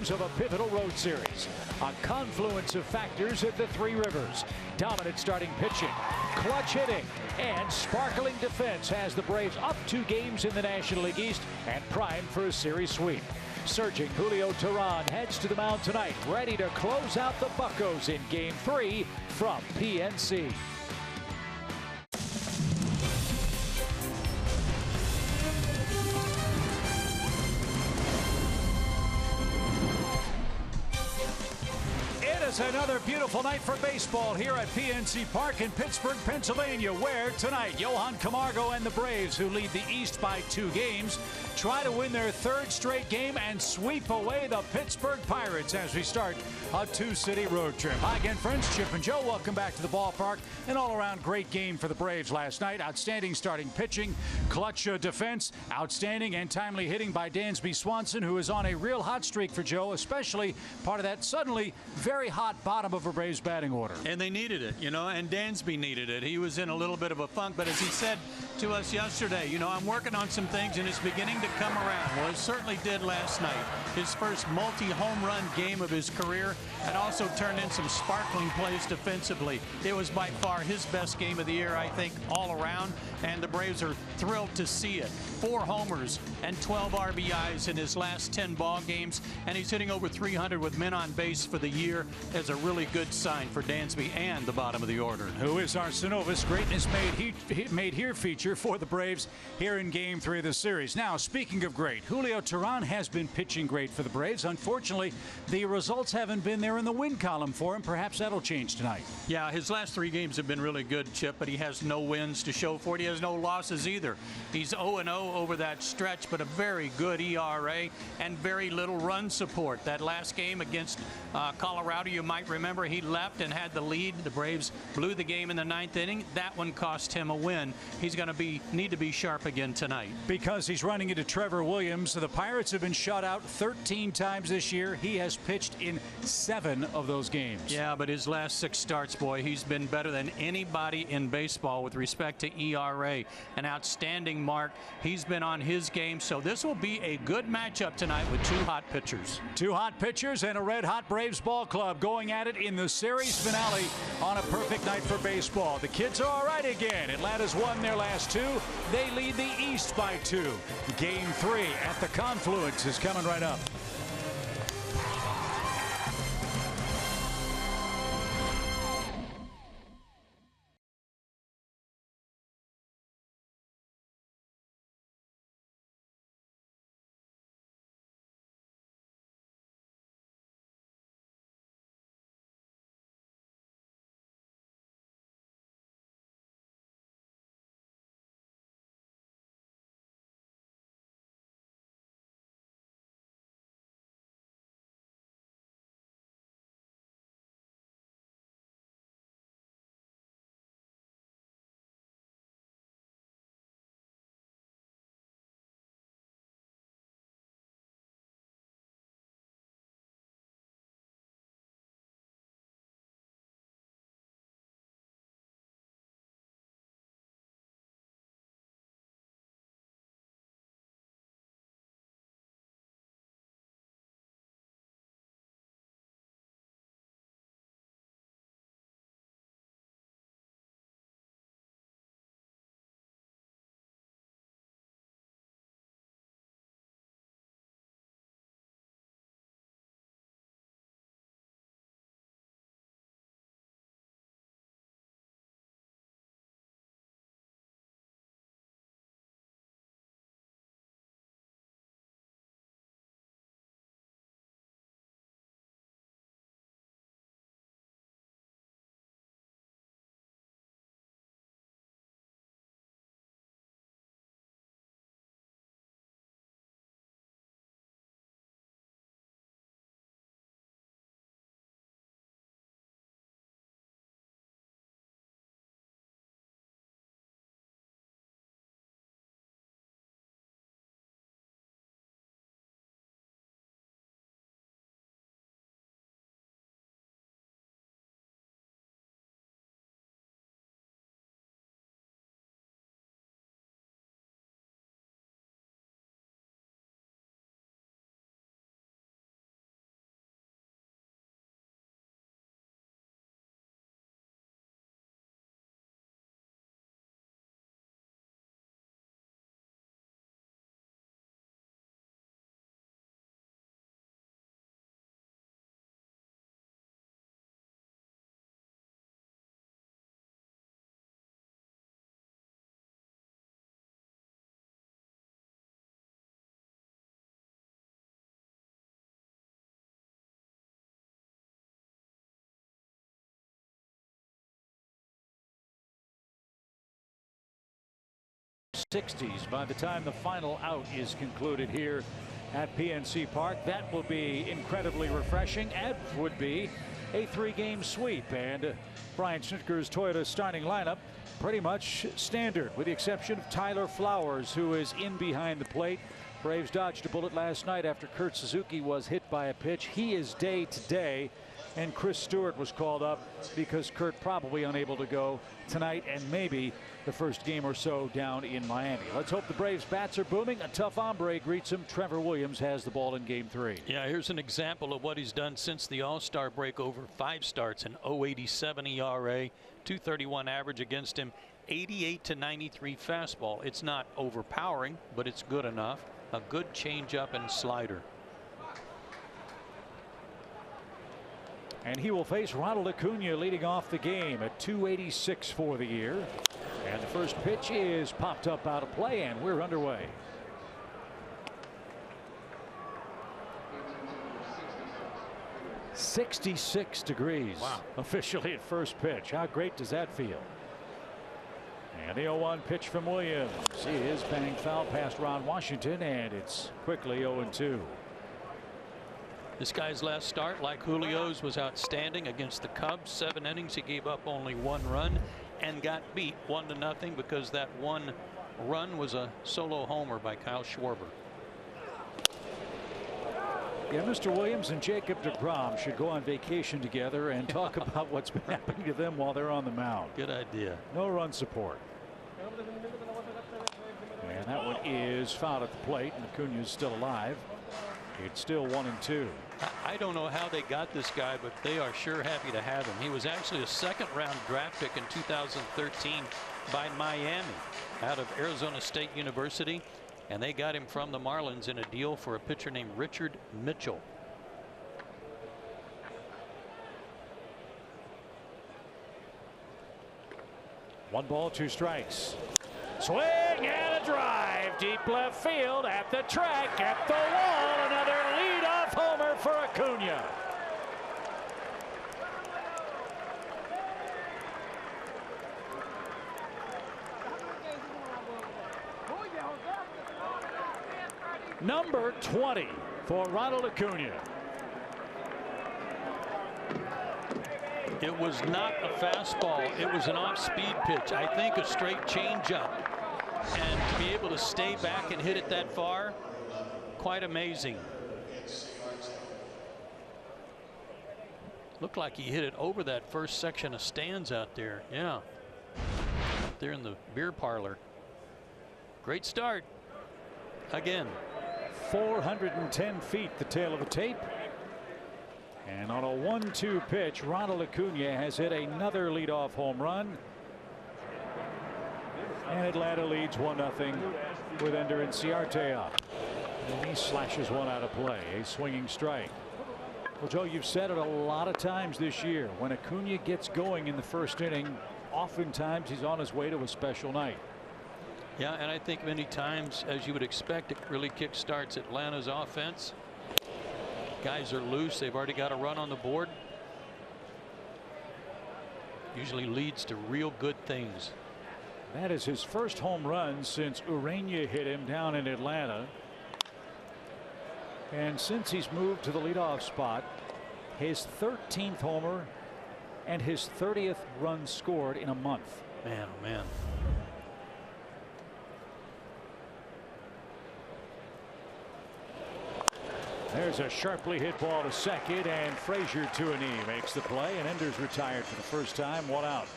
games of a pivotal road series. A confluence of factors at the Three Rivers. Dominant starting pitching, clutch hitting, and sparkling defense has the Braves up 2 games in the National League East and primed for a series sweep. Surging Julio Teheran heads to the mound tonight, ready to close out the Buccos in Game 3 from PNC. It's another beautiful night for baseball here at PNC Park in Pittsburgh, Pennsylvania, where tonight Johan Camargo and the Braves, who lead the East by 2 games, try to win their 3rd straight game and sweep away the Pittsburgh Pirates as we start a 2-city road trip. Hi again, friends. Chip and Joe, welcome back to the ballpark. An all-around great game for the Braves last night. Outstanding starting pitching, clutch defense, outstanding and timely hitting by Dansby Swanson, who is on a real hot streak for Joe, especially part of that suddenly very hot bottom of a Braves batting order. And they needed it, and Dansby needed it. He was in a little bit of a funk, but as he said to us yesterday, I'm working on some things and it's beginning to come around. Well, it certainly did last night. His first multi-home run game of his career, and also turned in some sparkling plays defensively. It was by far his best game of the year, I think, all around, and the Braves are thrilled to see it. 4 homers and 12 RBIs in his last 10 ball games, and he's hitting over 300 with men on base for the year as a really good sign for Dansby and the bottom of the order. Who is our Synovus Greatness Made Here feature for the Braves here in Game 3 of the series. Now, speaking of great, Julio Teheran has been pitching great for the Braves. Unfortunately, the results haven't been there in the win column for him. Perhaps that'll change tonight. Yeah, his last 3 games have been really good, Chip, but he has no wins to show for it. He has no losses either. He's 0-0 over that stretch, but a very good ERA and very little run support. That last game against Colorado, you might remember, he left and had the lead. The Braves blew the game in the 9th inning. That one cost him a win. He's going to need to be sharp again tonight. Because he's running into Trevor Williams. The Pirates have been shut out 13 times this year. He has pitched in 7 of those games. Yeah, but his last 6 starts, boy, he's been better than anybody in baseball with respect to ERA. An outstanding mark. He's been on his game, so this will be a good matchup tonight with 2 hot pitchers. 2 hot pitchers and a red-hot Braves ball club going at it in the series finale on a perfect night for baseball. The kids are all right again. Atlanta's won their last 2. They lead the East by 2. Game 3 at the Confluence is coming right up. 60s by the time the final out is concluded here at PNC Park. That will be incredibly refreshing, and would be a 3-game sweep. And Brian Schnitker's Toyota starting lineup pretty much standard, with the exception of Tyler Flowers, who is in behind the plate. Braves dodged a bullet last night after Kurt Suzuki was hit by a pitch. He is day to day, and Chris Stewart was called up because Kurt probably unable to go tonight and maybe the first game or so down in Miami. Let's hope the Braves bats are booming. A tough hombre greets him. Trevor Williams has the ball in game 3. Yeah, here's an example of what he's done since the All-Star break. Over 5 starts, an 0.87 ERA, 2.31 average against him, 88/93 fastball. It's not overpowering, but it's good enough. A good changeup and slider. And he will face Ronald Acuna leading off the game at 286 for the year. And the first pitch is popped up out of play, and we're underway. .66 degrees. Wow. Officially at first pitch. How great does that feel? And the 0-1 pitch from Williams. He is banged foul past Ron Washington, and it's quickly 0-2. This guy's last start, like Julio's, was outstanding against the Cubs. 7 innings. He gave up only 1 run and got beat 1-0 because that 1 run was a solo homer by Kyle Schwarber. Yeah, Mr. Williams and Jacob deGrom should go on vacation together and talk about what's been happening to them while they're on the mound. Good idea. No run support. And that one is fouled at the plate, and Acuna's still alive. It's still 1-2. I don't know how they got this guy, but they are sure happy to have him. He was actually a 2nd-round draft pick in 2013 by Miami out of Arizona State University, and they got him from the Marlins in a deal for a pitcher named Richard Mitchell. One ball, 2 strikes. Swing and a drive deep left field at the track, at the wall. Another leadoff homer for Acuna. Number 20 for Ronald Acuna. It was not a fastball. It was an off-speed pitch. I think a straight changeup. And to be able to stay back and hit it that far, quite amazing. Looked like he hit it over that first section of stands out there. Yeah. Up there in the beer parlor. Great start. Again. 410 feet, the tail of a tape. And on a 1-2 pitch, Ronald Acuna has hit another leadoff home run. And Atlanta leads 1-0 with Ender Inciarte up. And he slashes one out of play. A swinging strike. Well, Joe, you've said it a lot of times this year. When Acuna gets going in the first inning, oftentimes he's on his way to a special night. Yeah, and I think many times, as you would expect, it really kick-starts Atlanta's offense. Guys are loose. They've already got a run on the board. Usually leads to real good things. That is his first home run since Urania hit him down in Atlanta. And since he's moved to the leadoff spot, his 13th homer and his 30th run scored in a month. Man, oh man. There's a sharply hit ball to second, and Frazier to a knee makes the play, and Ender's retired for the first time. 1 out.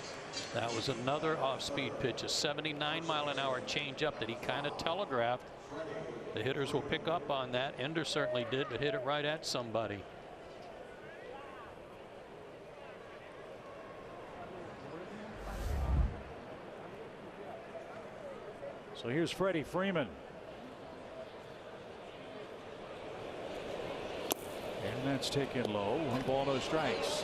That was another off-speed pitch, a 79-mile-an-hour changeup that he kind of telegraphed. The hitters will pick up on that. Ender certainly did, but hit it right at somebody. So here's Freddie Freeman. And that's taken low. 1 ball, no strikes.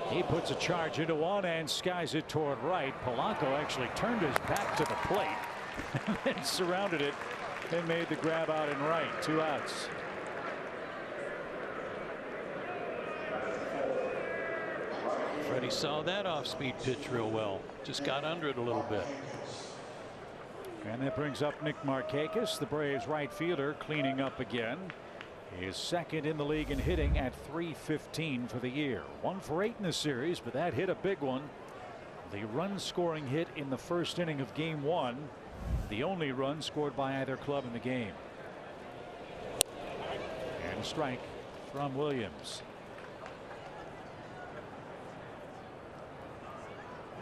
He puts a charge into one and skies it toward right. Polanco actually turned his back to the plate and then surrounded it They made the grab out and right. 2 outs. Freddie saw that off-speed pitch real well. Just got under it a little bit. And that brings up Nick Markakis, the Braves right fielder, cleaning up again. He is second in the league in hitting at .315 for the year. 1 for 8 in the series, but that hit a big one. The run scoring hit in the first inning of game 1. The only run scored by either club in the game. And a strike from Williams.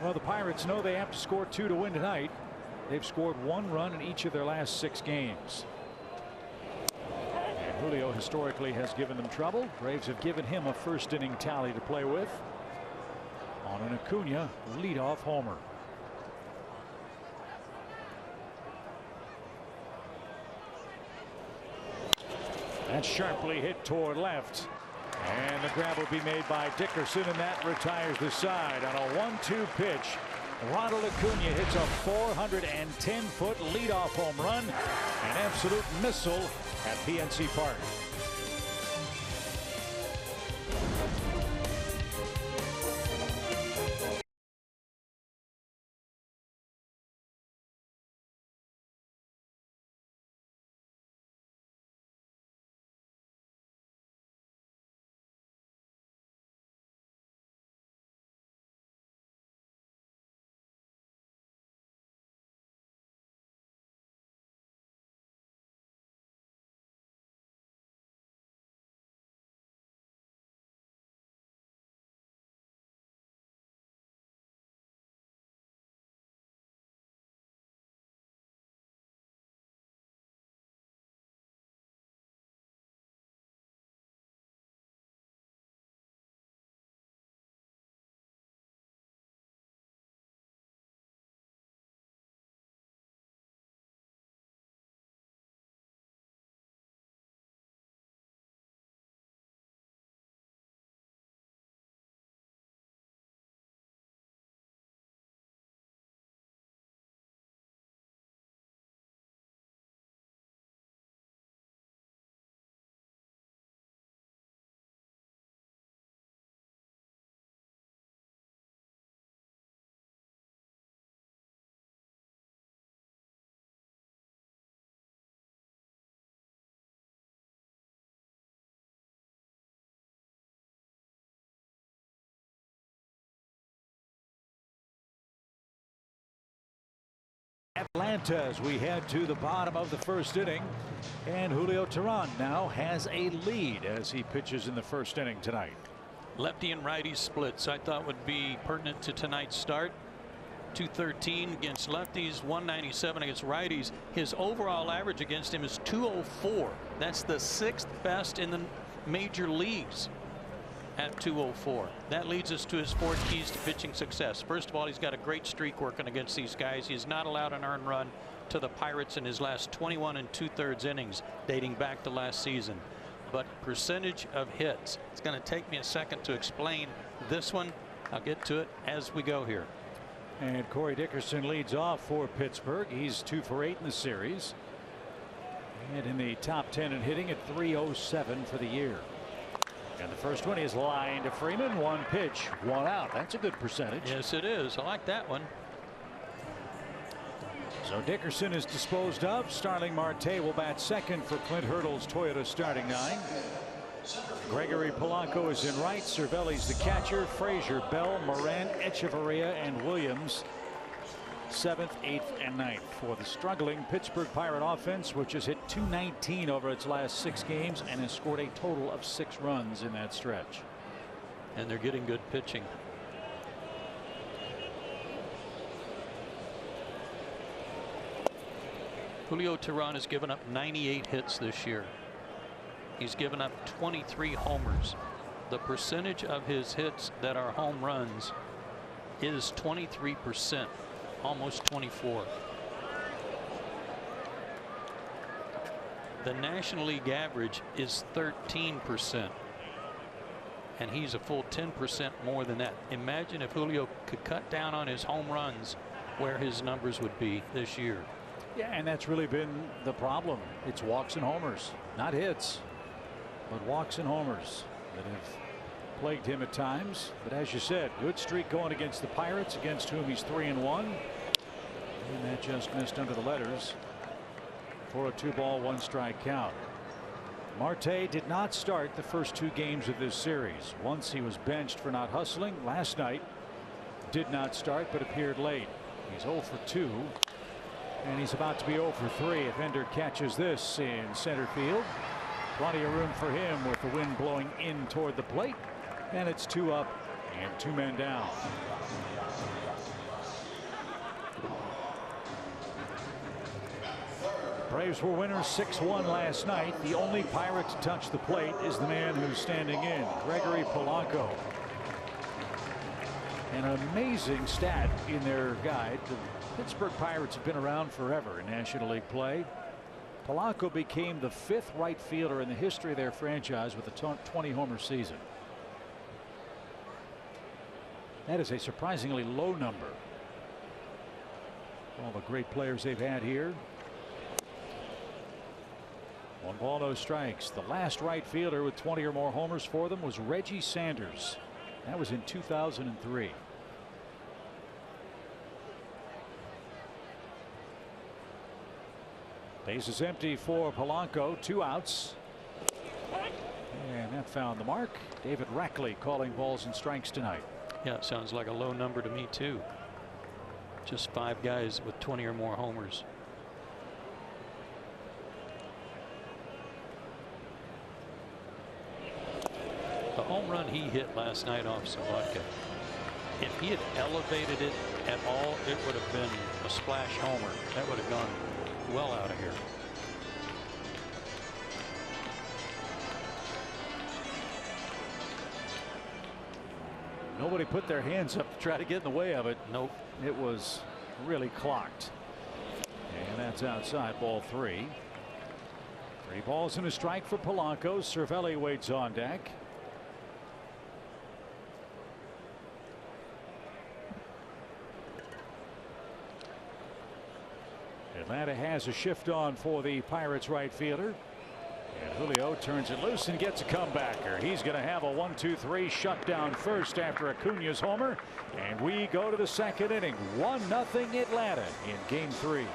Well, the Pirates know they have to score 2 to win tonight. They've scored 1 run in each of their last 6 games. And Julio historically has given them trouble. Braves have given him a first inning tally to play with on an Acuna leadoff homer. That's sharply hit toward left. And the grab will be made by Dickerson, and that retires the side on a 1-2 pitch. Ronald Acuna hits a 410-foot leadoff home run, an absolute missile at PNC Park. Atlanta as we head to the bottom of the first inning, and Julio Teheran now has a lead as he pitches in the first inning tonight. Lefty and righty splits I thought would be pertinent to tonight's start. 213 against lefties, 197 against righties. His overall average against him is 204. That's the 6th best in the major leagues at 204. That leads us to his 4 keys to pitching success. First of all, he's got a great streak working against these guys. He's not allowed an earned run to the Pirates in his last 21 2/3 innings dating back to last season. But percentage of hits, it's going to take me a second to explain this one. I'll get to it as we go here. And Corey Dickerson leads off for Pittsburgh. He's 2 for 8 in the series, and in the top 10 in hitting at .307 for the year. And the first one is lined to Freeman. 1 pitch, 1 out. That's a good percentage. Yes, it is. I like that one. So Dickerson is disposed of. Starling Marte will bat second for Clint Hurdle's Toyota starting 9. Gregory Polanco is in right. Cervelli's the catcher. Frazier, Bell, Moran, Echeverria, and Williams 7th, 8th, and 9th for the struggling Pittsburgh Pirate offense, which has hit .219 over its last 6 games and has scored a total of 6 runs in that stretch. And they're getting good pitching. Julio Teheran has given up 98 hits this year. He's given up 23 homers. The percentage of his hits that are home runs is 23%, almost 24. The National League average is 13%, and he's a full 10% more than that. Imagine if Julio could cut down on his home runs, where his numbers would be this year. Yeah, and that's really been the problem. It's walks and homers, not hits, but walks and homers that have plagued him at times. But as you said, good streak going against the Pirates, against whom he's 3-1. And that just missed under the letters for a 2-ball 1-strike count. Marte did not start the first 2 games of this series. Once he was benched for not hustling. Last night did not start but appeared late. He's 0 for 2. And he's about to be 0 for 3 if Ender catches this in center field. Plenty of room for him with the wind blowing in toward the plate. And it's 2 up and 2 men down. Braves were winners 6-1 last night. The only Pirate to touch the plate is the man who's standing in, Gregory Polanco. An amazing stat in their guide. The Pittsburgh Pirates have been around forever in National League play. Polanco became the 5th right fielder in the history of their franchise with a 20-homer season. That is a surprisingly low number. All the great players they've had here. 1 ball, no strikes. The last right fielder with 20 or more homers for them was Reggie Sanders. That was in 2003. Base is empty for Polanco. 2 outs. And that found the mark. David Rackley calling balls and strikes tonight. Yeah, it sounds like a low number to me too. Just 5 guys with 20 or more homers. The home run he hit last night off Suzuki, if he had elevated it at all, it would have been a splash homer. That would have gone well out of here. Nobody put their hands up to try to get in the way of it. Nope. It was really clocked. And that's outside, ball 3. 3 balls and a strike for Polanco. Cervelli waits on deck. Atlanta has a shift on for the Pirates right fielder. And Julio turns it loose and gets a comebacker. He's going to have a 1-2-3 shutdown first after Acuna's homer. And we go to the 2nd inning. 1-0 Atlanta in game 3.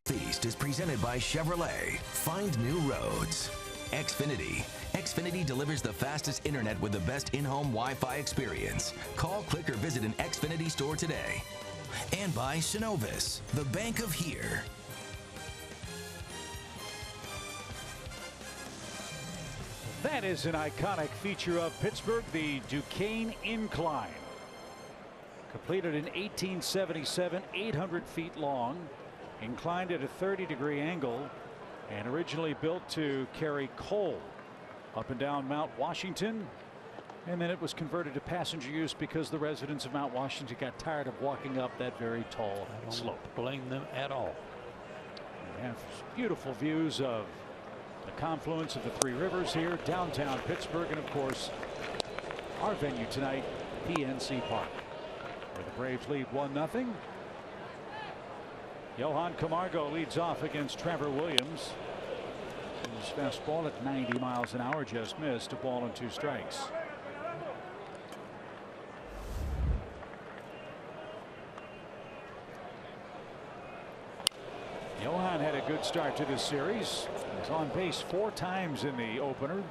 Southeast is presented by Chevrolet. Find new roads. Xfinity. Xfinity delivers the fastest internet with the best in-home Wi-Fi experience. Call, click, or visit an Xfinity store today. And by Synovus, the bank of here. That is an iconic feature of Pittsburgh, the Duquesne Incline. Completed in 1877, 800 feet long, inclined at a 30-degree angle, and originally built to carry coal up and down Mount Washington And then it was converted to passenger use because the residents of Mount Washington got tired of walking up that very tall slope. Blame them at all. We have beautiful views of the confluence of the three rivers here, downtown Pittsburgh, and of course our venue tonight, PNC Park, where the Braves lead 1-0. Johan Camargo leads off against Trevor Williams. His fastball at 90 miles an hour just missed. A ball and 2 strikes. Johan had a good start to this series. He was on base 4 times in the opener.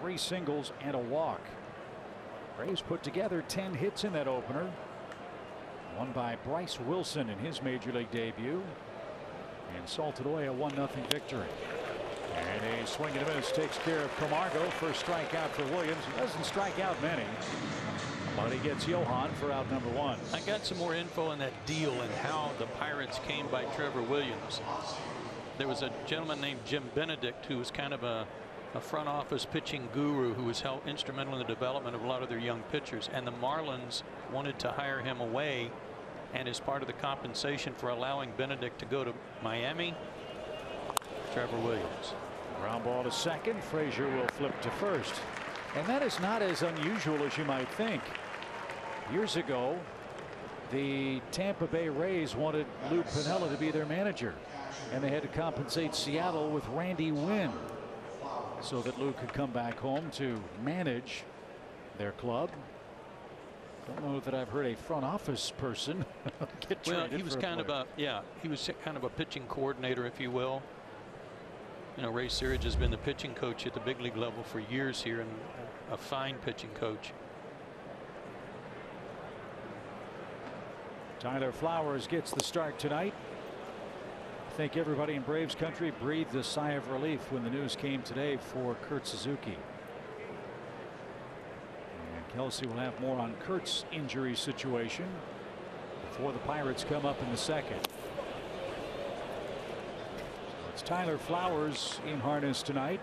3 singles and a walk. Braves put together 10 hits in that opener. Won by Bryce Wilson in his major league debut. And salted away a 1-0 victory. And a swing and a miss takes care of Camargo. First strikeout for Williams. He doesn't strike out many, but he gets Johan for out number 1. I got some more info on that deal and how the Pirates came by Trevor Williams. There was a gentleman named Jim Benedict who was kind of a front office pitching guru who was instrumental in the development of a lot of their young pitchers, and the Marlins wanted to hire him away, and as part of the compensation for allowing Benedict to go to Miami, Trevor Williams. Ground ball to second. Frazier will flip to first. And that is not as unusual as you might think. Years ago, the Tampa Bay Rays wanted Lou Piniella to be their manager, and they had to compensate Seattle with Randy Wynn so that Lou could come back home to manage their club. Don't know that I've heard a front office person get traded. Well, he was kind of a pitching coordinator, if you will. You know, Ray Searage has been the pitching coach at the big league level for years here, and a fine pitching coach. Tyler Flowers gets the start tonight. I think everybody in Braves country breathed a sigh of relief when the news came today for Kurt Suzuki. And Kelsey will have more on Kurt's injury situation before the Pirates come up in the second. It's Tyler Flowers in harness tonight,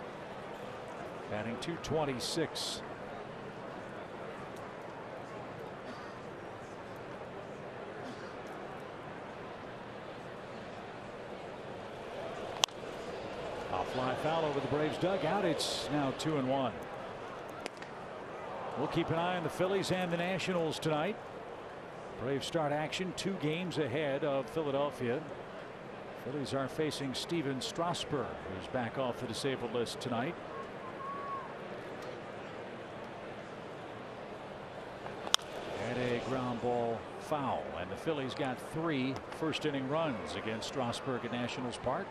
batting .226. A fly foul over the Braves dugout. It's now 2-1. We'll keep an eye on the Phillies and the Nationals tonight. Braves start action 2 games ahead of Philadelphia. Phillies are facing Steven Strasburg, who's back off the disabled list tonight. And a ground ball foul, and the Phillies got 3 first-inning runs against Strasburg at Nationals Park.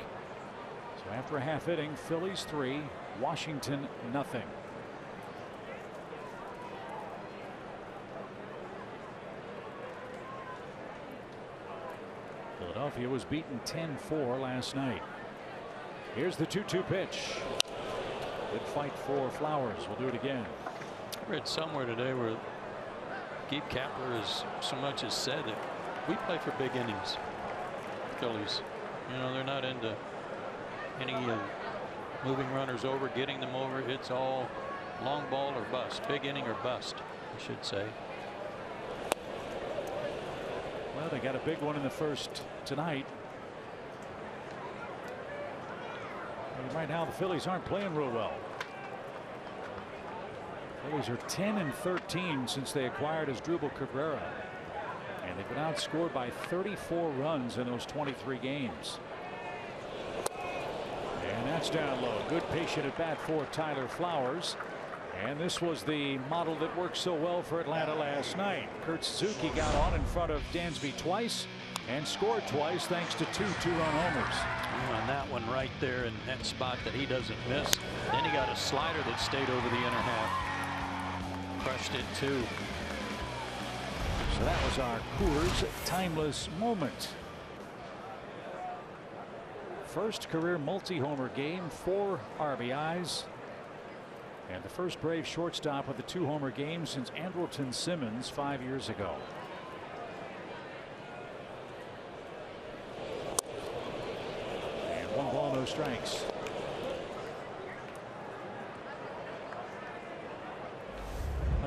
So after a half inning, Phillies 3, Washington nothing. Philadelphia was beaten 10-4 last night. Here's the 2-2 pitch. Good fight for Flowers. We'll do it again. I read somewhere today where Gabe Kapler has so much as said that we play for big innings. Phillies, you know, they're not into any moving runners over, getting them over. It's all long ball or bust, big inning or bust, I should say. Well, they got a big one in the first tonight. And right now the Phillies aren't playing real well. Phillies are 10-13 since they acquired Asdrubal Cabrera, and they've been outscored by 34 runs in those 23 games. And that's down low. Good patient at bat for Tyler Flowers. And this was the model that worked so well for Atlanta last night. Kurt Suzuki got on in front of Dansby twice and scored twice thanks to 2 two-run homers. On that one right there in that spot that he doesn't miss. Then he got a slider that stayed over the inner half. Crushed it too. So that was our Coors timeless moment. First career multi-homer game, 4 RBIs. And the first Brave shortstop with a 2-homer game since Andrelton Simmons 5 years ago. And 1 ball, no strikes.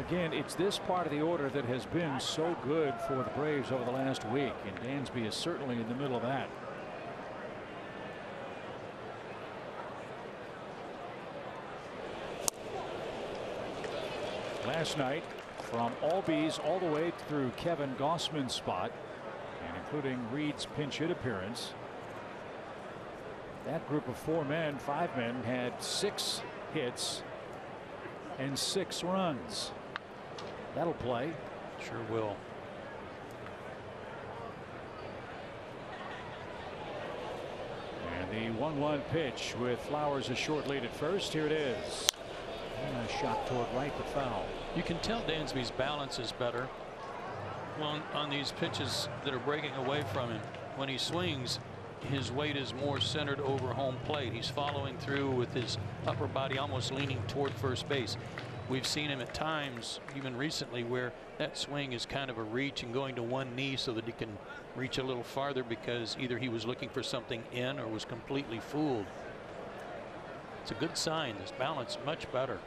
Again, it's this part of the order that has been so good for the Braves over the last week, and Dansby is certainly in the middle of that. Last night, from Albies all the way through Kevin Gossman's spot, and including Reed's pinch hit appearance, that group of 5 men had 6 hits and 6 runs. That'll play. Sure will. And the 1-1 pitch with Flowers a short lead at first. Here it is. And a shot toward right, but foul. You can tell Dansby's balance is better on these pitches that are breaking away from him. When he swings, his weight is more centered over home plate. He's following through with his upper body almost leaning toward first base. We've seen him at times, even recently, where that swing is kind of a reach and going to one knee so that he can reach a little farther because either he was looking for something in or was completely fooled. It's a good sign. This balance much better.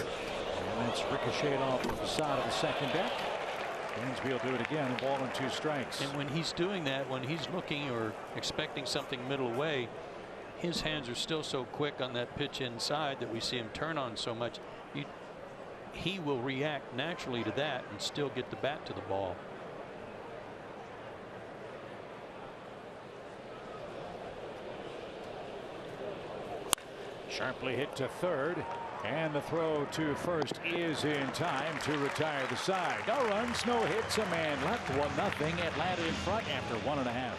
And that's ricocheted off the facade of the second deck. Dansby will do it again. A ball and 2 strikes. And when he's doing that, when he's looking or expecting something middle away, his hands are still so quick on that pitch inside that we see him turn on so much. He will react naturally to that and still get the bat to the ball. Sharply hit to third, and the throw to first is in time to retire the side. No runs, no hits, a man left. 1-0. Atlanta in front after 1.5.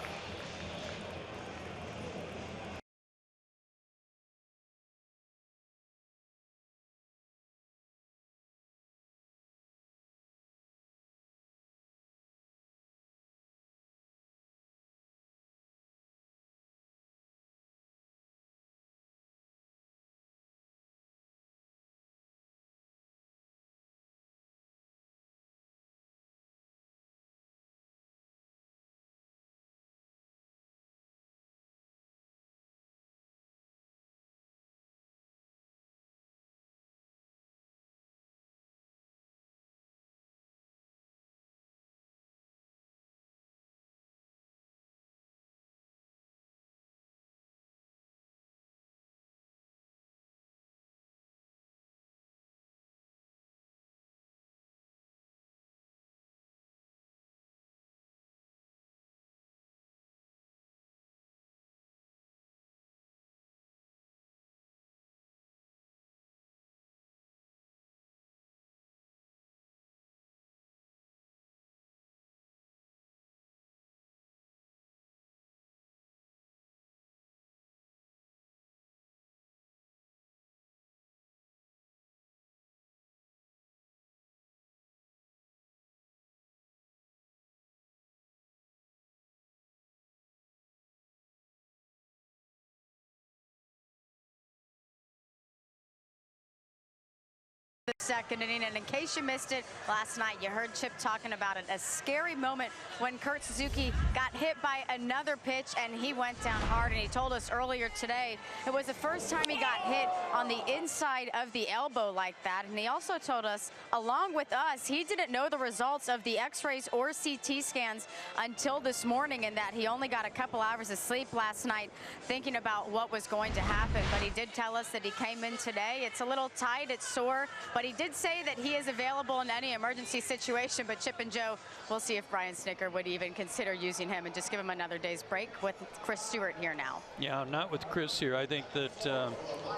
The second inning, and in case you missed it last night, you heard Chip talking about it. A scary moment when Kurt Suzuki got hit by another pitch and he went down hard, and he told us earlier today it was the first time he got hit on the inside of the elbow like that. And he also told us, along with us, he didn't know the results of the x-rays or CT scans until this morning, and that he only got a couple hours of sleep last night thinking about what was going to happen. But he did tell us that he came in today. It's a little tight, it's sore, but he did say that he is available in any emergency situation. But Chip and Joe, we'll see if Brian Snitker would even consider using him and just give him another day's break with Chris Stewart here now. Yeah, not with Chris here. I think that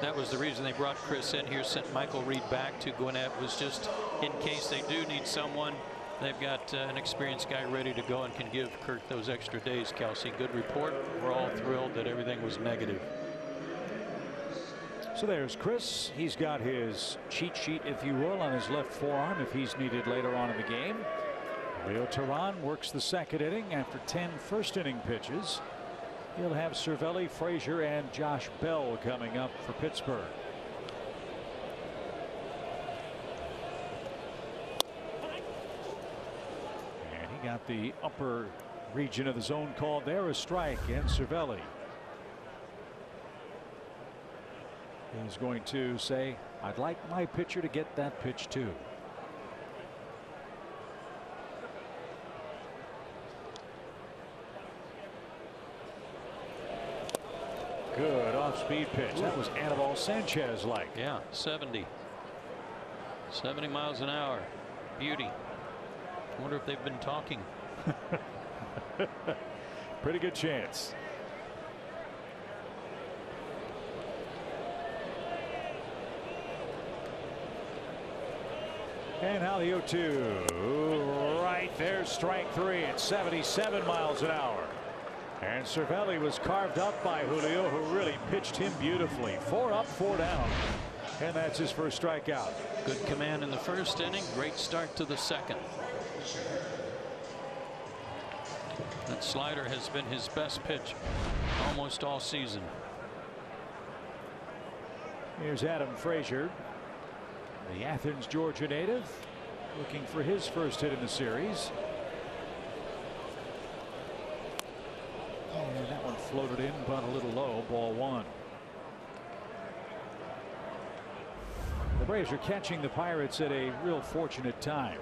that was the reason they brought Chris in here, sent Michael Reed back to Gwinnett, was just in case they do need someone. They've got an experienced guy ready to go and can give Kurt those extra days. Kelsey, good report. We're all thrilled that everything was negative. So there's Chris. He's got his cheat sheet, if you will, on his left forearm if he's needed later on in the game. Julio Teheran works the second inning after 10 first inning pitches. He'll have Cervelli, Frazier, and Josh Bell coming up for Pittsburgh. And he got the upper region of the zone called there, a strike, and Cervelli He's going to say, I'd like my pitcher to get that pitch too. Good off-speed pitch. That was Anibal Sanchez-like. Yeah, 70 miles an hour. Beauty. I wonder if they've been talking. Pretty good chance. And now the 0-2. Right there, strike three at 77 miles an hour. And Cervelli was carved up by Julio, who really pitched him beautifully. 4 up, 4 down. And that's his first strikeout. Good command in the first inning. Great start to the second. That slider has been his best pitch almost all season. Here's Adam Frazier, the Athens, Georgia native, looking for his first hit in the series. And that one floated in, but a little low. Ball one. The Braves are catching the Pirates at a real fortunate time.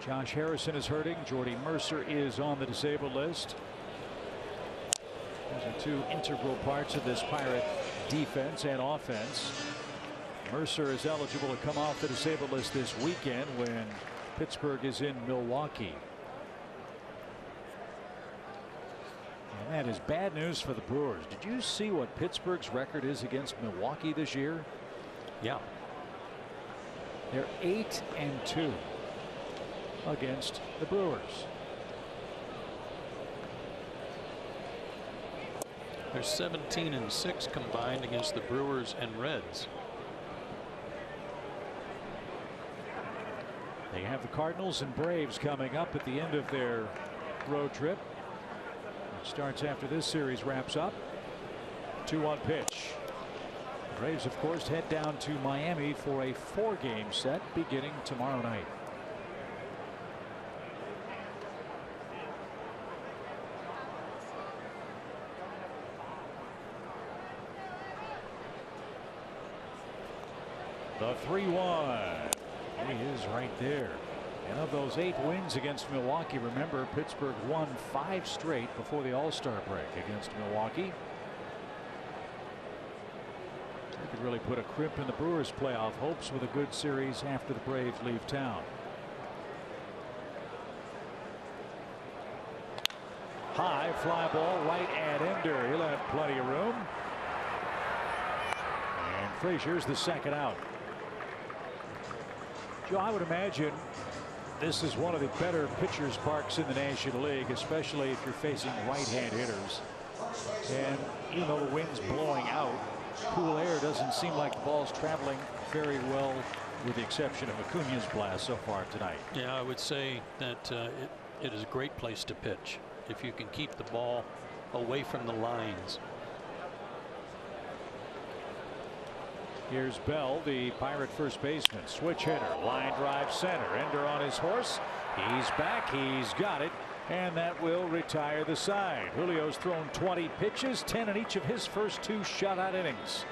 Josh Harrison is hurting. Jordy Mercer is on the disabled list. Those are two integral parts of this Pirate defense and offense. Mercer is eligible to come off the disabled list this weekend when Pittsburgh is in Milwaukee. And that is bad news for the Brewers. Did you see what Pittsburgh's record is against Milwaukee this year? Yeah. They're 8-2 against the Brewers. They're 17-6 combined against the Brewers and Reds. They have the Cardinals and Braves coming up at the end of their road trip. It starts after this series wraps up. 2-1 pitch. The Braves, of course, head down to Miami for a 4-game set beginning tomorrow night. The 3-1. He is right there. And of those 8 wins against Milwaukee, remember Pittsburgh won 5 straight before the All-Star break against Milwaukee. They could really put a crimp in the Brewers' playoff hopes with a good series after the Braves leave town. High fly ball right at Ender. He'll have plenty of room. And Frazier's the second out. Joe, I would imagine this is one of the better pitchers' parks in the National League, especially if you're facing right-hand hitters. And even though the wind's blowing out, cool air doesn't seem like the ball's traveling very well, with the exception of Acuna's blast so far tonight. Yeah, I would say that it is a great place to pitch if you can keep the ball away from the lines. Here's Bell, the Pirate first baseman. Switch hitter, line drive center. Ender on his horse. He's back. He's got it. And that will retire the side. Julio's thrown 20 pitches, 10 in each of his first 2 shutout innings.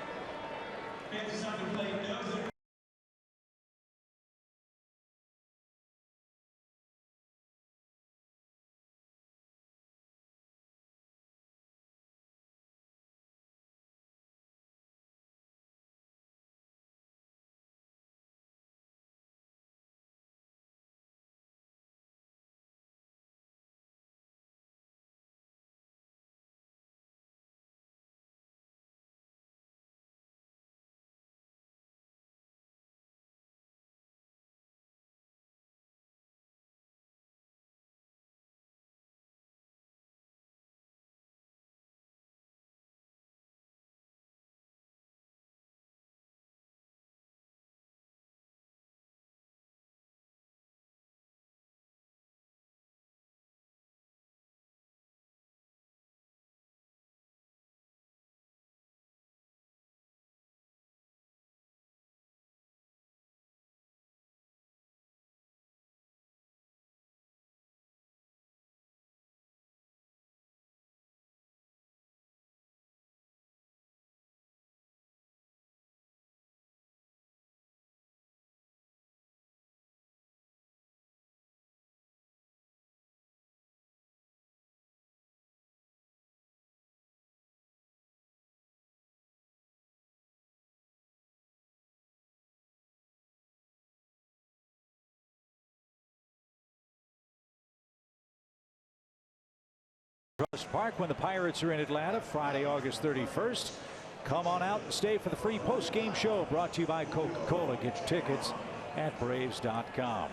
Park when the Pirates are in Atlanta Friday, August 31st. Come on out and stay for the free post-game show brought to you by Coca-Cola. Get your tickets at Braves.com.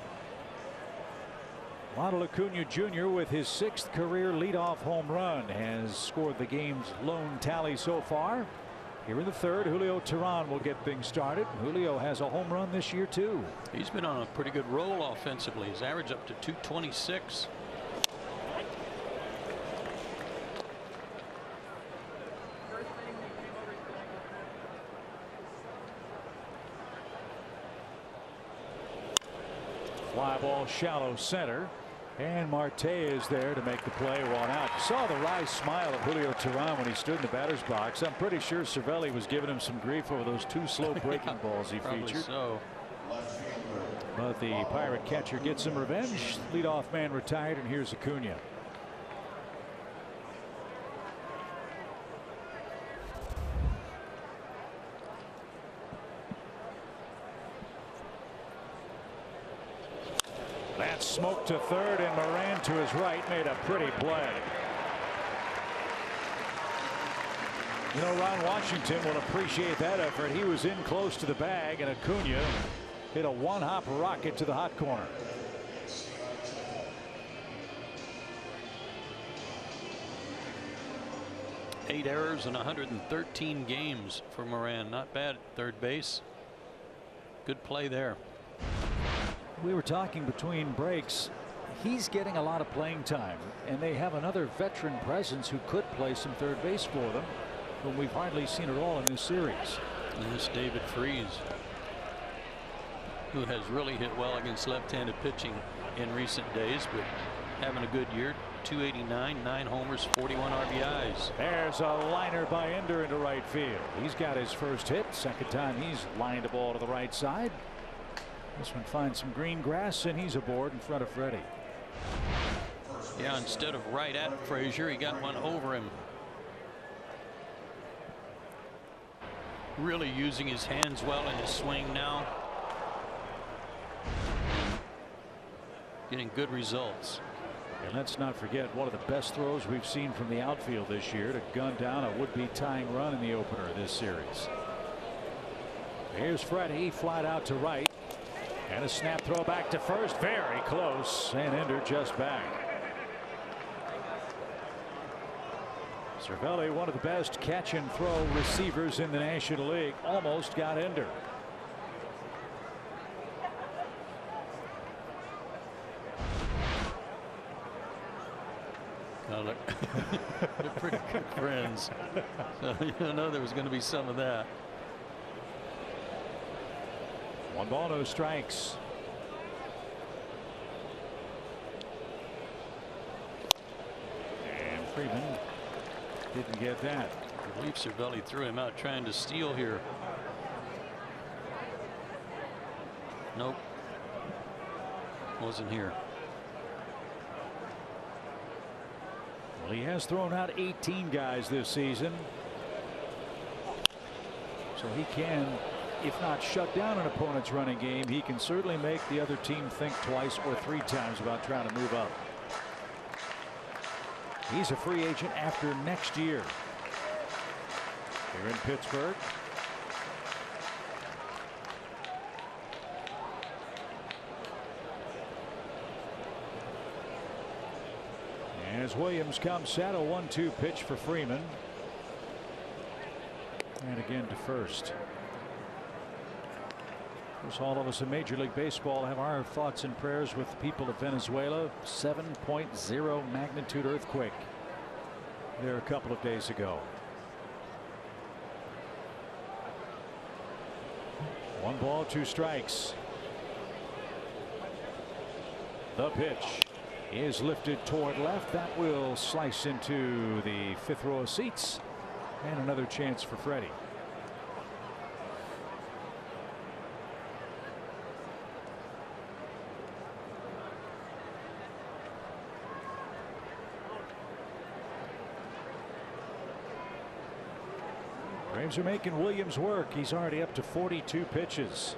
Ronald Acuna Jr. with his 6th career leadoff home run has scored the game's lone tally so far. Here in the 3rd, Julio Teheran will get things started. Julio has a home run this year too. He's been on a pretty good roll offensively. His average up to 226. Fly ball shallow center. And Marte is there to make the play, 1 out. You saw the wry smile of Julio Teheran when he stood in the batter's box. I'm pretty sure Cervelli was giving him some grief over those 2 slow breaking balls he featured. So. But the Pirate catcher gets some revenge. Leadoff man retired, and here's Acuna. That smoke to 3rd, and Moran to his right made a pretty play. You know, Ron Washington will appreciate that effort. He was in close to the bag, and Acuna hit a 1-hop rocket to the hot corner. Eight errors in 113 games for Moran. Not bad at third base. Good play there. We were talking between breaks. He's getting a lot of playing time, and they have another veteran presence who could play some third base for them, whom we've hardly seen at all in this series. And this David Freese, who has really hit well against left-handed pitching in recent days, but having a good year. 289, 9 homers, 41 RBIs. There's a liner by Ender into right field. He's got his first hit. 2nd time he's lined a ball to the right side. This one finds some green grass, and he's aboard in front of Freddie. Yeah, instead of right at Frazier, he got one over him. Really using his hands well in his swing now. Getting good results. And let's not forget one of the best throws we've seen from the outfield this year to gun down a would-be tying run in the opener of this series. Here's Freddie, flat out to right. And a snap throw back to first. Very close. And Ender just back. Cervelli, one of the best catch and throw receivers in the National League, almost got Ender. They're pretty good friends. So you know there was going to be some of that. 1 ball, no strikes. And Freeman didn't get that. I believe Cervelli threw him out trying to steal here. Nope. Wasn't here. Well, he has thrown out 18 guys this season. So he can, if not shut down an opponent's running game, he can certainly make the other team think twice or 3 times about trying to move up. He's a free agent after next year. Here in Pittsburgh. As Williams comes set, a 1-2 pitch for Freeman. And again to first. Of course, all of us in Major League Baseball have our thoughts and prayers with the people of Venezuela. 7.0 magnitude earthquake there a couple of days ago. 1 ball, 2 strikes. The pitch is lifted toward left. That will slice into the 5th row of seats. And another chance for Freddie. Braves are making Williams work. He's already up to 42 pitches.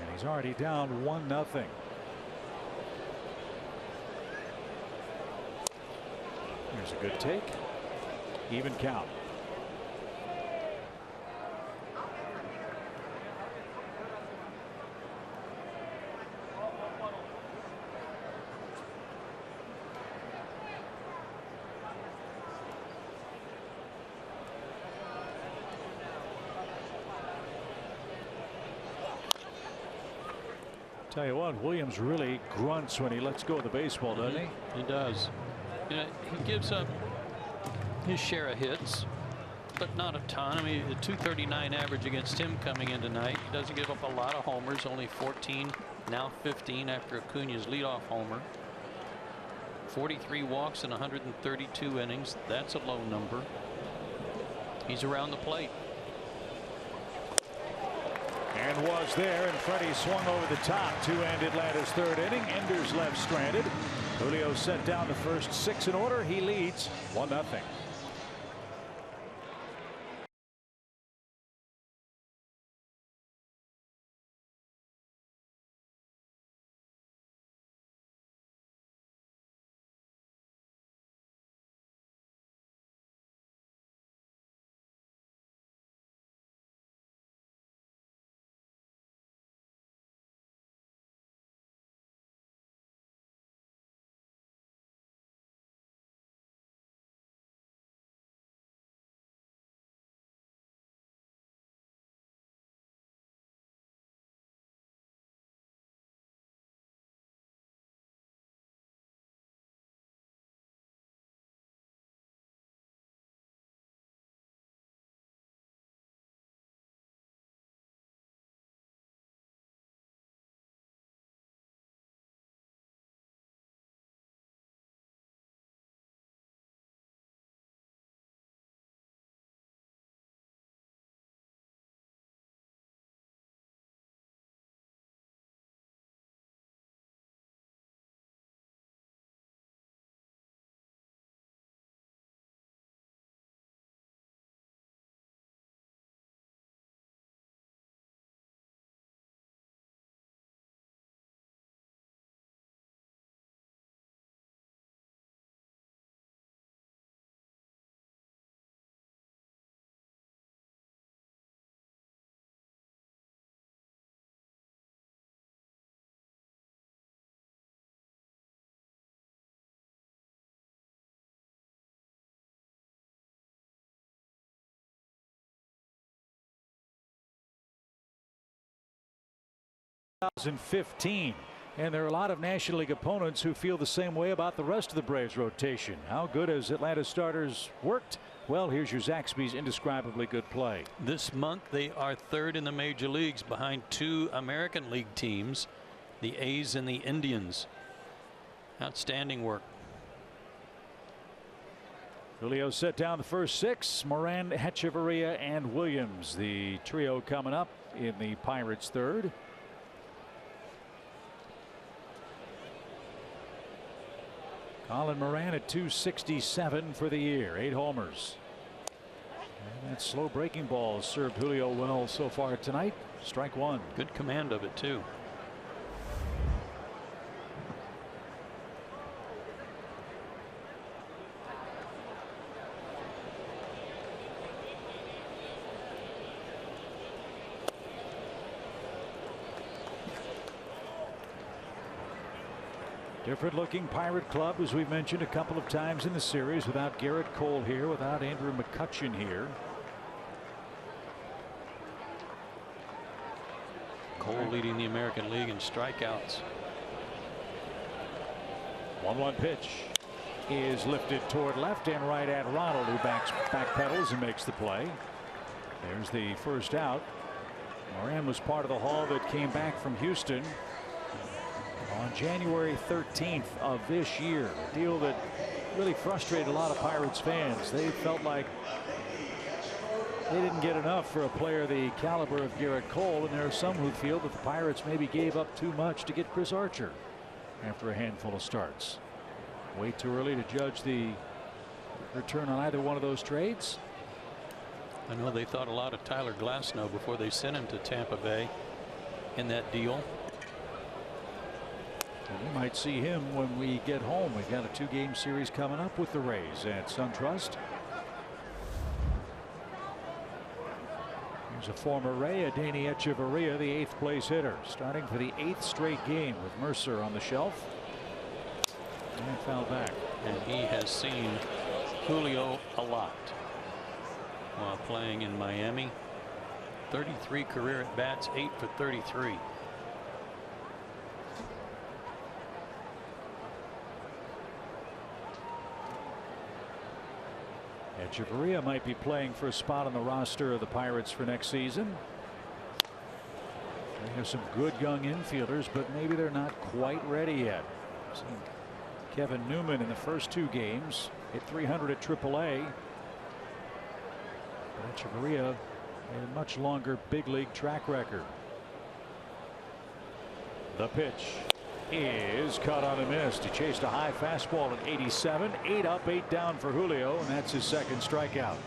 And he's already down 1-0. There's a good take. Even count. Tell you what, Williams really grunts when he lets go of the baseball, doesn't he? He does. You know, he gives up his share of hits, but not a ton. I mean, the 239 average against him coming in tonight. He doesn't give up a lot of homers, only 14, now 15 after Acuna's leadoff homer. 43 walks in 132 innings. That's a low number. He's around the plate. And was there, and Freddie swung over the top to end Atlanta's third inning. Enders left stranded. Julio set down the first 6 in order. He leads 1-0. ...2015. And there are a lot of National League opponents who feel the same way about the rest of the Braves rotation. How good has Atlanta starters worked? Well, here's your Zaxby's indescribably good play. This month they are third in the major leagues behind 2 American League teams, the A's and the Indians. Outstanding work. Julio set down the first 6. Moran, Hechavarria, and Williams. The trio coming up in the Pirates' third. Colin Moran at 267 for the year, 8 homers. And that slow breaking ball served Julio well so far tonight. Strike 1. Good command of it too. Different looking Pirate club, as we've mentioned a couple of times in the series, without Garrett Cole here, without Andrew McCutchen here. Cole leading the American League in strikeouts. 1-1 pitch is lifted toward left and right at Ronald, who backpedals and makes the play. There's the first out. Moran was part of the haul that came back from Houston on January 13th of this year. A deal that really frustrated a lot of Pirates fans. They felt like they didn't get enough for a player the caliber of Garrett Cole, and there are some who feel that the Pirates maybe gave up too much to get Chris Archer after a handful of starts. Way too early to judge the return on either one of those trades. I know they thought a lot of Tyler Glasnow before they sent him to Tampa Bay in that deal. And we might see him when we get home. We've got a 2-game series coming up with the Rays at SunTrust. Here's a former Ray, Adeiny Echeverria, the 8th place hitter, starting for the 8th straight game with Mercer on the shelf. And foul back. And he has seen Julio a lot while playing in Miami. 33 career at bats, 8 for 33. Echeverria might be playing for a spot on the roster of the Pirates for next season. They have some good young infielders, but maybe they're not quite ready yet. Seen Kevin Newman in the first 2 games hit 300 at AAA. Echeverria a much longer big league track record. The pitch is caught on a miss. He chased a high fastball at 87. 8 up, 8 down for Julio, and that's his 2nd strikeout.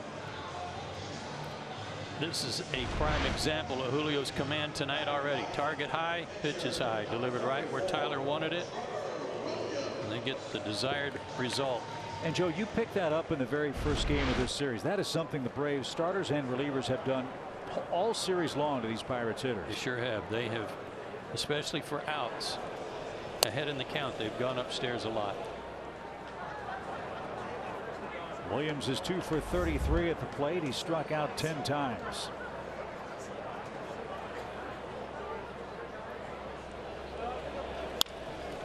This is a prime example of Julio's command tonight already. Target high, pitches high, delivered right where Tyler wanted it, and they get the desired result. And Joe, you picked that up in the very first game of this series. That is something the Braves starters and relievers have done all series long to these Pirates hitters. They sure have. They have, especially for outs ahead in the count, they've gone upstairs a lot. Williams is 2 for 33 at the plate. He struck out 10 times.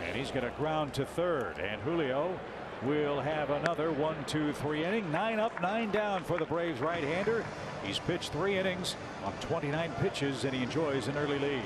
And he's going to ground to third, and Julio will have another 1-2-3 inning. 9 up, 9 down for the Braves right-hander. He's pitched 3 innings on 29 pitches, and he enjoys an early lead.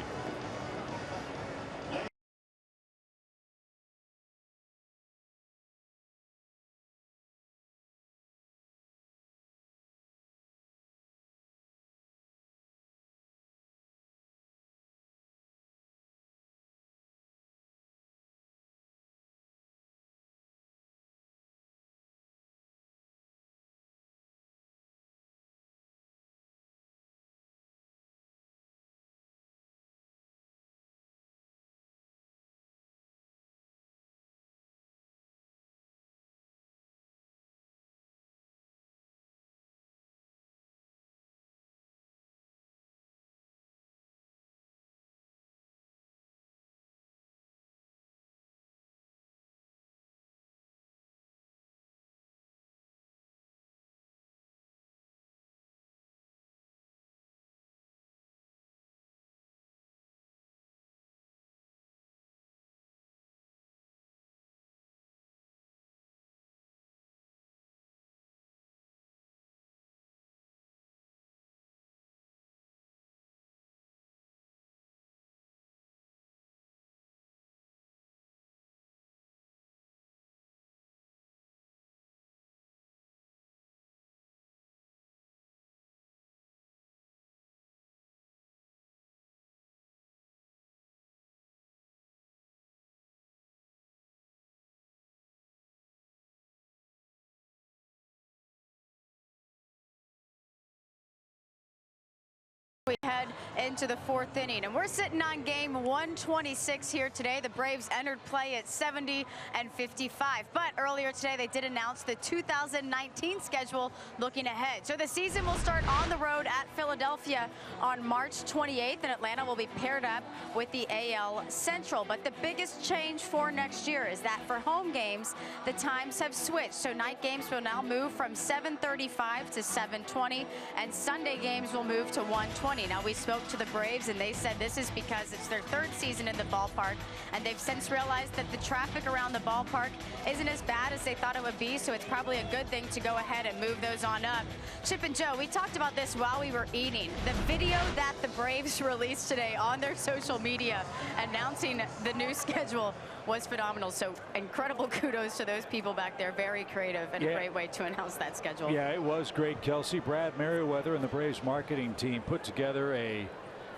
We head into the 4th inning, and we're sitting on game 126 here today. The Braves entered play at 70 and 55, but earlier today they did announce the 2019 schedule looking ahead. So the season will start on the road at Philadelphia on March 28th, and Atlanta will be paired up with the AL Central. But the biggest change for next year is that for home games, the times have switched. So night games will now move from 7:35 to 7:20, and Sunday games will move to 1:20. Now, we spoke to the Braves, and they said this is because it's their 3rd season in the ballpark, and they've since realized that the traffic around the ballpark isn't as bad as they thought it would be, so it's probably a good thing to go ahead and move those on up. Chip and Joe, we talked about this while we were eating. The video that the Braves released today on their social media announcing the new schedule was phenomenal. So incredible kudos to those people back there. Very creative and a great way to announce that schedule. Yeah, it was great, Kelsey. Brad Merriweather and the Braves marketing team put together a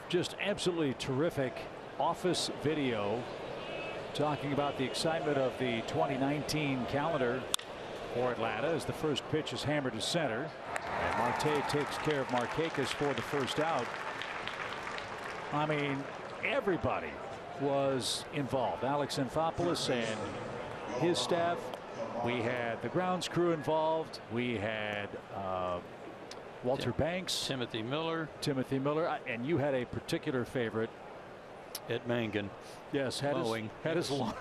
just absolutely terrific office video talking about the excitement of the 2019 calendar for Atlanta as the first pitch is hammered to center, and Marte takes care of Markakis for the first out. I mean, everybody was involved. Alex Anthopoulos and his staff. We had the grounds crew involved. We had Walter Banks, Timothy Miller, and you had a particular favorite, Ed Mangan. Yes, had his lawnmower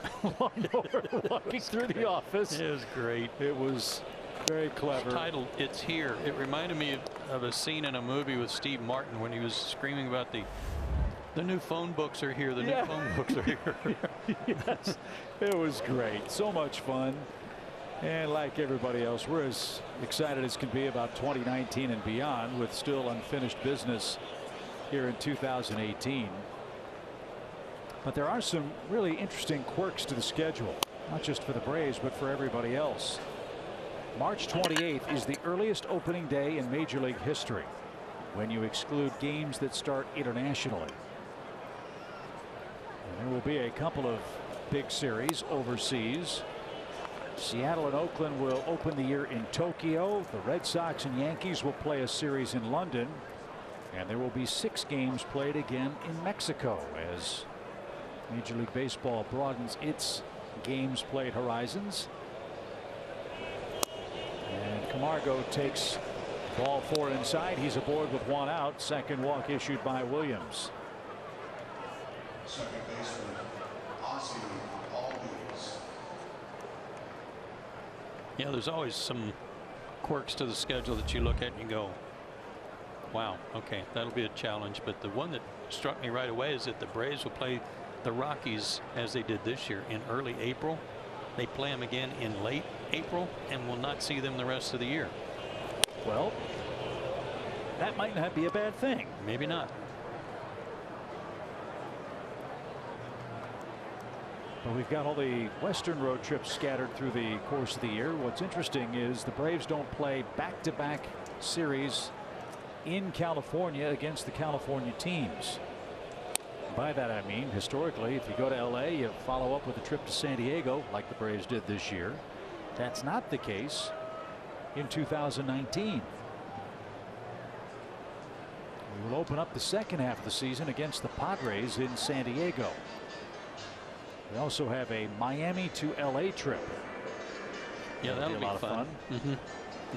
walking through the office. It was great. It was very clever. Titled "It's Here." It reminded me of a scene in a movie with Steve Martin when he was screaming about the new phone books are here. The new phone books are here. Yes, it was great. So much fun. And like everybody else, we're as excited as can be about 2019 and beyond, with still unfinished business here in 2018. But there are some really interesting quirks to the schedule, not just for the Braves, but for everybody else. March 28th is the earliest opening day in Major League history, when you exclude games that start internationally. And there will be a couple of big series overseas. Seattle and Oakland will open the year in Tokyo. The Red Sox and Yankees will play a series in London. And there will be 6 games played again in Mexico as Major League Baseball broadens its games played horizons. And Camargo takes ball 4 inside. He's aboard with 1 out. Second walk issued by Williams. Second baseman, Ozzie Albies. Yeah, there's always some quirks to the schedule that you look at and you go, wow, okay, that'll be a challenge. But the one that struck me right away is that the Braves will play the Rockies, as they did this year, in early April. They play them again in late April and will not see them the rest of the year. Well, that might not be a bad thing. Maybe not. But we've got all the Western road trips scattered through the course of the year. What's interesting is the Braves don't play back-to-back series in California against the California teams. By that I mean, historically, if you go to LA, you follow up with a trip to San Diego like the Braves did this year. That's not the case in 2019. We will open up the second half of the season against the Padres in San Diego. We also have a Miami to LA trip. Yeah, that'll be a lot of fun.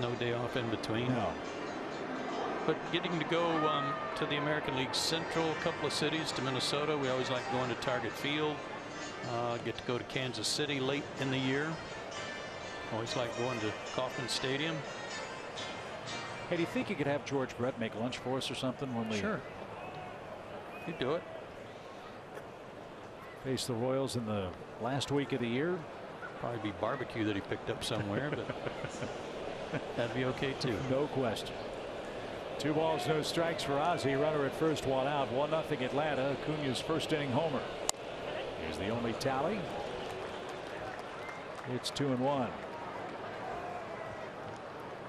No day off in between. No. But getting to go to the American League Central, a couple of cities, to Minnesota. We always like going to Target Field. Get to go to Kansas City late in the year. Always like going to Kauffman Stadium. Hey, do you think you could have George Brett make lunch for us or something when we Sure. He'd do it. face the Royals in the last week of the year? Probably be barbecue that he picked up somewhere, but that'd be okay too. No question. 2 balls, no strikes for Ozzie. Runner at first, 1 out. 1-0 Atlanta. Acuna's first inning homer. Here's the only tally. It's 2-1.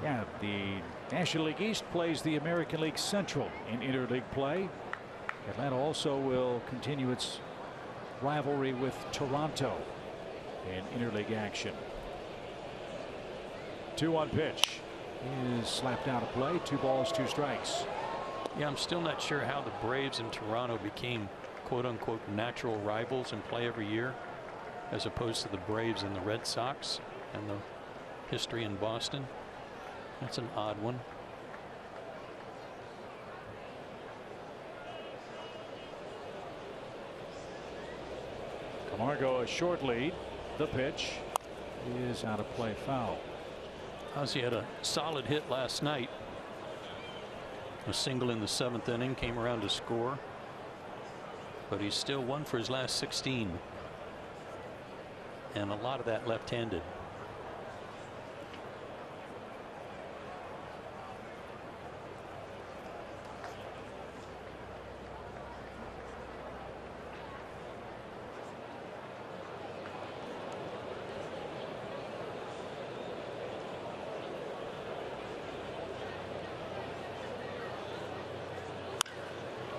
Yeah, the National League East plays the American League Central in interleague play. Atlanta also will continue its rivalry with Toronto in interleague action. 2-1 pitch is slapped out of play. 2 balls, 2 strikes. Yeah, I'm still not sure how the Braves and Toronto became quote unquote natural rivals and play every year, as opposed to the Braves and the Red Sox and the history in Boston. That's an odd one. Camargo a short lead. The pitch is out of play, foul. Ozzie had a solid hit last night. A single in the 7th inning, came around to score, but he's still 1 for his last 16, and a lot of that left-handed.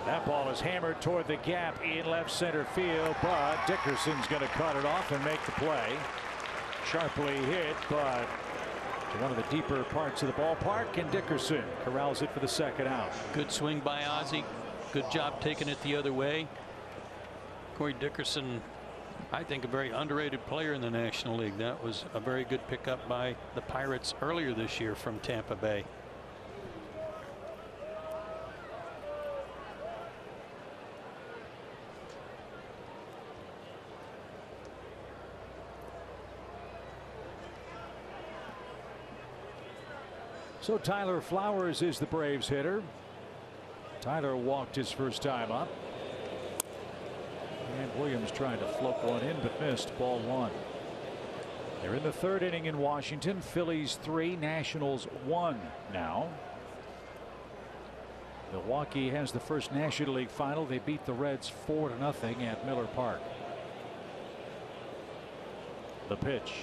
That ball is hammered toward the gap in left center field, but Dickerson's going to cut it off and make the play. Sharply hit, but to one of the deeper parts of the ballpark, and Dickerson corrals it for the 2nd out. Good swing by Ozzie. Good job taking it the other way. Corey Dickerson, I think a very underrated player in the National League. That was a very good pickup by the Pirates earlier this year from Tampa Bay. So Tyler Flowers is the Braves hitter. Tyler walked his first time up. And Williams trying to float one in but missed. Ball 1. They're in the 3rd inning in Washington. Phillies 3, Nationals 1 now. Milwaukee has the first National League final. They beat the Reds 4-0 at Miller Park. The pitch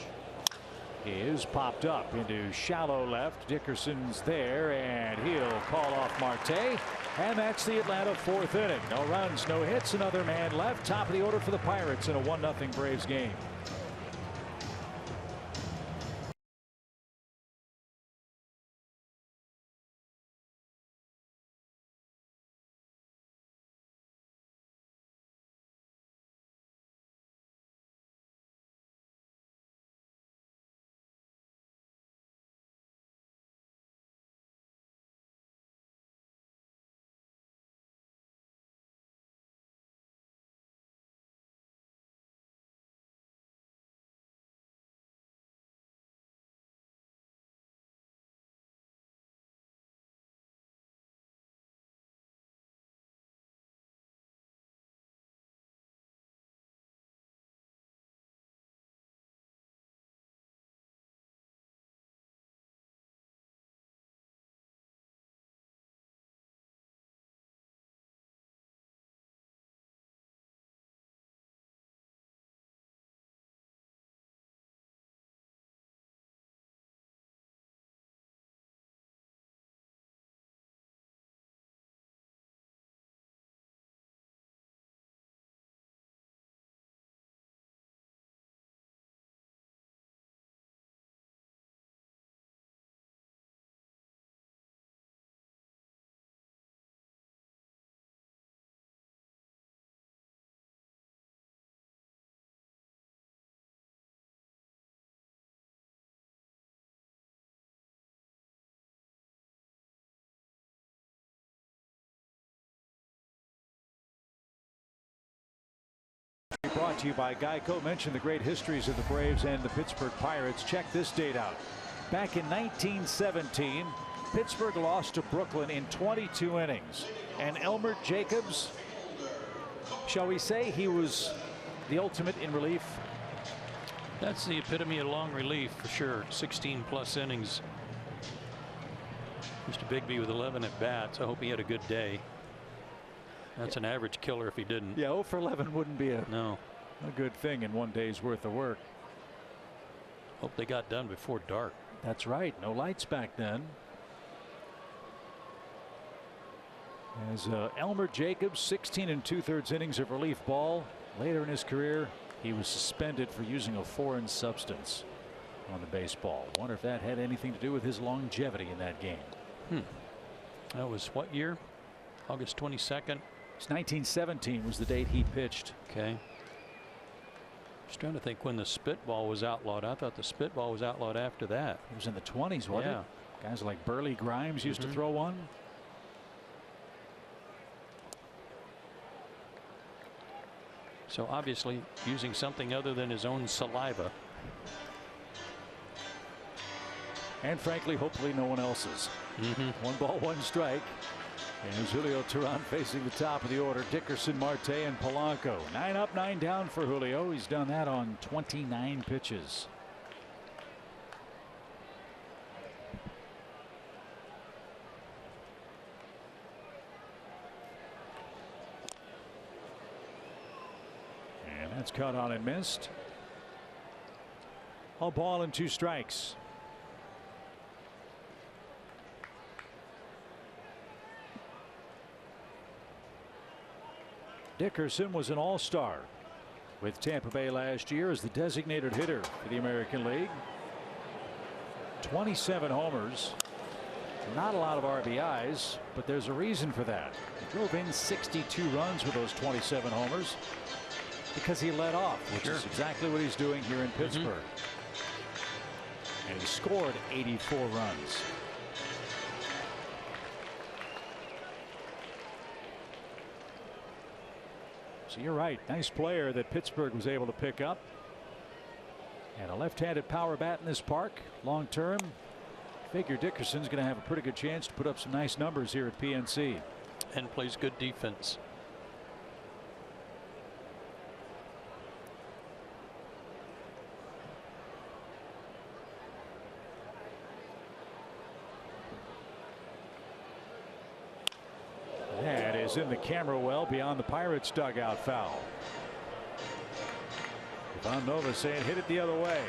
is popped up into shallow left. Dickerson's there, and he'll call off Marte. And that's the Atlanta 4th inning. No runs, no hits, another man left. Top of the order for the Pirates in a 1-0 Braves game. Brought to you by Geico. Mentioned the great histories of the Braves and the Pittsburgh Pirates. Check this date out. Back in 1917, Pittsburgh lost to Brooklyn in 22 innings. And Elmer Jacobs, shall we say he was the ultimate in relief? That's the epitome of long relief for sure. 16+ innings. Mr. Bigby with 11 at bats. I hope he had a good day. That's an average killer if he didn't. Yeah, 0 for 11 wouldn't be a good thing in one day's worth of work. Hope they got done before dark. That's right. No lights back then. As Elmer Jacobs, 16 2/3 innings of relief ball. Later in his career, he was suspended for using a foreign substance on the baseball. Wonder if that had anything to do with his longevity in that game. That was what year? August 22nd. 1917 was the date he pitched. Okay. Just trying to think when the spitball was outlawed. I thought the spitball was outlawed after that. It was in the 20s, wasn't it? Guys like Burley Grimes used to throw one. So obviously using something other than his own saliva. And frankly, hopefully no one else's. 1 ball, 1 strike. And Julio Teheran facing the top of the order. Dickerson, Marte, and Polanco. 9 up, 9 down for Julio. He's done that on 29 pitches. And that's caught on and missed. A ball and 2 strikes. Dickerson was an all-star with Tampa Bay last year as the designated hitter for the American League. 27 homers. Not a lot of RBIs, but there's a reason for that. He drove in 62 runs with those 27 homers. because he led off, which Sure. is exactly what he's doing here in Pittsburgh. And he scored 84 runs. So you're right. Nice player that Pittsburgh was able to pick up. And a left-handed power bat in this park. Long term, figure Dickerson's going to have a pretty good chance to put up some nice numbers here at PNC. And plays good defense. That is in the camera well beyond the Pirates dugout foul. Von Nova saying hit it the other way.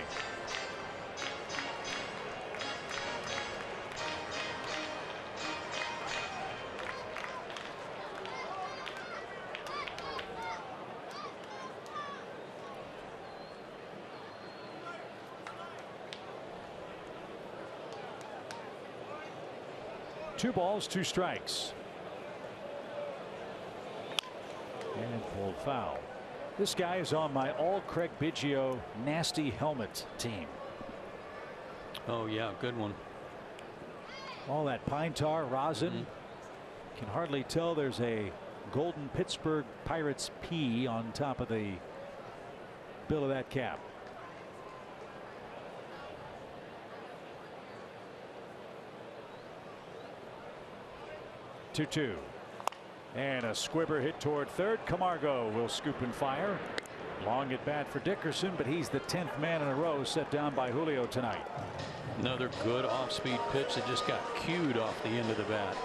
Two balls, two strikes. And pulled foul. This guy is on my all Craig Biggio nasty helmet team. Oh yeah, good one. All that pine tar rosin. Can hardly tell there's a golden Pittsburgh Pirates P on top of the bill of that cap. Two. And a squibber hit toward third. Camargo will scoop and fire. Long at bat for Dickerson, but he's the 10th man in a row set down by Julio tonight. Another good off-speed pitch that just got cued off the end of the bat.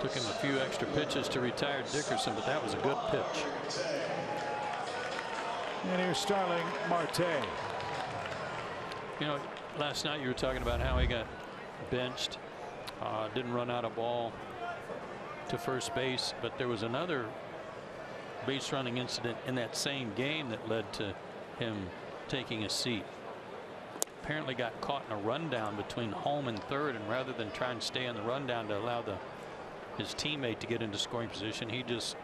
Took him a few extra pitches to retire Dickerson, but that was a good pitch. And here's Starling Marte. You know, last night you were talking about how he got benched, didn't run out a ball to first base, but there was another base running incident in that same game that led to him taking a seat. Apparently got caught in a rundown between home and third, and rather than try and stay in the rundown to allow his teammate to get into scoring position, he just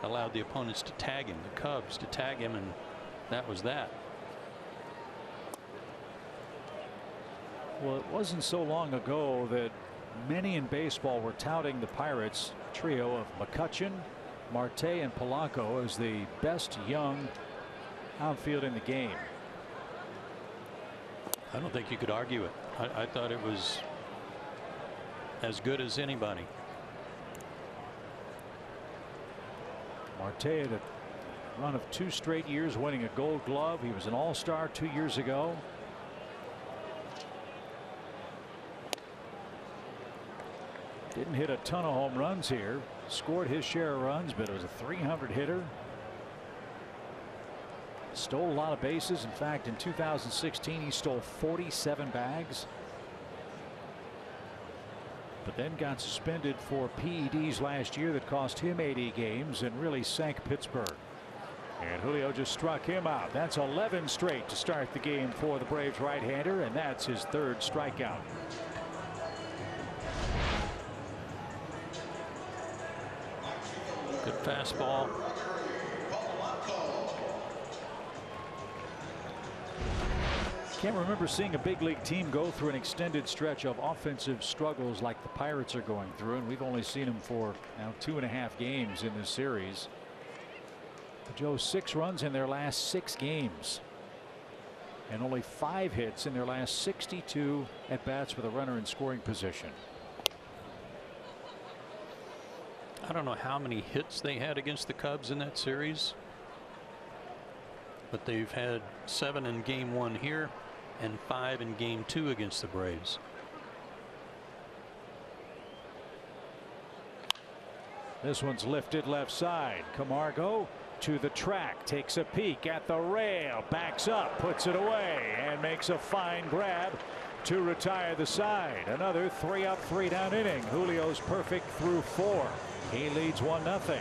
allowed the opponents to tag him, the Cubs to tag him, and that was that. Well, it wasn't so long ago that many in baseball were touting the Pirates trio of McCutchen, Marte, and Polanco as the best young outfield in the game. I don't think you could argue it. I thought it was as good as anybody. Marte had a run of 2 straight years winning a Gold Glove. He was an All-Star 2 years ago. Didn't hit a ton of home runs here. Scored his share of runs, but it was a 300 hitter. Stole a lot of bases. In fact, in 2016 he stole 47 bags. But then got suspended for PEDs last year that cost him 80 games and really sank Pittsburgh. And Julio just struck him out. That's 11 straight to start the game for the Braves right-hander, and that's his 3rd strikeout. Good fastball. Can't remember seeing a big league team go through an extended stretch of offensive struggles like the Pirates are going through, and we've only seen them for now 2.5 games in this series. Joe, 6 runs in their last 6 games and only 5 hits in their last 62 at bats with a runner in scoring position. I don't know how many hits they had against the Cubs in that series, but they've had 7 in game 1 here and 5 in game 2 against the Braves. This one's lifted left side. Camargo to the track, takes a peek at the rail, backs up, puts it away, and makes a fine grab to retire the side. Another 3 up, 3 down inning. Julio's perfect through 4. He leads 1-0.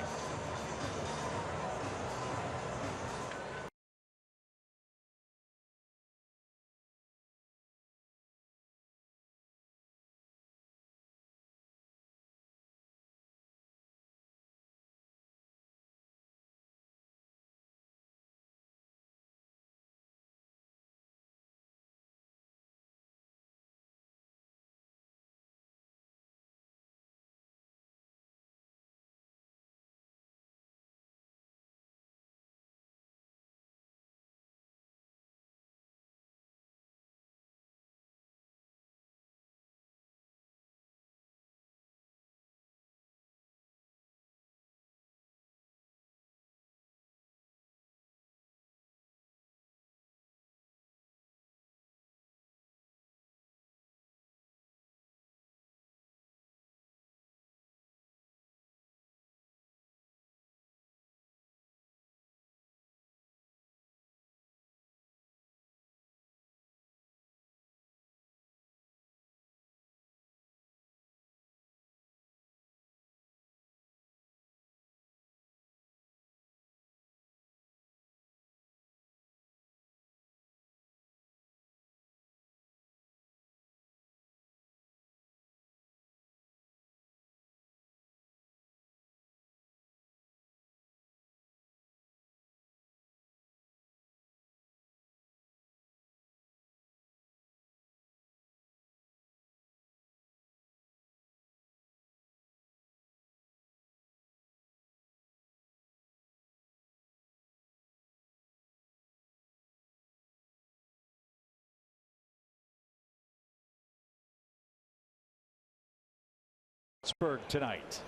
Pittsburgh tonight.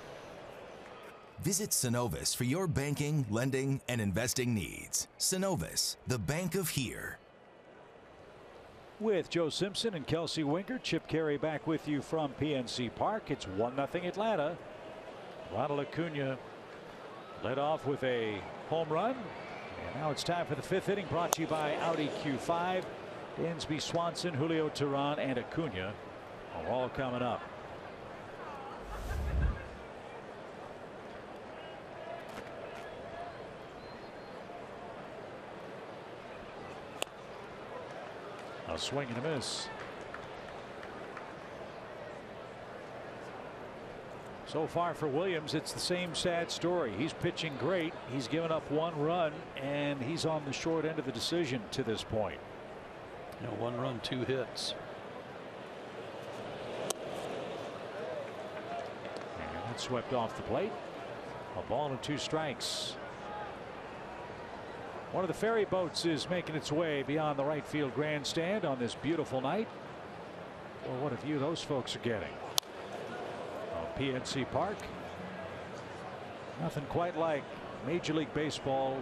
Visit Synovus for your banking, lending, and investing needs. Synovus, the bank of here. With Joe Simpson and Kelsey Winker, Chip Carey back with you from PNC Park. It's 1-0 Atlanta. Ronald Acuna led off with a home run. And now it's time for the 5th inning, brought to you by Audi Q5. Dansby, Swanson, Julio Teheran, and Acuna are all coming up. A swing and a miss. So far for Williams, it's the same sad story. He's pitching great. He's given up 1 run, and he's on the short end of the decision to this point. 1 run, 2 hits. And that's swept off the plate. A ball and 2 strikes. One of the ferry boats is making its way beyond the right field grandstand on this beautiful night. Well, what a view those folks are getting. PNC Park. Nothing quite like Major League Baseball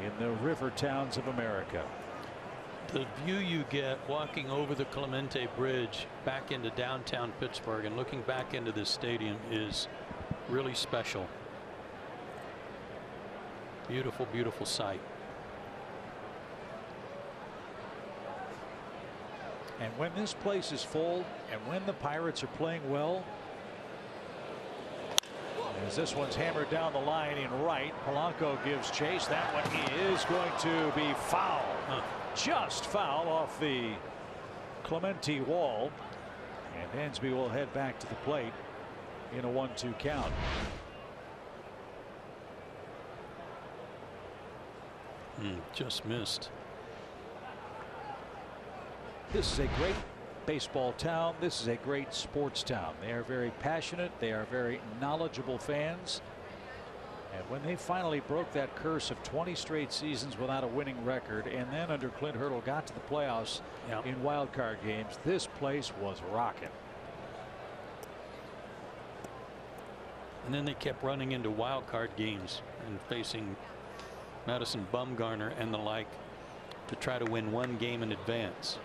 in the river towns of America. The view you get walking over the Clemente Bridge back into downtown Pittsburgh and looking back into this stadium is really special. Beautiful, beautiful sight. And when this place is full and when the Pirates are playing well, as this one's hammered down the line in right, Polanco gives chase. That one is going to be foul. Just foul off the Clemente wall. And Dansby will head back to the plate in a 1-2 count. Just missed. This is a great baseball town. This is a great sports town. They are very passionate. They are very knowledgeable fans. And when they finally broke that curse of 20 straight seasons without a winning record, and then under Clint Hurdle got to the playoffs in wild card games, this place was rocking. And then they kept running into wild card games and facing Madison Bumgarner and the like to try to win 1 game in advance.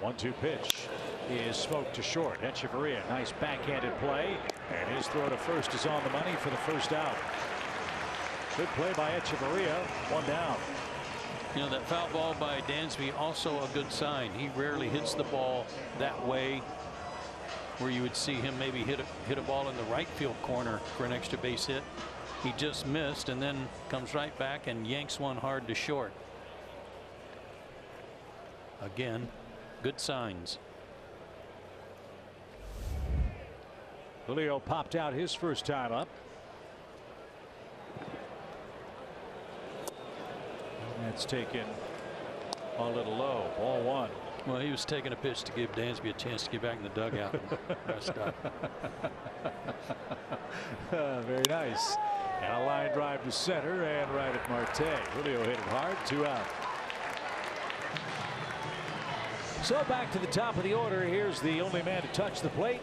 1-2 pitch is smoked to short. Echeverria, nice backhanded play, and his throw to first is on the money for the first out. Good play by Echeverria. 1 down. You know, that foul ball by Dansby also a good sign. He rarely hits the ball that way, where you would see him maybe hit a ball in the right field corner for an extra base hit. He just missed and then comes right back and yanks one hard to short. Again, good signs. Julio popped out his first time up. And that's taken a little low. Ball 1. Well, he was taking a pitch to give Dansby a chance to get back in the dugout and rest up. Very nice. And a line drive to center and right at Marte. Julio hit it hard. 2 out. So back to the top of the order. Here's the only man to touch the plate.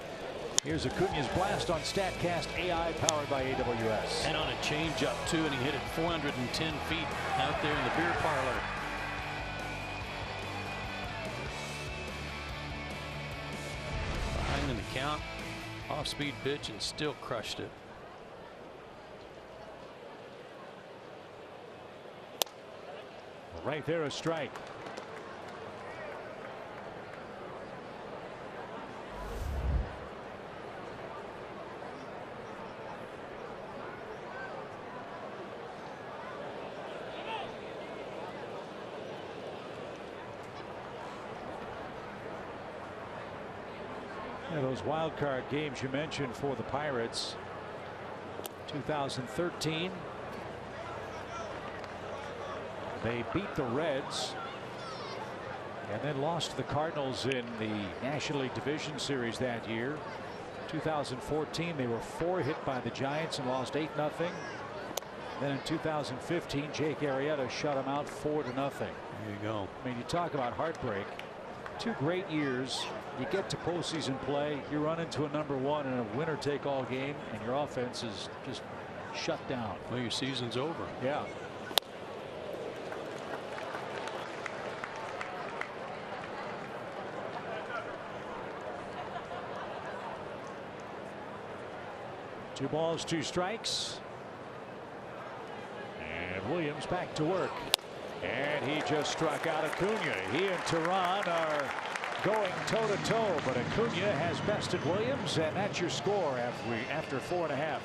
Here's Acuna's blast on StatCast AI, powered by AWS. And on a changeup too, and he hit it 410 feet out there in the beer parlor. Behind in the count, off-speed pitch, and still crushed it. Right there, a strike. Yeah, those wild card games you mentioned for the Pirates. 2013. They beat the Reds and then lost to the Cardinals in the National League Division Series that year. 2014, they were 4 hit by the Giants and lost 8-0. Then in 2015, Jake Arrieta shut them out 4-0. There you go. I mean, you talk about heartbreak. 2 great years. You get to postseason play, you run into a #1 in a winner-take-all game, and your offense is just shut down. Well, your season's over. Yeah. Two balls, 2 strikes. And Williams back to work. And he just struck out Acuna. He and Teheran are going toe-to-toe, but Acuna has bested Williams, and that's your score after 4.5.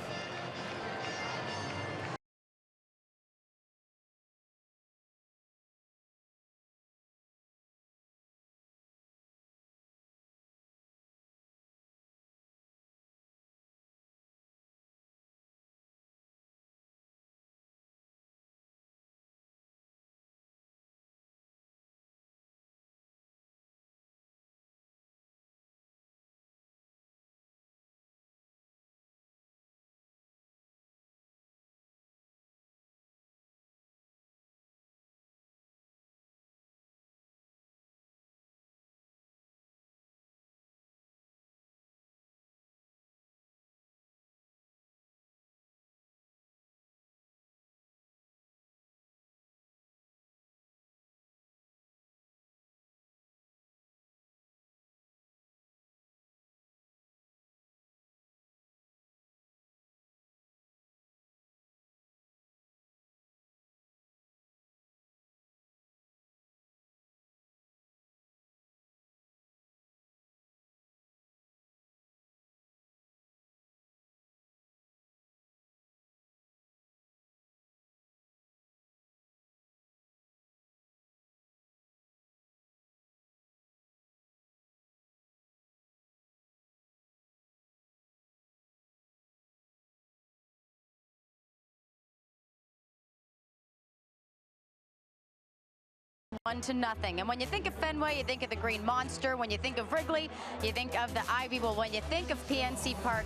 One to nothing. And when you think of Fenway, you think of the Green Monster. When you think of Wrigley, you think of the Ivy. Well, when you think of PNC Park,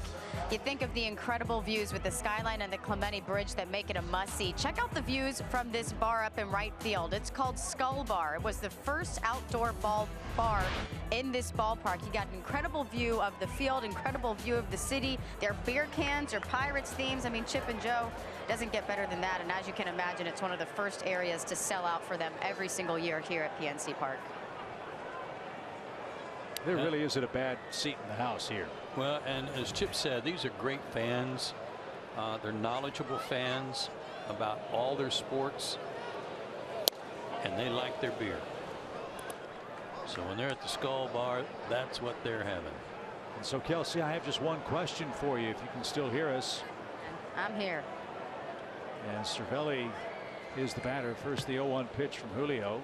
you think of the incredible views with the skyline and the Clemente Bridge that make it a must-see. Check out the views from this bar up in right field. It's called Skull Bar. It was the first outdoor bar in this ballpark. You got an incredible view of the field, incredible view of the city. Their beer cans or Pirates themes. I mean, Chip and Joe doesn't get better than that. And as you can imagine, it's one of the first areas to sell out for them every single year here at PNC Park. There really isn't a bad seat in the house here. Well, and as Chip said, these are great fans. They're knowledgeable fans about all their sports, and they like their beer. So when they're at the Skull Bar, that's what they're having. And so, Kelsey, I have just one question for you, if you can still hear us. I'm here. And Cervelli is the batter. First, the 0-1 pitch from Julio.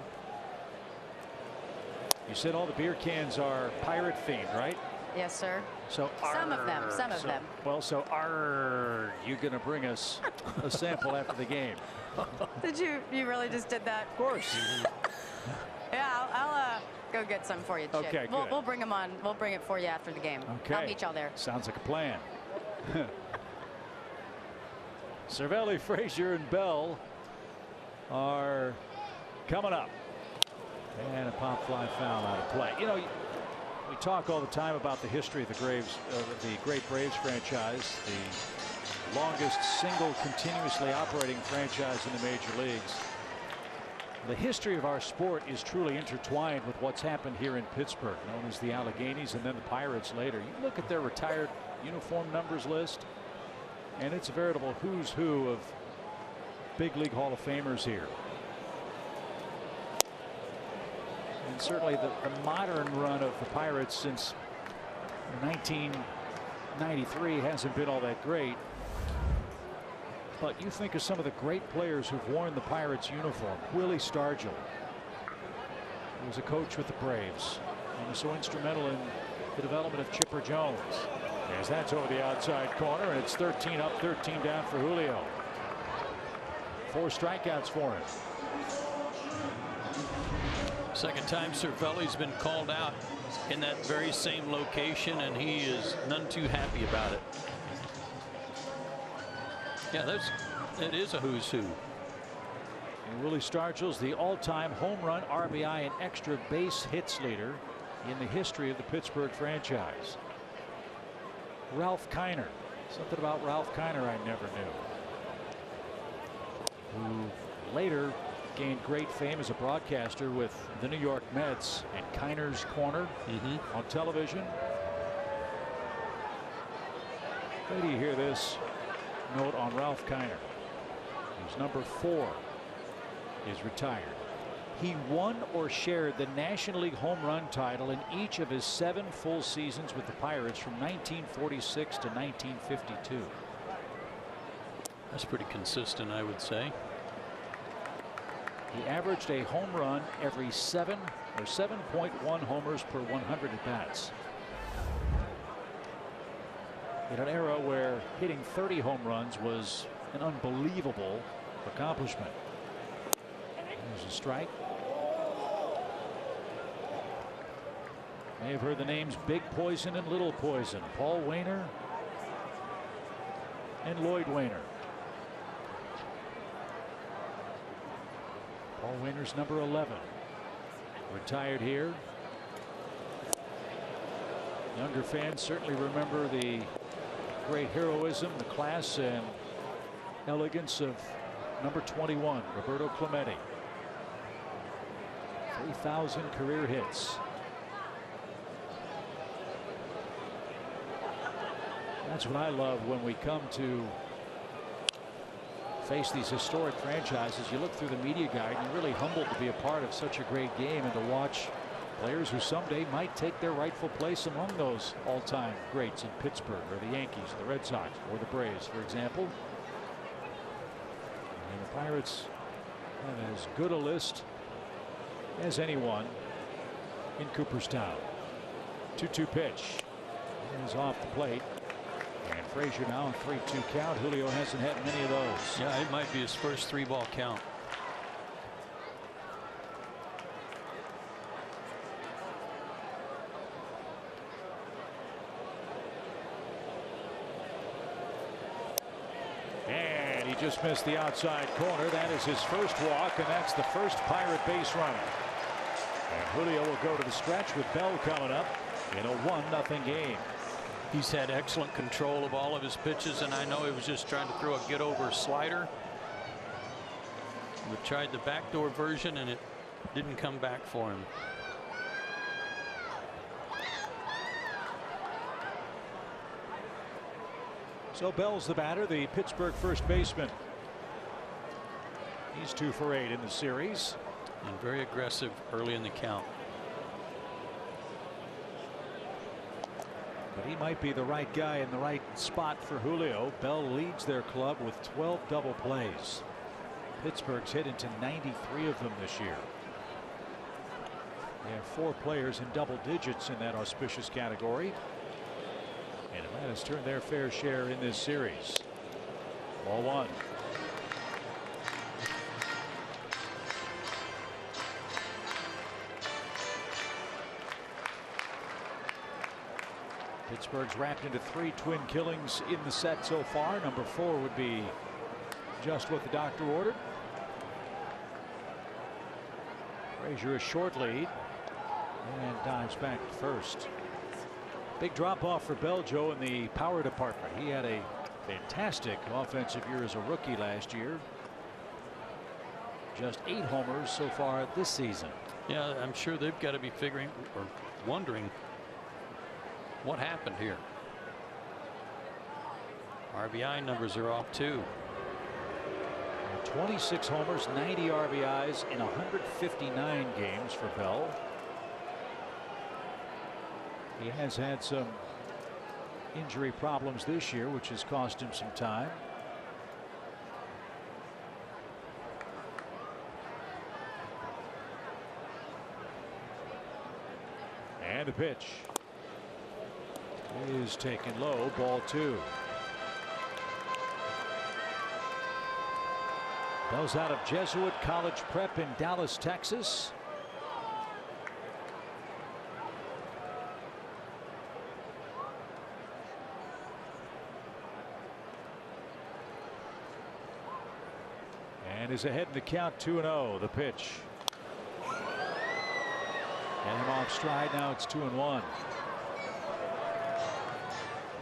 You said all the beer cans are pirate themed, right? Yes, sir. So some of them. Well, so are you going to bring us a sample after the game? Did you really just did that? Of course. Yeah, I'll go get some for you, Chip. Okay, good. We'll bring them on. We'll bring it for you after the game. Okay. I'll meet y'all there. Sounds like a plan. Cervelli, Frazier, and Bell are coming up. And a pop fly foul out of play. You know, we talk all the time about the history of the great Braves franchise, the longest single continuously operating franchise in the major leagues. The history of our sport is truly intertwined with what's happened here in Pittsburgh, known as the Alleghenies and then the Pirates later. You look at their retired uniform numbers list, and it's a veritable who's who of big league Hall of Famers here. And certainly the modern run of the Pirates since 1993 hasn't been all that great. But you think of some of the great players who've worn the Pirates uniform. Willie Stargell, who was a coach with the Braves and was so instrumental in the development of Chipper Jones. As that's over the outside corner, and it's 13 up, 13 down for Julio. 4 strikeouts for him. Second time Cervelli's been called out in that very same location, and he is none too happy about it. Yeah, it is a who's who. And Willie Stargell's the all-time home run, RBI, and extra base hits leader. in the history of the Pittsburgh franchise. Ralph Kiner. Something about Ralph Kiner I never knew. Who later gained great fame as a broadcaster with the New York Mets and Kiner's Corner on television. Wait till you hear this note on Ralph Kiner. His number 4 is retired. He won or shared the National League home run title in each of his 7 full seasons with the Pirates from 1946 to 1952. That's pretty consistent, I would say. He averaged a home run every 7 or 7.1 homers per 100 at bats. In an era where hitting 30 home runs was an unbelievable accomplishment. There's a strike. May have heard the names Big Poison and Little Poison. Paul Wainer and Lloyd Wainer. Paul Wainer's number 11. Retired here. Younger fans certainly remember the great heroism, the class and elegance of number 21, Roberto Clemente. 3,000 career hits. That's what I love when we come to face these historic franchises. You look through the media guide and you're really humbled to be a part of such a great game and to watch players who someday might take their rightful place among those all-time greats in Pittsburgh or the Yankees, the Red Sox, or the Braves, for example. And the Pirates have as good a list as anyone in Cooperstown. 2-2 pitch is off the plate. And Frazier now a 3-2 count. Julio hasn't had many of those. Yeah, it might be his first 3-ball count. And he just missed the outside corner. That is his first walk, and that's the first Pirate base runner. And Julio will go to the stretch with Bell coming up in a 1-0 game. He's had excellent control of all of his pitches, and I know he was just trying to throw a get-over slider. We tried the backdoor version, and it didn't come back for him. So Bell's the batter, the Pittsburgh first baseman. He's 2 for 8 in the series. And very aggressive early in the count. But he might be the right guy in the right spot for Julio. Bell leads their club with 12 double plays. Pittsburgh's hit into 93 of them this year. They have 4 players in double digits in that auspicious category. And Atlanta has turned their fair share in this series. Ball 1. Pittsburgh's wrapped into 3 twin killings in the set so far. Number 4 would be just what the doctor ordered. Frazier a short lead and dives back to first. Big drop off for Beljo in the power department. He had a fantastic offensive year as a rookie last year. Just 8 homers so far this season. Yeah, I'm sure they've got to be figuring or wondering what happened here. RBI numbers are off too. 26 homers, 90 RBIs in 159 games for Bell. He has had some injury problems this year, which has cost him some time. And the pitch is taken low. Ball 2. Bell's out of Jesuit College Prep in Dallas, Texas. And is ahead in the count. 2-0. The pitch. And him off stride. Now it's 2-1.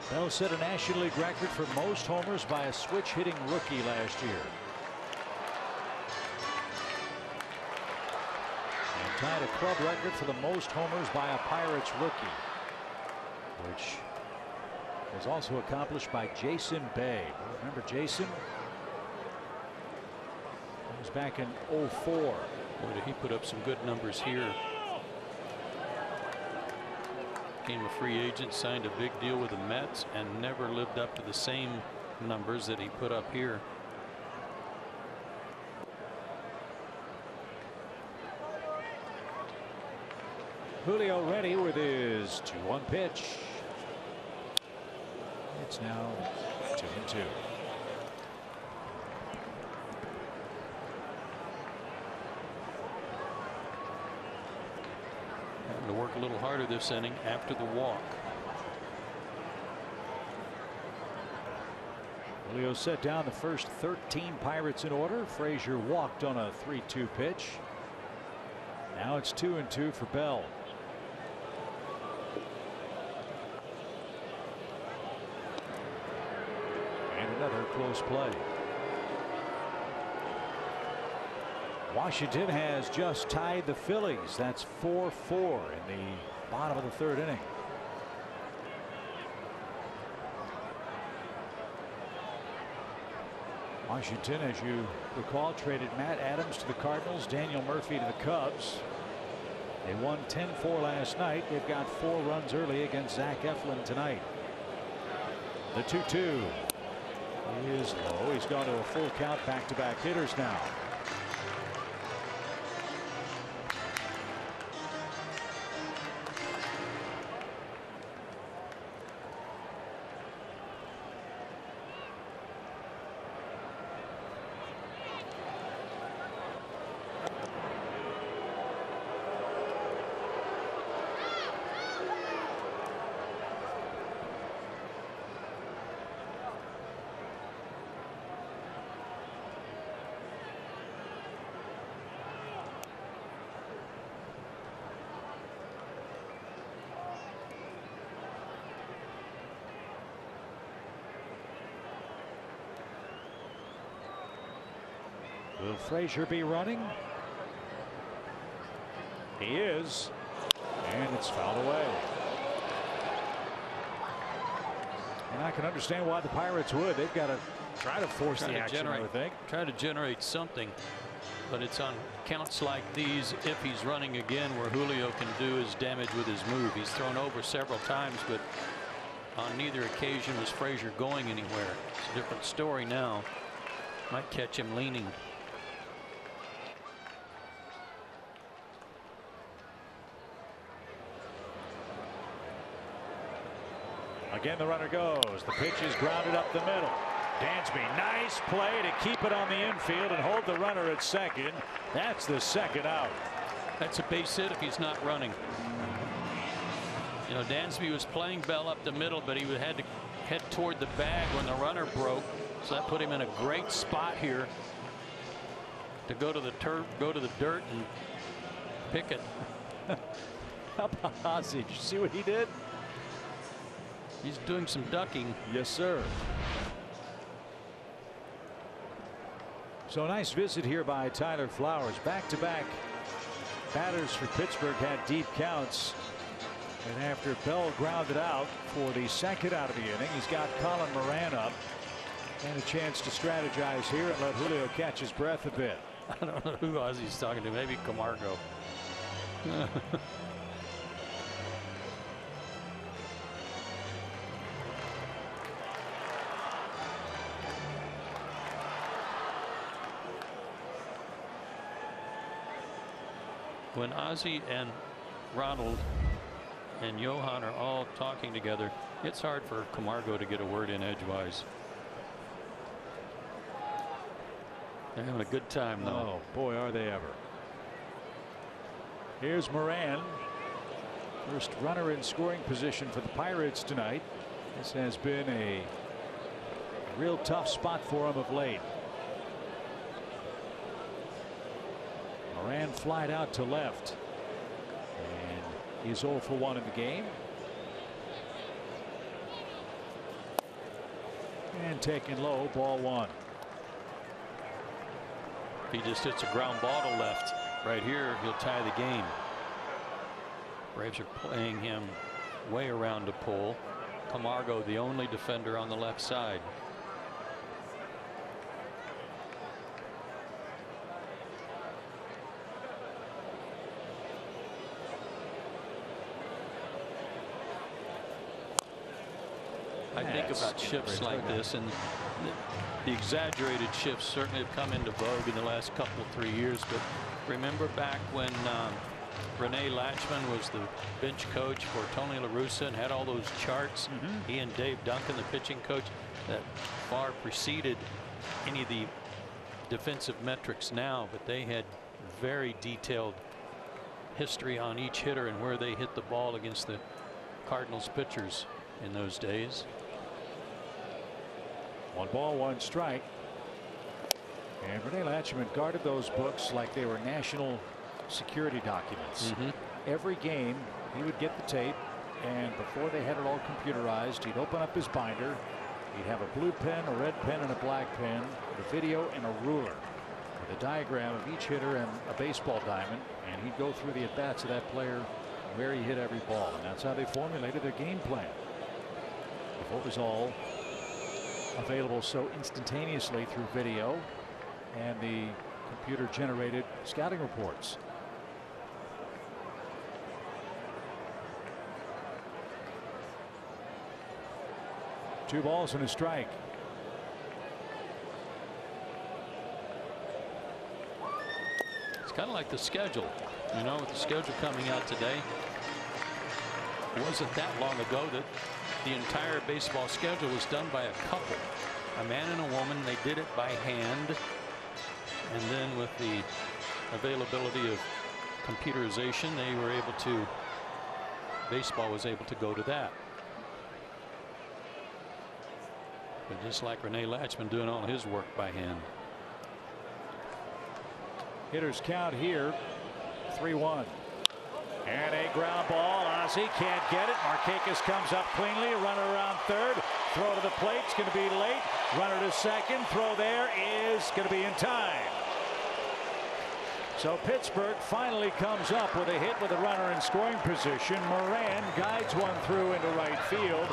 Bell set a National League record for most homers by a switch hitting rookie last year. And tied a club record for the most homers by a Pirates rookie, which was also accomplished by Jason Bay. Remember Jason? That was back in 04. Boy, did he put up some good numbers here. Became a free agent, signed a big deal with the Mets, and never lived up to the same numbers that he put up here. Julio ready with his 2-1 pitch. It's now 2-2. Having to work a little harder this inning after the walk. Julio set down the first 13 Pirates in order. Frazier walked on a 3-2 pitch. Now it's 2-2 for Bell. And another close play. Washington has just tied the Phillies. That's 4-4 in the bottom of the third inning. Washington, as you recall, traded Matt Adams to the Cardinals, Daniel Murphy to the Cubs. They won 10-4 last night. They've got 4 runs early against Zach Eflin tonight. The 2-2 is low. He's gone to a full count. Back-to-back hitters now. Will Frazier be running? He is. And it's fouled away. And I can understand why the Pirates would. They've got to try to force the action, I would think. Try to generate something. But it's on counts like these, if he's running again, where Julio can do his damage with his move. He's thrown over several times, but on neither occasion was Frazier going anywhere. It's a different story now. Might catch him leaning. Again, the runner goes. The pitch is grounded up the middle. Dansby, nice play to keep it on the infield and hold the runner at second. That's the second out. That's a base hit if he's not running. You know, Dansby was playing Bell up the middle, but he had to head toward the bag when the runner broke. So that put him in a great spot here to go to the turf, go to the dirt and pick it. How about Ozzie? Did you see what he did? He's doing some ducking. Yes, sir. So a nice visit here by Tyler Flowers. Back-to-back batters for Pittsburgh had deep counts. And after Bell grounded out for the second out of the inning, he's got Colin Moran up. And a chance to strategize here and let Julio catch his breath a bit. I don't know who Ozzie's talking to. Maybe Camargo. When Ozzie and Ronald and Johan are all talking together, it's hard for Camargo to get a word in edgewise. They're having a good time, though. Oh, boy, are they ever. Here's Moran. First runner in scoring position for the Pirates tonight. This has been a real tough spot for him of late. Moran flied out to left. And He's 0 for 1 in the game. And taken low, ball 1. He just hits a ground ball to left. Right here, he'll tie the game. Braves are playing him way around to pull. Camargo, the only defender on the left side. I think about shifts like this, and the exaggerated shifts certainly have come into vogue in the last couple, 3 years. But remember back when Rene Latchman was the bench coach for Tony La Russa and had all those charts. He and Dave Duncan, the pitching coach, that far preceded any of the defensive metrics now, but they had very detailed history on each hitter and where they hit the ball against the Cardinals pitchers in those days. 1 ball, 1 strike. And Rene Latchman guarded those books like they were national security documents. Every game he would get the tape, and before they had it all computerized, he'd open up his binder. He'd have a blue pen, a red pen, and a black pen, a video, and a ruler with a diagram of each hitter and a baseball diamond, and he'd go through the at-bats of that player, where he hit every ball, and that's how they formulated their game plan. Before it was all available so instantaneously through video and the computer generated scouting reports. Two balls and a strike. It's kind of like the schedule, you know, with the schedule coming out today. It wasn't that long ago that the entire baseball schedule was done by a couple, a man and a woman. They did it by hand, and then with the availability of computerization, they were able to, baseball was able to go to that. But just like Rene Latchman doing all his work by hand. Hitters count here 3-1. And a ground ball. Ozzie can't get it. Markakis comes up cleanly. Runner around third. Throw to the plate. It's going to be late. Runner to second. Throw there is going to be in time. So Pittsburgh finally comes up with a hit with a runner in scoring position. Moran guides one through into right field.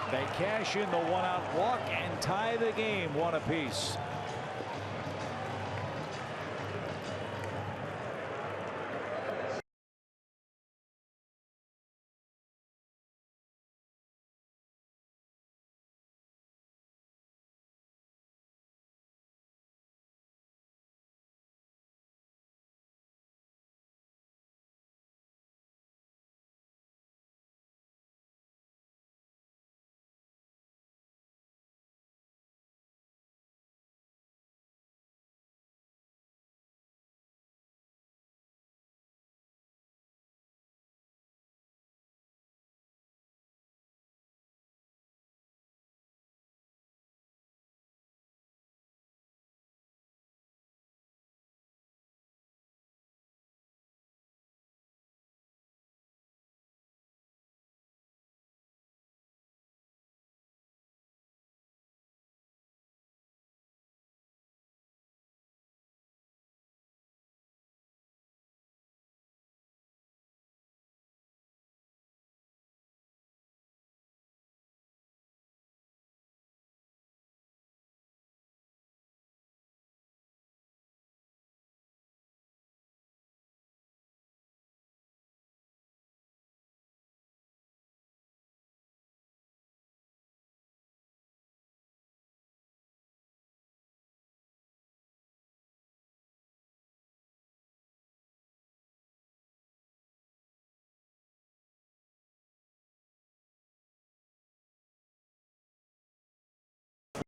They cash in the 1-out walk and tie the game 1 apiece.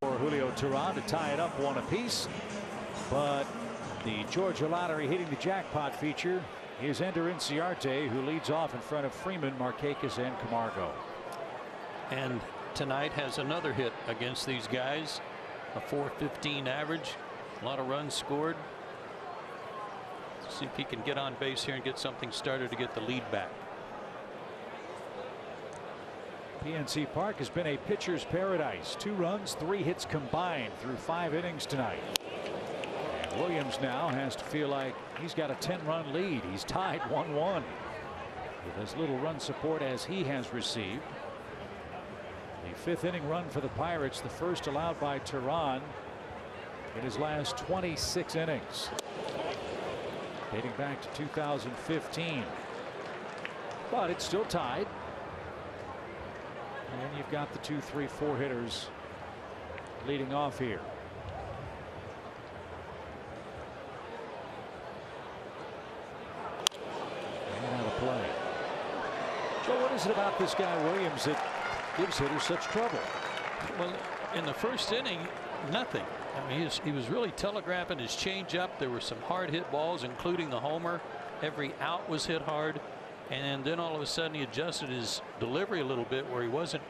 For Julio Teheran to tie it up 1 apiece, but the Georgia Lottery hitting the jackpot feature is Ender Inciarte, who leads off in front of Freeman, Markakis, and Camargo. And tonight has another hit against these guys, a .415 average, a lot of runs scored. Let's see if he can get on base here and get something started to get the lead back. PNC Park has been a pitcher's paradise. 2 runs, 3 hits combined through 5 innings tonight. And Williams now has to feel like he's got a 10-run lead. He's tied 1-1 with as little run support as he has received. The 5th inning run for the Pirates, the first allowed by Teheran in his last 26 innings, dating back to 2015. But it's still tied. And you've got the 2, 3, 4 hitters leading off here. And out of play. Joe, what is it about this guy Williams that gives hitters such trouble? Well, in the first inning, nothing. I mean, he was really telegraphing his changeup. There were some hard hit balls, including the homer. Every out was hit hard. And then all of a sudden he adjusted his delivery a little bit where he wasn't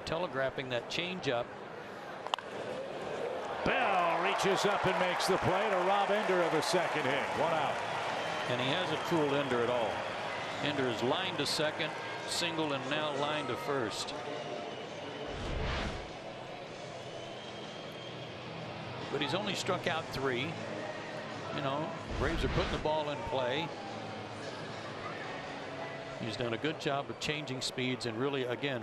telegraphing that changeup. Bell reaches up and makes the play to rob Ender of a second hit. 1 out. And he hasn't fooled Ender at all. Ender is lined to second, single, and now lined to first. But he's only struck out 3. You know, Braves are putting the ball in play. He's done a good job of changing speeds and really, again,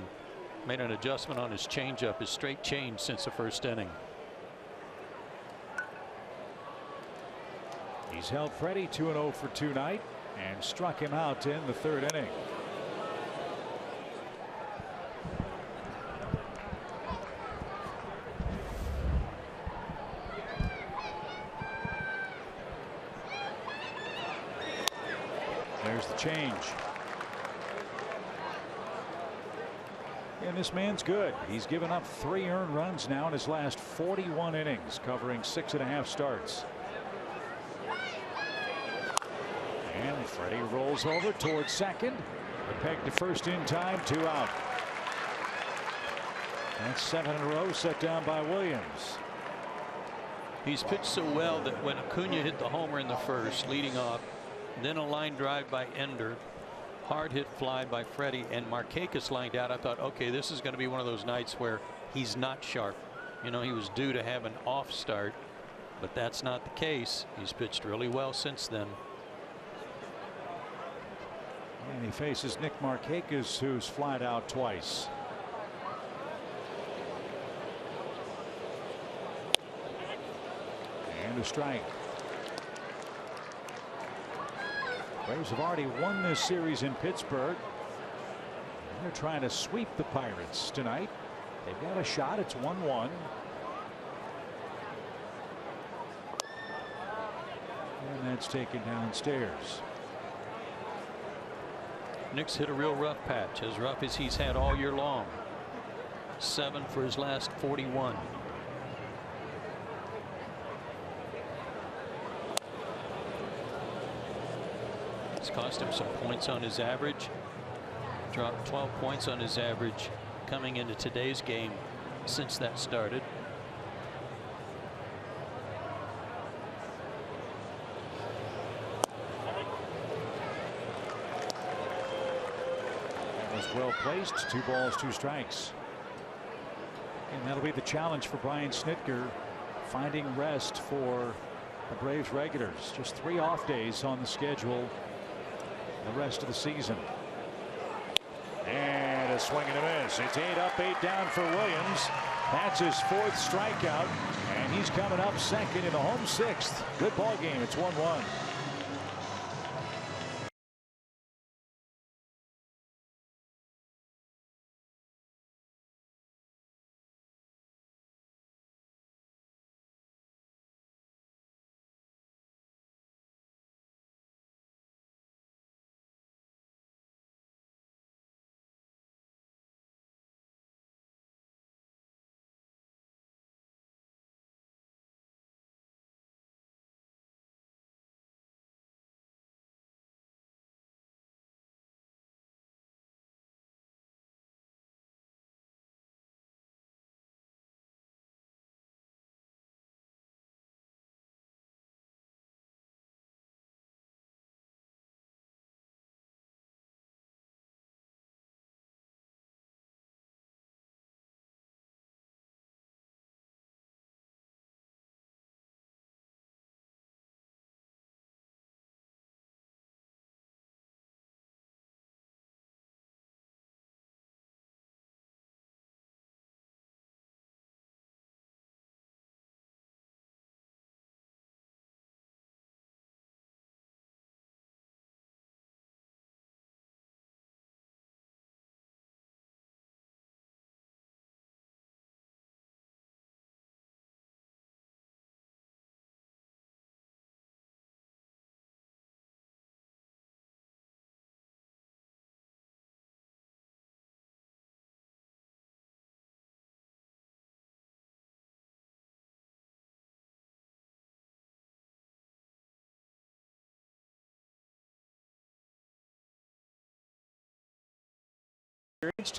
made an adjustment on his changeup, his straight change since the first inning. He's held Freddie 2-0 for 2 tonight and struck him out in the 3rd inning. There's the change. And this man's good. He's given up 3 earned runs now in his last 41 innings, covering 6.5 starts. And Freddie rolls over towards second. The peg to first in time, 2 out. That's 7 in a row set down by Williams. He's pitched so well that when Acuna hit the homer in the first, leading off, then a line drive by Ender, hard hit fly by Freddie, and Markakis lined out, I thought, okay, this is going to be one of those nights where he's not sharp. You know, he was due to have an off start, but that's not the case. He's pitched really well since then. And he faces Nick Markakis, who's flied out twice. And a strike. Braves have already won this series in Pittsburgh. They're trying to sweep the Pirates tonight. They've got a shot. It's 1-1. And that's taken downstairs. Nick's hit a real rough patch, as rough as he's had all year long. 7 for his last 41. It's cost him some points on his average. Dropped 12 points on his average coming into today's game since that started. That was well placed. 2 balls, 2 strikes. And that'll be the challenge for Brian Snitker, finding rest for the Braves regulars. Just 3 off days on the schedule the rest of the season. And a swing and a miss. It's 8 up, 8 down for Williams. That's his 4th strikeout, and he's coming up second in the home 6th. Good ball game. It's 1-1.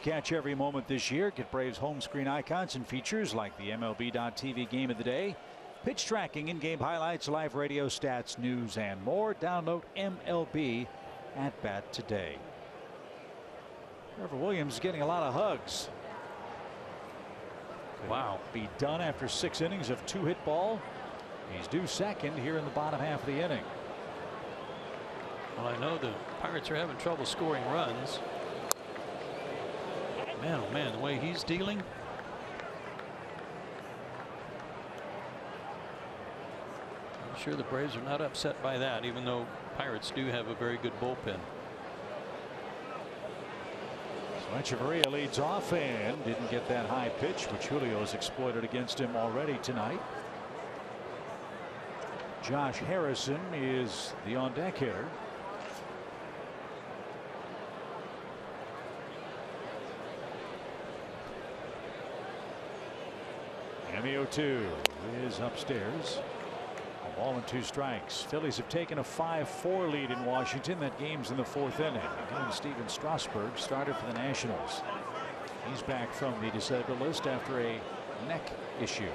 Catch every moment this year. Get Braves home screen icons and features like the MLB.TV Game of the Day, pitch tracking, in-game highlights, live radio stats, news, and more. Download MLB at Bat today. Trevor Williams getting a lot of hugs. Wow. Be done after 6 innings of 2-hit ball. He's due second here in the bottom half of the inning. Well, I know the Pirates are having trouble scoring runs. Man, oh man, the way he's dealing. I'm sure the Braves are not upset by that, even though Pirates do have a very good bullpen. So Echeverria leads off and didn't get that high pitch, which Julio has exploited against him already tonight. Josh Harrison is the on-deck hitter. And the 0-2 is upstairs. A ball and 2 strikes. Phillies have taken a 5-4 lead in Washington. That game's in the 4th inning. Again, Steven Strasburg started for the Nationals. He's back from the disabled list after a neck issue.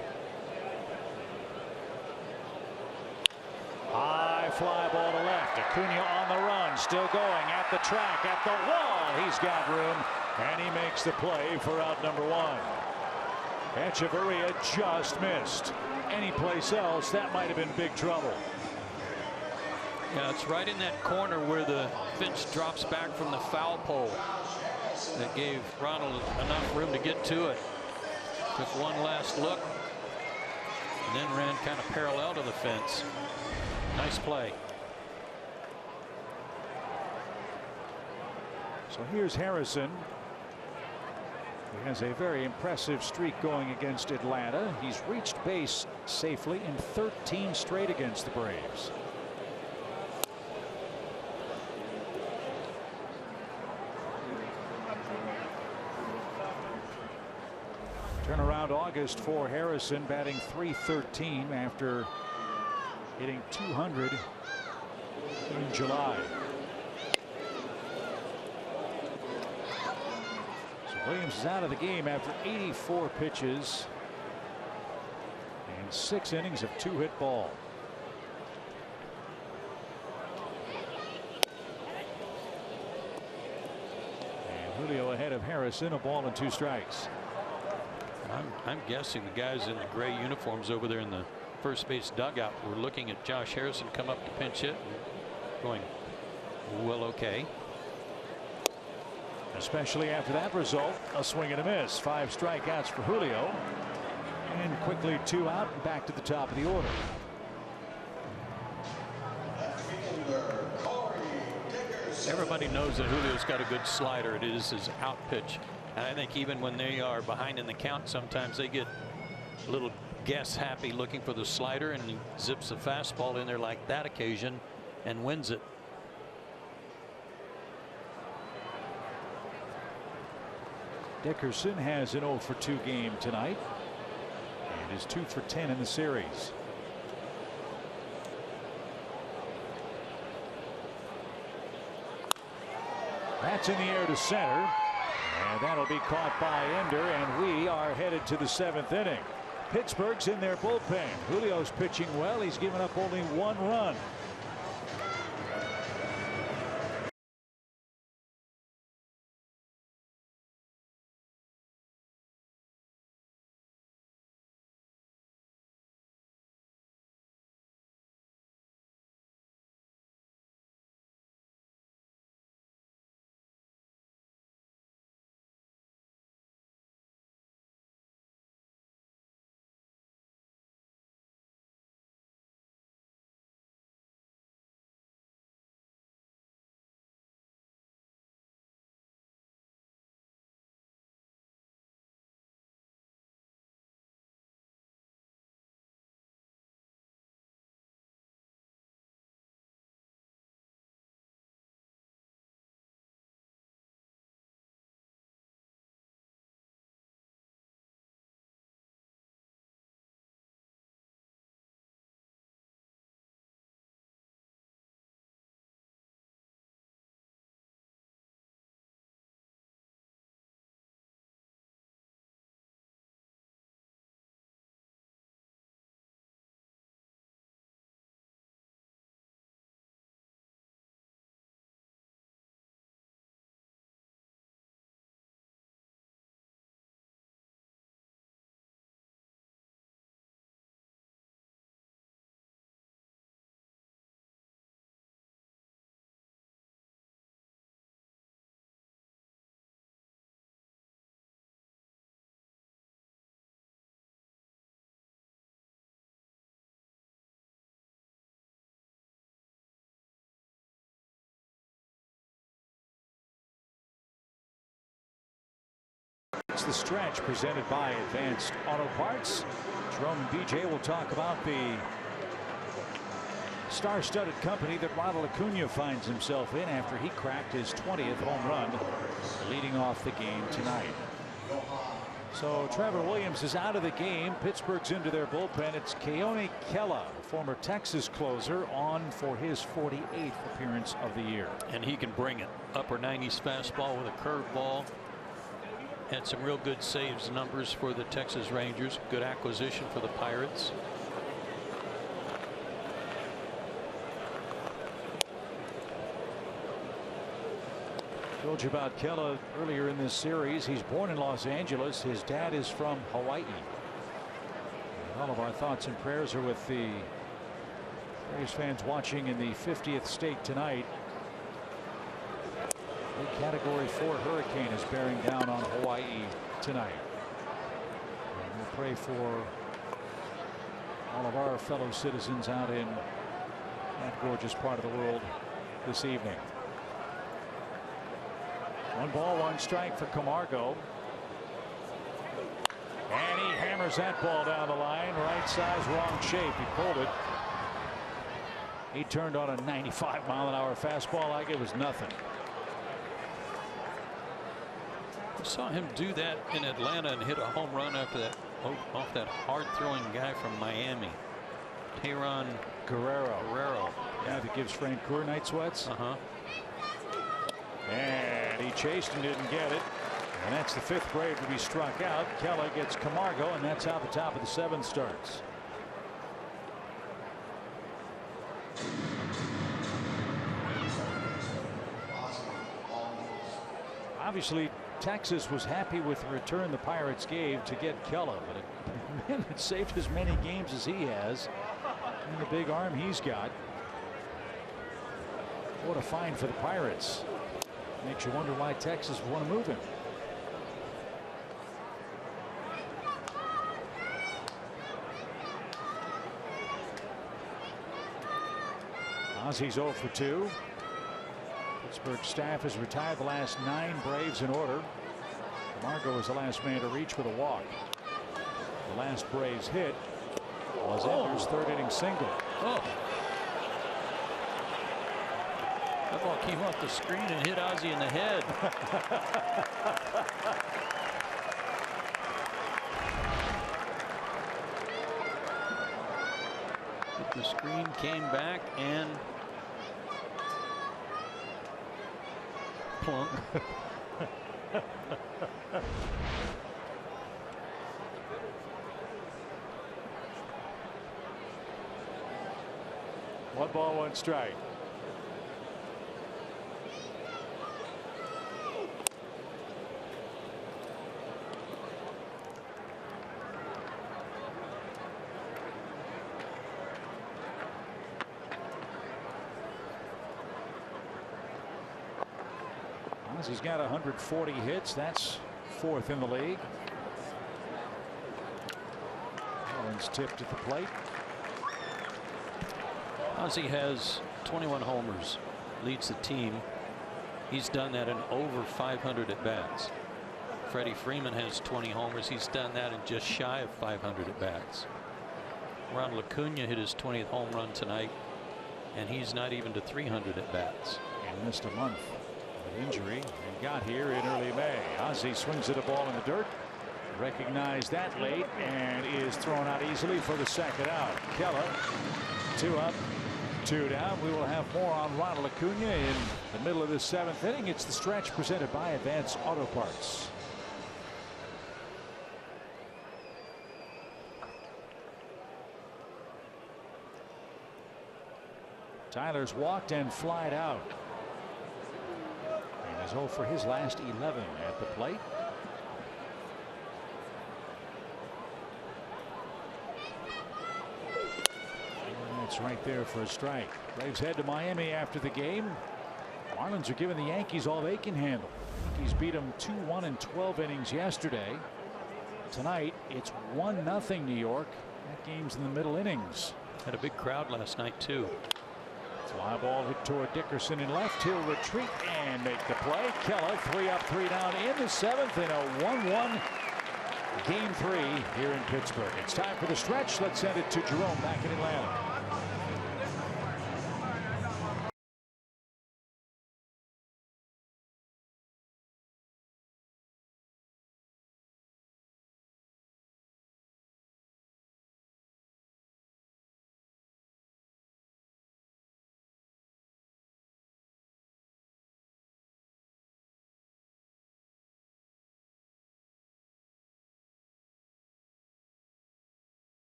High fly ball to left. Acuna on the run, still going at the track, at the wall. He's got room, and he makes the play for out number 1. Echeverria just missed. Any place else, that might have been big trouble. Yeah, it's right in that corner where the pitch drops back from the foul pole. That gave Ronald enough room to get to it. Took one last look and then ran kind of parallel to the fence. Nice play. So here's Harrison. He has a very impressive streak going against Atlanta. He's reached base safely in 13 straight against the Braves. Turnaround August for Harrison, batting .313 after hitting 200 in July. Williams is out of the game after 84 pitches and 6 innings of 2-hit ball. And Julio ahead of Harrison, a ball and 2 strikes. I'm guessing the guys in the gray uniforms over there in the first base dugout were looking at Josh Harrison come up to pinch hit and going, well, okay. Especially after that result, a swing and a miss. 5 strikeouts for Julio, and quickly 2 out and back to the top of the order. Everybody knows that Julio's got a good slider. It is his out pitch, and I think even when they are behind in the count, sometimes they get a little guess happy looking for the slider, and he zips the fastball in there like that occasion and wins it. Dickerson has an 0 for 2 game tonight and is 2 for 10 in the series. That's in the air to center, and that'll be caught by Ender, and we are headed to the 7th inning. Pittsburgh's in their bullpen. Julio's pitching well. He's given up only 1 run. It's the stretch presented by Advanced Auto Parts. Jerome and BJ will talk about the star-studded company that Ronald Acuna finds himself in after he cracked his 20th home run, leading off the game tonight. So Trevor Williams is out of the game. Pittsburgh's into their bullpen. It's Keone Kela, former Texas closer, on for his 48th appearance of the year. And he can bring it. Upper 90s fastball with a curveball. Had some real good saves numbers for the Texas Rangers. Good acquisition for the Pirates. Told you about Kela earlier in this series. He's born in Los Angeles. His dad is from Hawaii. And all of our thoughts and prayers are with the Braves fans watching in the 50th state tonight. A Category 4 hurricane is bearing down on Hawaii tonight. And we'll pray for all of our fellow citizens out in that gorgeous part of the world this evening. 1 ball, 1 strike for Camargo. And he hammers that ball down the line. Right size, wrong shape. He pulled it. He turned on a 95-mile-an-hour fastball like it was nothing. I saw him do that in Atlanta and hit a home run after that off that hard-throwing guy from Miami, Teheran Guerrero. Yeah, that gives Frank Coeur night sweats. And he chased and didn't get it. And that's the 5th Brave to be struck out. Kela gets Camargo, and that's how the top of the 7th starts. Obviously, Texas was happy with the return the Pirates gave to get Kela, but it saved as many games as he has and the big arm he's got. What a find for the Pirates. Makes you wonder why Texas would want to move him. Ozzy's 0 for 2. Pittsburgh staff has retired the last 9 Braves in order. Camargo was the last man to reach with a walk. The last Braves hit was Ender's 3rd inning single. That ball came off the screen and hit Ozzy in the head. The screen came back and plunk. One ball, 1 strike. He's got 140 hits. That's 4th in the league. Owen's tipped at the plate. Ozzy has 21 homers, leads the team. He's done that in over 500 at bats. Freddie Freeman has 20 homers. He's done that in just shy of 500 at bats. Ronald Acuna hit his 20th home run tonight, and he's not even to 300 at bats. And missed a month of injury and got here in early May. Ozzy swings at a ball in the dirt. Recognized that late and is thrown out easily for the 2nd out. Kela 2 up, 2 down. We will have more on Ronald Acuna in the middle of the 7th inning. It's the stretch presented by Advanced Auto Parts. Tyler's walked and flied out. And is 0 for his last 11 at the plate. And that's right there for a strike. Braves head to Miami after the game. Marlins are giving the Yankees all they can handle. Yankees beat them 2-1 in 12 innings yesterday. Tonight it's 1-0 New York. That game's in the middle innings. Had a big crowd last night too. Fly ball hit toward Dickerson in left. He'll retreat and make the play. Keller 3 up, 3 down in the 7th in a 1-1 game 3 here in Pittsburgh. It's time for the stretch. Let's send it to Jerome back in Atlanta.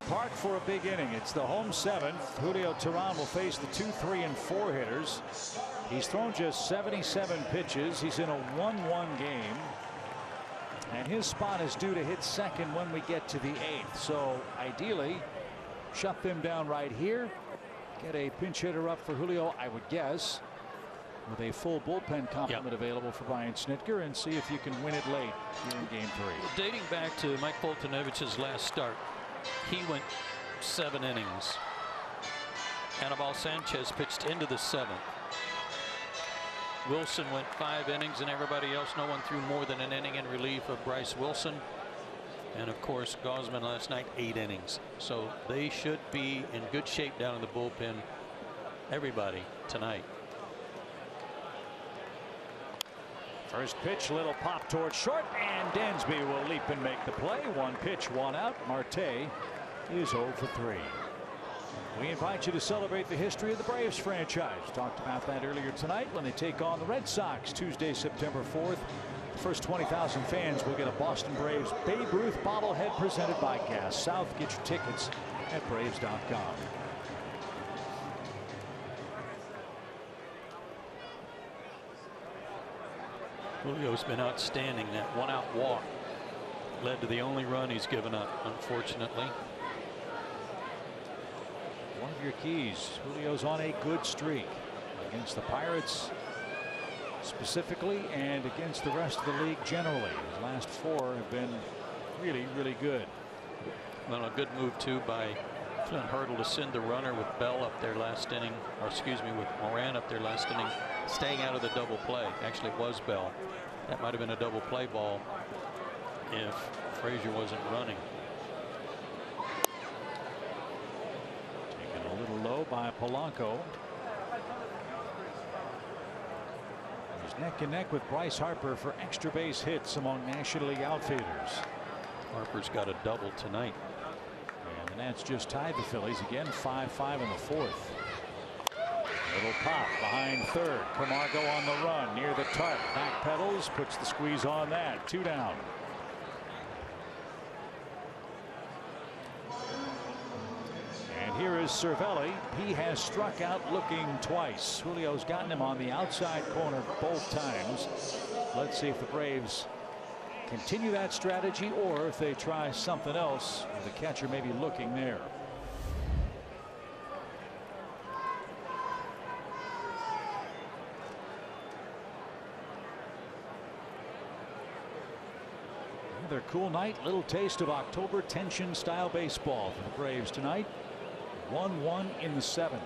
Park for a big inning. It's the home 7th. Julio Teheran will face the 2, 3, and 4 hitters. He's thrown just 77 pitches. He's in a 1-1 game. And his spot is due to hit second when we get to the 8th. So ideally, shut them down right here. Get a pinch hitter up for Julio, I would guess, with a full bullpen complement available for Brian Snitker, and see if you can win it late here in game 3. Dating back to Mike Foltynowicz's last start, he went 7 innings. Anibal Sanchez pitched into the 7th. Wilson went 5 innings, and everybody else, no one threw more than an inning in relief of Bryce Wilson. And of course, Gausman last night 8 innings. So they should be in good shape down in the bullpen, everybody, tonight. First pitch, little pop towards short, and Dansby will leap and make the play. 1 pitch, 1 out. Marte is 0 for 3. We invite you to celebrate the history of the Braves franchise. Talked about that earlier tonight when they take on the Red Sox Tuesday, September 4th. The first 20,000 fans will get a Boston Braves Babe Ruth bobblehead presented by Gas South. Get your tickets at Braves.com. Julio's been outstanding. That 1-out walk led to the only run he's given up, unfortunately. One of your keys, Julio's on a good streak against the Pirates specifically and against the rest of the league generally. His last 4 have been really, really good. Well, a good move too by Clint Hurdle to send the runner with Bell up there last inning, or excuse me, with Moran up there last inning, staying out of the double play. Actually, it was Bell. That might have been a double play ball if Frazier wasn't running. Taken a little low by Polanco. He's neck and neck with Bryce Harper for extra base hits among National League outfielders. Harper's got a double tonight. And the Nats just tied the Phillies again, 5-5 in the 4th. Little pop behind third. Camargo on the run near the tarp. Back pedals, puts the squeeze on that. 2 down. And here is Cervelli. He has struck out looking twice. Julio's gotten him on the outside corner both times. Let's see if the Braves continue that strategy or if they try something else with the catcher maybe looking there. Another cool night. Little taste of October tension style baseball for the Braves tonight. 1-1 in the 7th.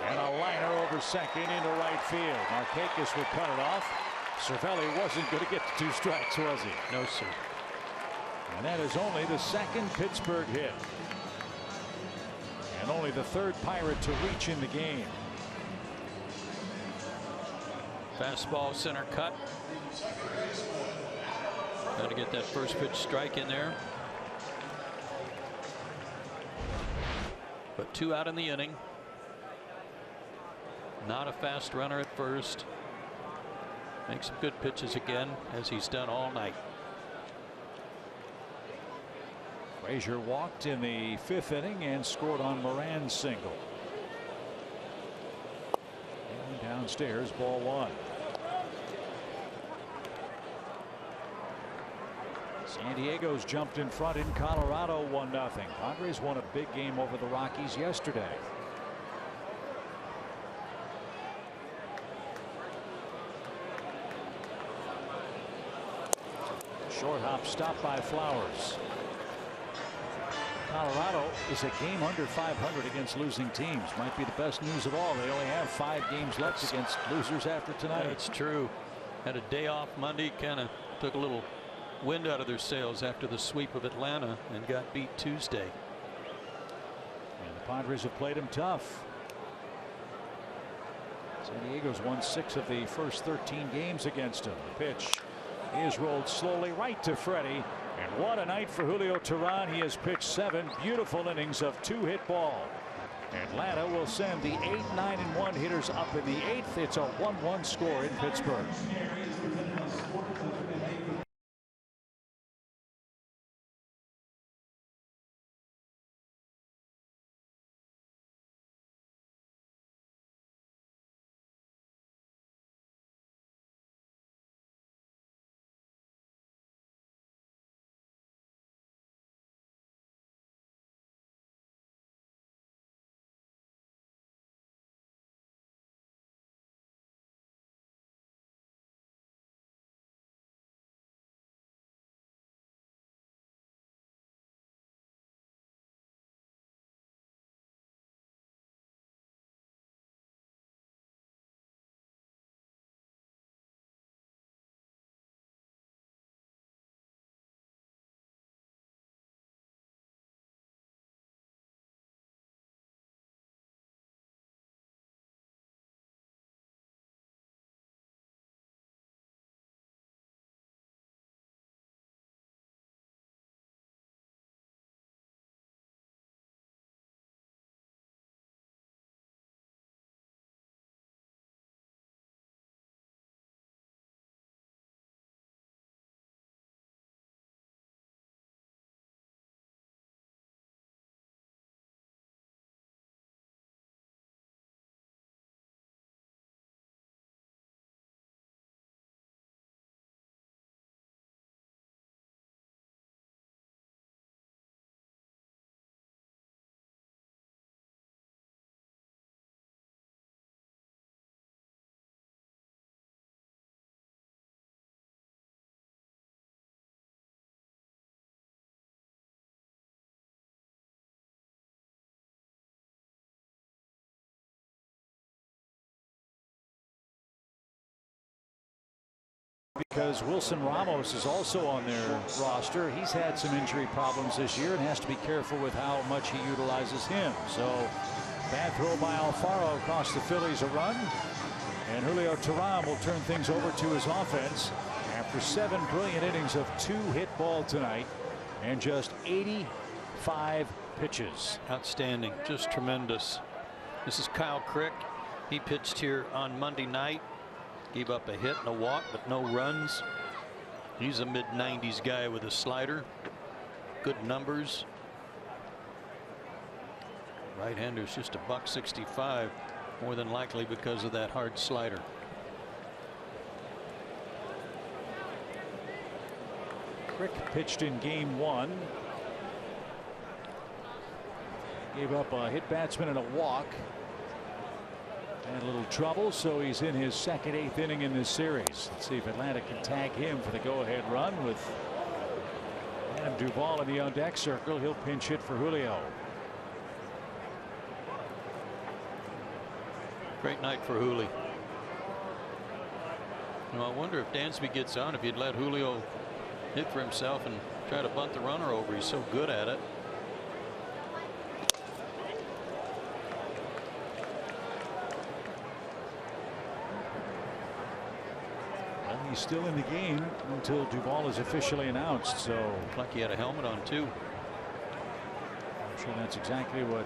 And a liner over second into right field. Markakis would cut it off. Cervelli wasn't going to get to 2 strikes, was he? No, sir. And that is only the 2nd Pittsburgh hit. And only the 3rd Pirate to reach in the game. Fastball center cut. Got to get that first pitch strike in there. But 2 out in the inning. Not a fast runner at first. Makes some good pitches again, as he's done all night. Frazier walked in the 5th inning and scored on Moran's single. And downstairs, ball 1. San Diego's jumped in front in Colorado 1-0. Padres won a big game over the Rockies yesterday. Short hop stopped by Flowers. Colorado is a game under 500 against losing teams. Might be the best news of all. They only have 5 games left against losers after tonight. That's true. Had a day off Monday. Kind of took a little wind out of their sails after the sweep of Atlanta and got beat Tuesday. And the Padres have played them tough. San Diego's won 6 of the first 13 games against them. The pitch is rolled slowly right to Freddie. And what a night for Julio Teheran. He has pitched 7 beautiful innings of 2-hit ball. Atlanta will send the 8, 9, and 1 hitters up in the 8th. It's a 1-1 score in Pittsburgh. Because Wilson Ramos is also on their roster. He's had some injury problems this year and has to be careful with how much he utilizes him. So bad throw by Alfaro cost the Phillies a run. And Julio Teheran will turn things over to his offense after 7 brilliant innings of 2-hit ball tonight and just 85 pitches. Outstanding. Just tremendous. This is Kyle Crick. He pitched here on Monday night. Gave up a hit and a walk, but no runs. He's a mid-90s guy with a slider. Good numbers. Right-hander's just a $165, more than likely because of that hard slider. Crick pitched in game 1. Gave up a hit batsman and a walk. Had a little trouble, so he's in his 2nd, 8th inning in this series. Let's see if Atlanta can tag him for the go-ahead run with Adam Duvall in the on deck circle. He'll pinch hit for Julio. Great night for Julio. I wonder if Dansby gets on, if he'd let Julio hit for himself and try to bunt the runner over. He's so good at it. Well, he's still in the game until Duvall is officially announced. So looked like he had a helmet on too. I'm sure that's exactly what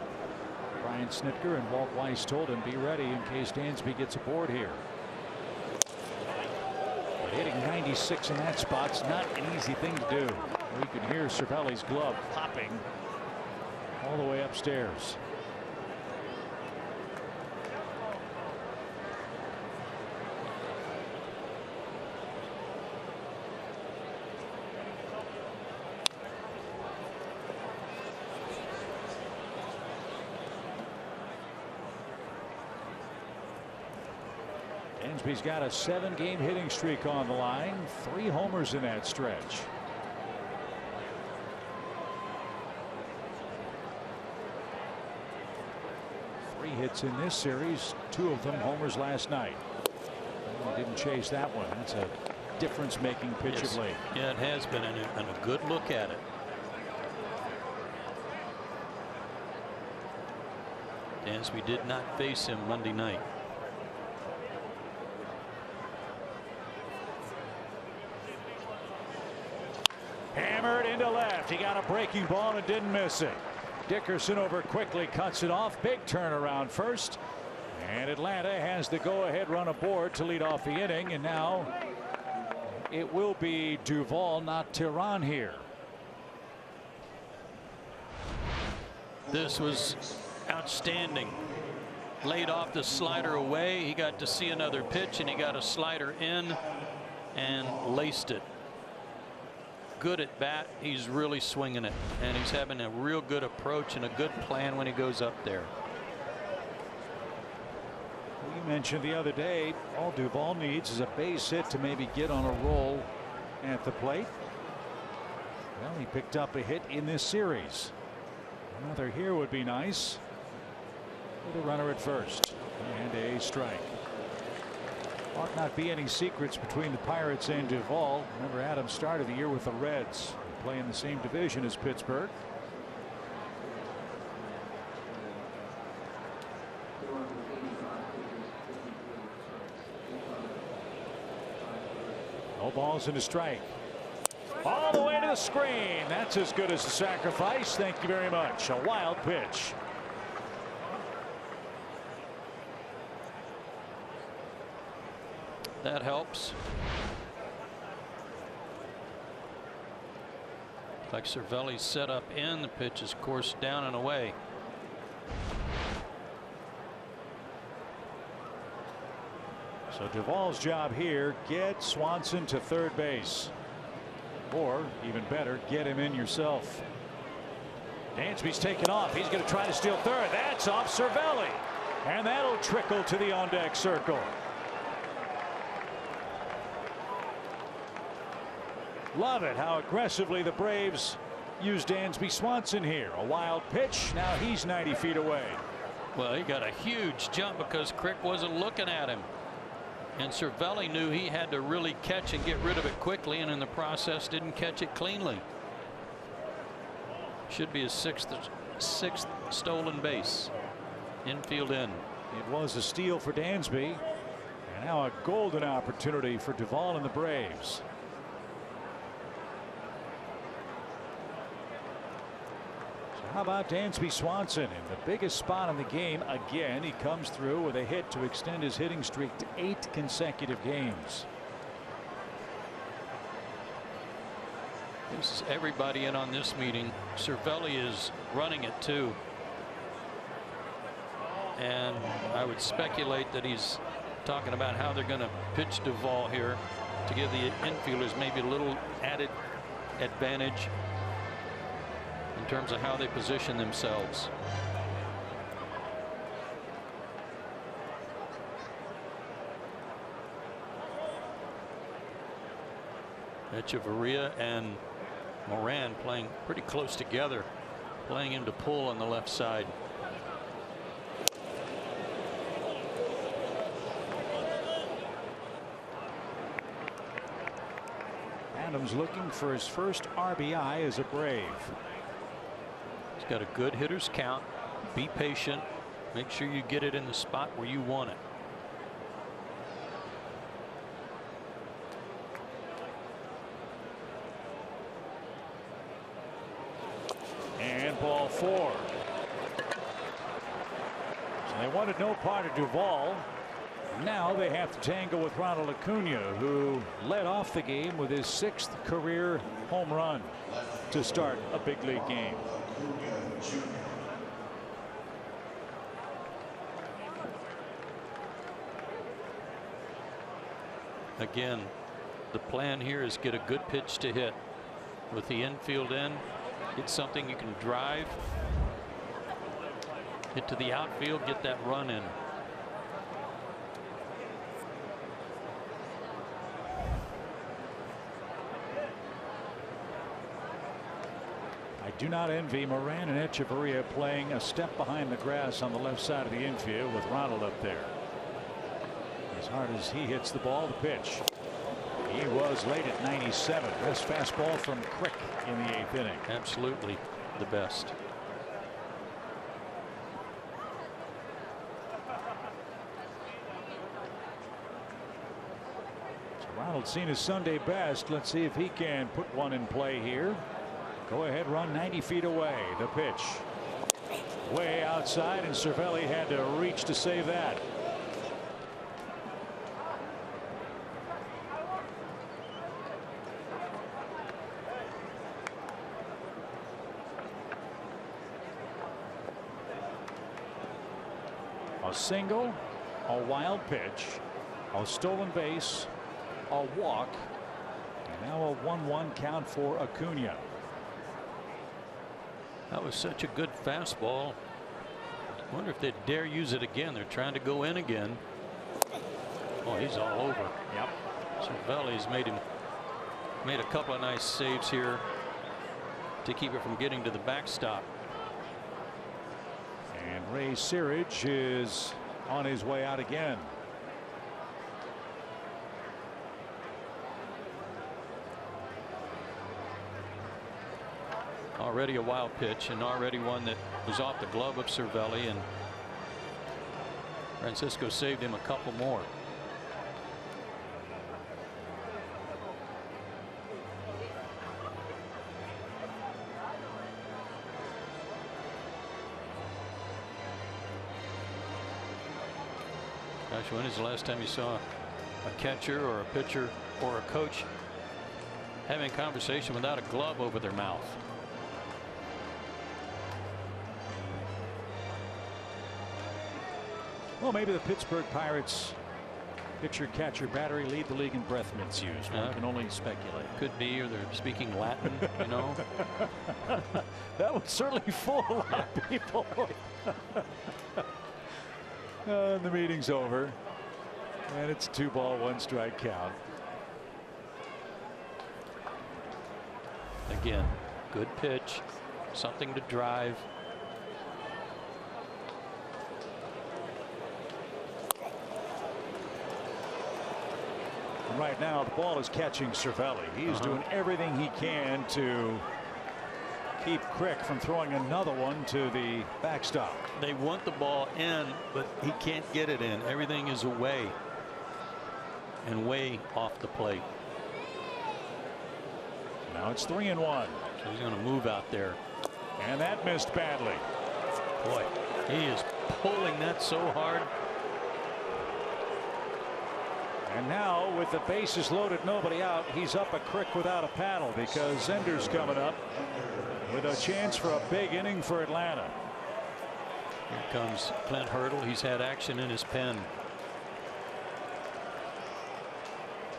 Brian Snitker and Walt Weiss told him. Be ready in case Dansby gets aboard here. But hitting 96 in that spot's not an easy thing to do. You can hear Cervelli's glove popping all the way upstairs. Dansby's got a 7-game hitting streak on the line. 3 homers in that stretch. Hits in this series, 2 of them homers last night. He didn't chase that one. That's a difference-making pitch of late. Yeah, it has been, and a good look at it. Dansby did not face him Monday night. Hammered into left. He got a breaking ball and didn't miss it. Dickerson over quickly cuts it off. Big turnaround first, and Atlanta has the go-ahead run aboard to lead off the inning. And now it will be Duvall, not Teheran here. This was outstanding. Laid off the slider away. He got to see another pitch, and he got a slider in and laced it. Good at bat. He's really swinging it, and he's having a real good approach and a good plan when he goes up there. We mentioned the other day, all Duvall needs is a base hit to maybe get on a roll at the plate. Well, he picked up a hit in this series. Another here would be nice. With a runner at first and a strike. Ought not be any secrets between the Pirates and Duvall. Remember, Adams started the year with the Reds. They play in the same division as Pittsburgh. No balls and a strike. All the way to the screen. That's as good as a sacrifice. Thank you very much. A wild pitch. That helps. Like Cervelli's set up in, the pitch is coursed down and away. So Duvall's job here, get Swanson to third base. Or even better, get him in yourself. Dansby's taken off. He's going to try to steal third. That's off Cervelli. And that'll trickle to the on deck circle. Love it how aggressively the Braves use Dansby Swanson here. A wild pitch. Now he's 90 feet away. Well, he got a huge jump because Crick wasn't looking at him. And Cervelli knew he had to really catch and get rid of it quickly, and in the process didn't catch it cleanly. Should be his sixth stolen base. Infield in. It was a steal for Dansby. And now a golden opportunity for Duvall and the Braves. How about Dansby Swanson in the biggest spot in the game again? He comes through with a hit to extend his hitting streak to 8 consecutive games. This is everybody in on this meeting. Cervelli is running it too. And I would speculate that he's talking about how they're going to pitch Duvall here to give the infielders maybe a little added advantage in terms of how they position themselves. Echeverria and Moran playing pretty close together, playing him to pull on the left side. Adams looking for his first RBI as a Brave. He's got a good hitter's count. Be patient. Make sure you get it in the spot where you want it. And ball 4. So they wanted no part of Duvall. Now they have to tangle with Ronald Acuna, who led off the game with his 6th career home run to start a big league game. Again, the plan here is get a good pitch to hit with the infield in. Get something you can drive, hit to the outfield, get that run in. I do not envy Moran and Echeverria playing a step behind the grass on the left side of the infield with Ronald up there. As hard as he hits the ball, the pitch. He was late at 97. Best fastball from Crick in the 8th inning. Absolutely the best. So Ronald's seen his Sunday best. Let's see if he can put one in play here. Go ahead run 90 feet away. The pitch way outside, and Cervelli had to reach to save that. A single, a wild pitch, a stolen base, a walk, and now a 1-1 count for Acuna. That was such a good fastball. I wonder if they dare use it again. They're trying to go in again. Oh, he's all over. Yep. Cervelli's made a couple of nice saves here to keep it from getting to the backstop. And Ray Searage is on his way out again. Already a wild pitch, and already one that was off the glove of Cervelli, and Francisco saved him a couple more. Gosh, when is the last time you saw a catcher or a pitcher or a coach having a conversation without a glove over their mouth? Well, maybe the Pittsburgh Pirates pitcher catcher battery lead the league in breath mints used. One can only speculate. Could be, or they're speaking Latin, you know. That would certainly fool a lot of people. The meeting's over, and it's 2-ball, 1-strike count. Again, good pitch, something to drive. Right now, the ball is catching Cervelli. He's doing everything he can to keep Crick from throwing another one to the backstop. They want the ball in, but he can't get it in. Everything is away and way off the plate. Now it's 3-1. So he's going to move out there. And that missed badly. Boy, he is pulling that so hard. And now, with the bases loaded, nobody out, he's up a Crick without a paddle because Zender's coming up with a chance for a big inning for Atlanta. Here comes Clint Hurdle. He's had action in his pen.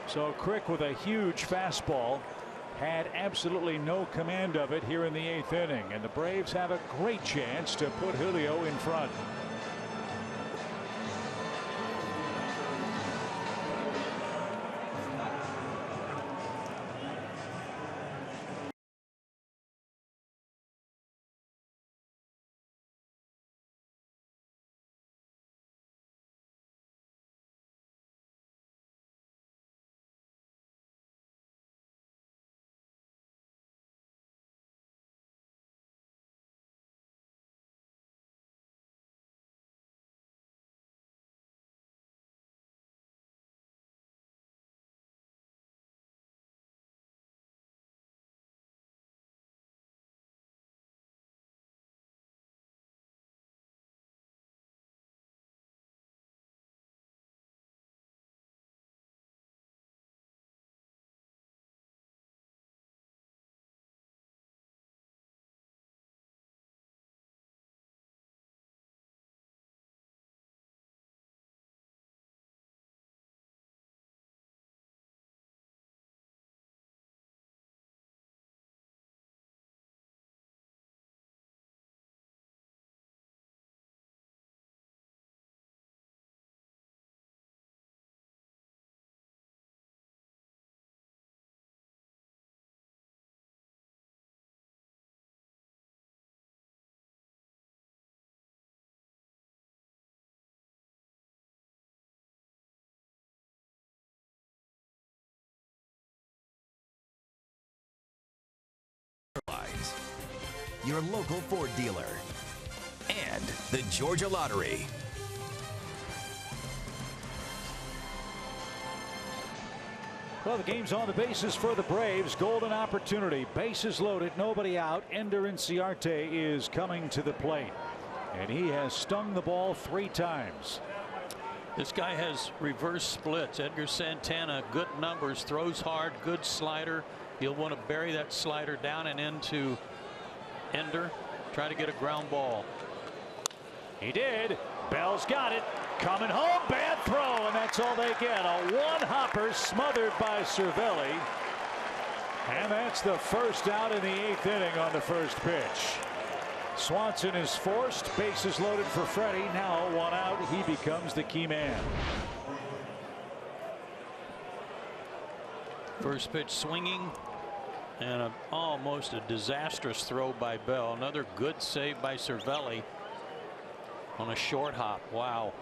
So Crick with a huge fastball had absolutely no command of it here in the 8th inning, and the Braves have a great chance to put Julio in front. your local Ford dealer. And the Georgia Lottery. Well, the game's on the bases for the Braves. Golden opportunity. Bases loaded, nobody out. Ender Inciarte is coming to the plate. And he has stung the ball 3 times. This guy has reverse splits. Edgar Santana, good numbers, throws hard, good slider. He'll want to bury that slider down and into Ender. Try to get a ground ball. He did. Bell's got it. Coming home. Bad throw, and that's all they get. A one-hopper smothered by Cervelli. And that's the first out in the 8th inning on the first pitch. Swanson is forced. Bases loaded for Freddie. Now 1 out. He becomes the key man. First pitch swinging, and almost a disastrous throw by Bell. Another good save by Cervelli on a short hop. Wow.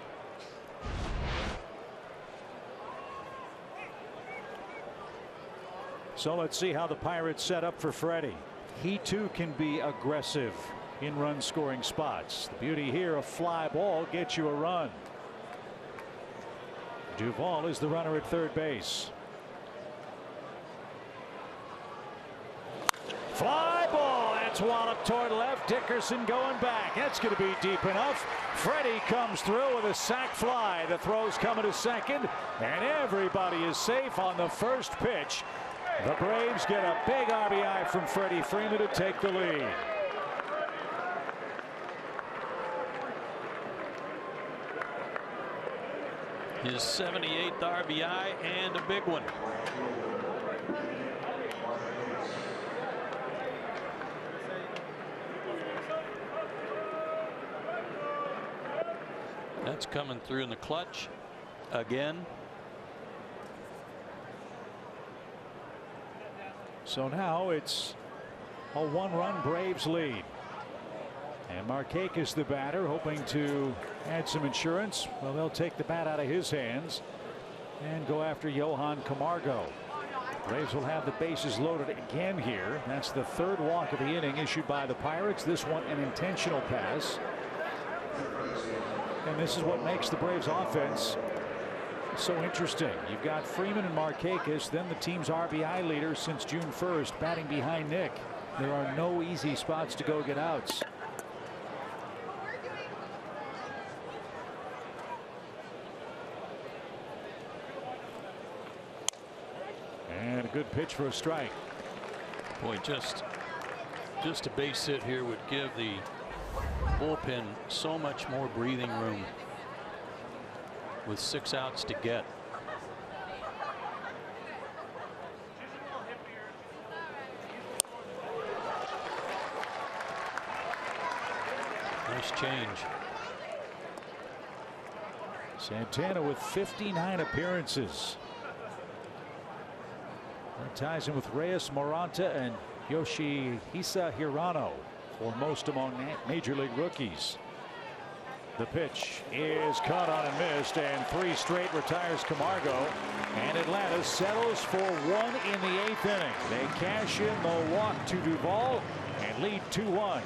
So let's see how the Pirates set up for Freddie. He too can be aggressive in run scoring spots. The beauty here, a fly ball gets you a run. Duvall is the runner at third base. Fly ball. That's walloped toward left. Dickerson going back. That's going to be deep enough. Freddie comes through with a sac fly. The throw's coming to second, and everybody is safe on the first pitch. The Braves get a big RBI from Freddie Freeman to take the lead. His 78th RBI and a big one. That's coming through in the clutch again. So now it's a 1-run Braves lead. And Markakis, the batter, hoping to add some insurance. Well, they'll take the bat out of his hands and go after Johan Camargo. Braves will have the bases loaded again here. That's the 3rd walk of the inning issued by the Pirates. This one an intentional pass. And this is what makes the Braves offense so interesting. You've got Freeman and Markakis, then the team's RBI leader since June 1st, batting behind Nick. There are no easy spots to go get outs. And a good pitch for a strike. Boy, just a base hit here would give the bullpen so much more breathing room with 6 outs to get. Nice change. Santana with 59 appearances. That ties him with Reyes, Moranta, and Yoshihisa Hirano for most among major league rookies. The pitch is caught on and missed, and 3 straight retires Camargo. And Atlanta settles for 1 in the 8th inning. They cash in the walk to Duvall and lead 2-1.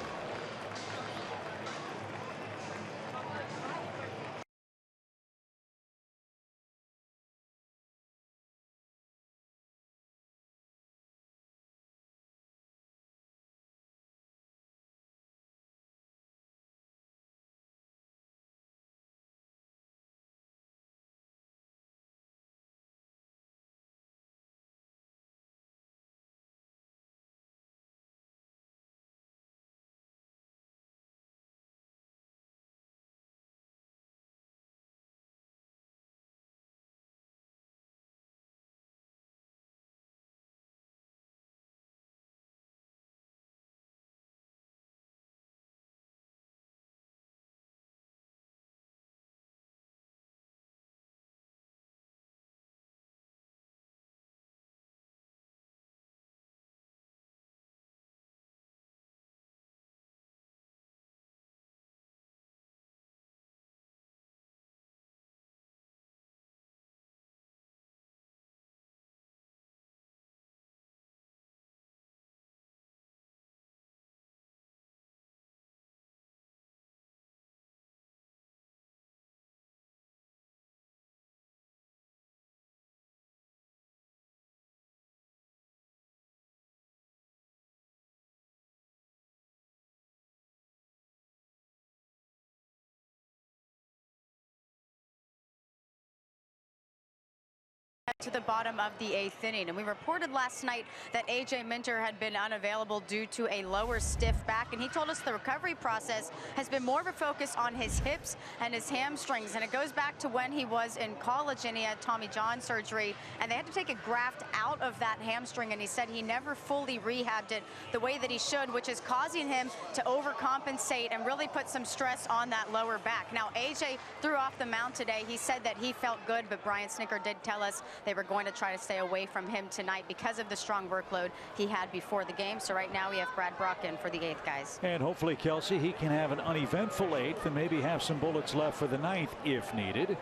to the bottom of the 8th inning. And we reported last night that A.J. Minter had been unavailable due to a lower stiff back. And he told us the recovery process has been more of a focus on his hips and his hamstrings. And it goes back to when he was in college and he had Tommy John surgery. And they had to take a graft out of that hamstring. And he said he never fully rehabbed it the way that he should, which is causing him to overcompensate and really put some stress on that lower back. Now, A.J. threw off the mound today. He said that he felt good, but Brian Snitker did tell us they were going to try to stay away from him tonight because of the strong workload he had before the game. So right now we have Brad Brock in for the 8th, guys. And hopefully, Kelsey, he can have an uneventful 8th and maybe have some bullets left for the 9th if needed.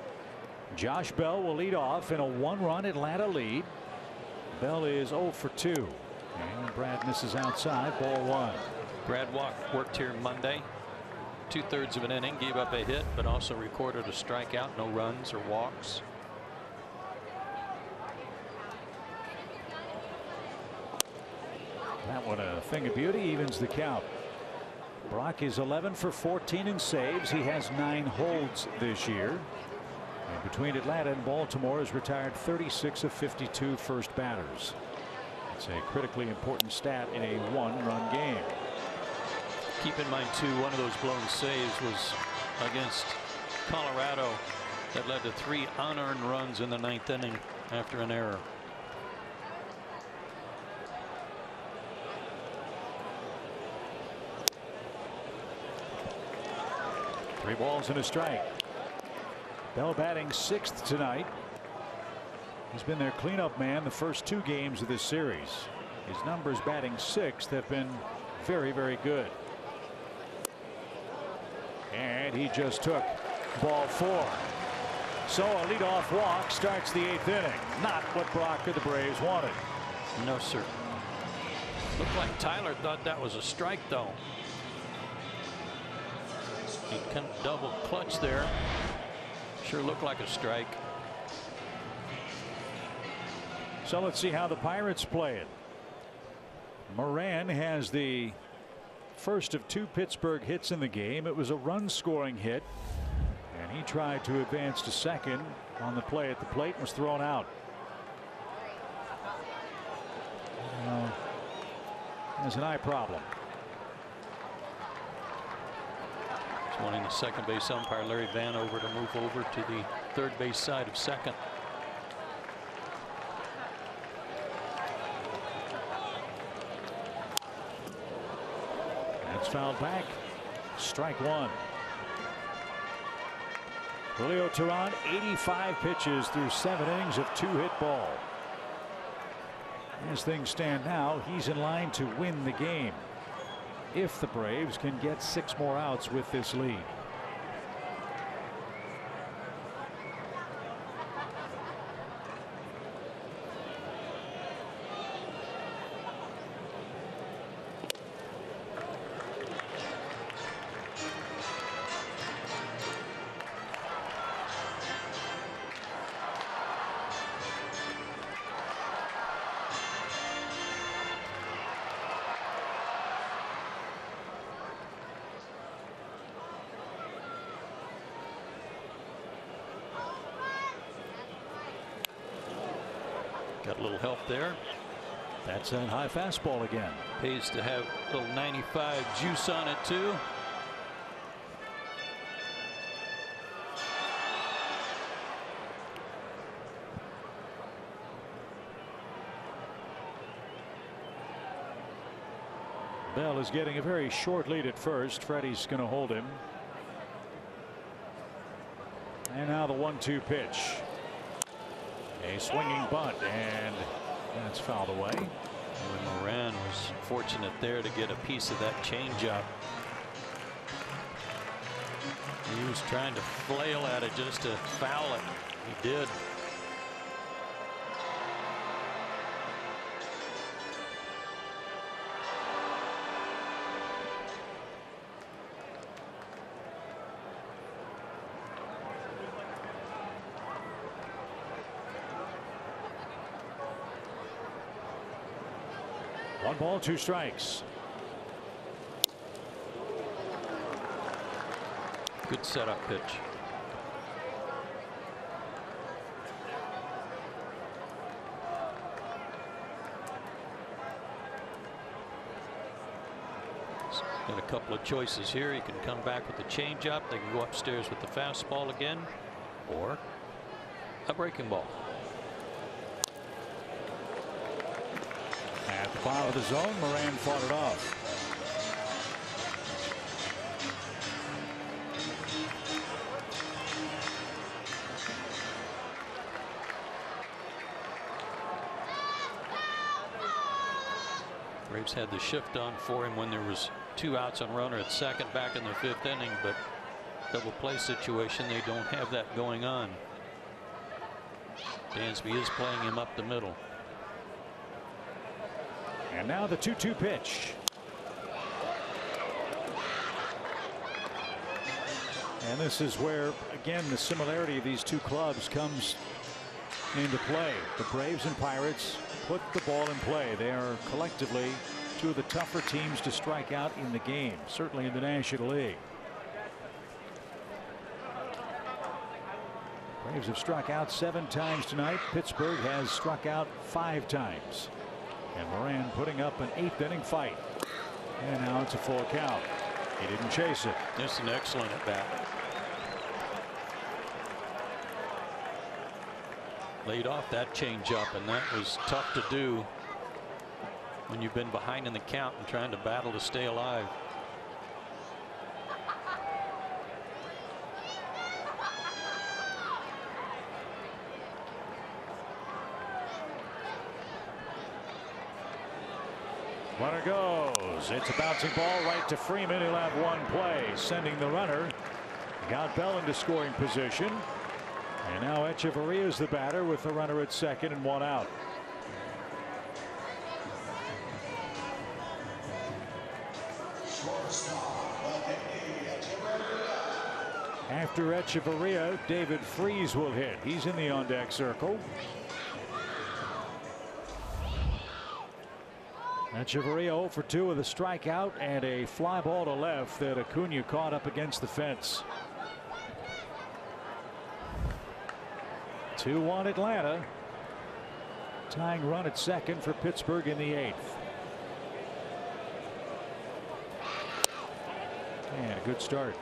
Josh Bell will lead off in a 1-run Atlanta lead. Bell is 0 for 2. And Brad misses outside, ball 1. Brad worked here Monday. 2/3 of an inning, gave up a hit, but also recorded a strikeout, no runs or walks. That one a thing of beauty, evens the count. Brock is 11 for 14 in saves. He has 9 holds this year. And between Atlanta and Baltimore has retired 36 of 52 first batters. It's a critically important stat in a 1-run game. Keep in mind, too, one of those blown saves was against Colorado that led to 3 unearned runs in the 9th inning after an error. Three balls and a strike. Bell batting 6th tonight. He's been their cleanup man the first 2 games of this series. His numbers batting 6th have been very, very good. And he just took ball 4. So a leadoff walk starts the 8th inning. Not what Brock or the Braves wanted. No, sir. Looked like Tyler thought that was a strike, though. He kind of double clutch there. Sure looked like a strike. So let's see how the Pirates play it. Moran has the first of 2 Pittsburgh hits in the game. It was a run scoring hit, and he tried to advance to second on the play at the plate and was thrown out. Has an eye problem. Wanting the second base umpire Larry Vanover to move over to the third base side of second. That's fouled back. Strike 1. Julio Teheran, 85 pitches through 7 innings of 2-hit ball. As things stand now, he's in line to win the game if the Braves can get 6 more outs with this lead. Got a little help there. That's that high fastball again. Pays to have a little 95 juice on it, too. Bell is getting a very short lead at first. Freddie's going to hold him. And now the 1-2 pitch. A swinging bunt, and that's fouled away. And Moran was fortunate there to get a piece of that changeup. He was trying to flail at it just to foul it. He did. One ball, 2 strikes. Good setup pitch. Got a couple of choices here. He can come back with the changeup. They can go upstairs with the fastball again, or a breaking ball. At the bottom of the zone, Moran fought it off. Braves had the shift on for him when there was 2 outs on runner at second back in the 5th inning, but double play situation, they don't have that going on. Dansby is playing him up the middle. And now the 2-2 pitch. And this is where, again, the similarity of these two clubs comes into play. The Braves and Pirates put the ball in play. They are collectively two of the tougher teams to strike out in the game, certainly in the National League. Braves have struck out 7 times tonight. Pittsburgh has struck out 5 times. And Moran putting up an 8th inning fight. And now it's a full count. He didn't chase it. Just an excellent at bat. Laid off that changeup, and that was tough to do when you've been behind in the count and trying to battle to stay alive. Runner goes. It's a bouncing ball right to Freeman. He'll have 1 play, sending the runner. Got Bell into scoring position. And now Echeverria is the batter with the runner at second and 1 out. After Echeverria, David Freese will hit. He's in the on-deck circle. Echeverria 0 for 2 with a strikeout and a fly ball to left that Acuna caught up against the fence. 2-1 Atlanta. Tying run at second for Pittsburgh in the 8th. And a good start.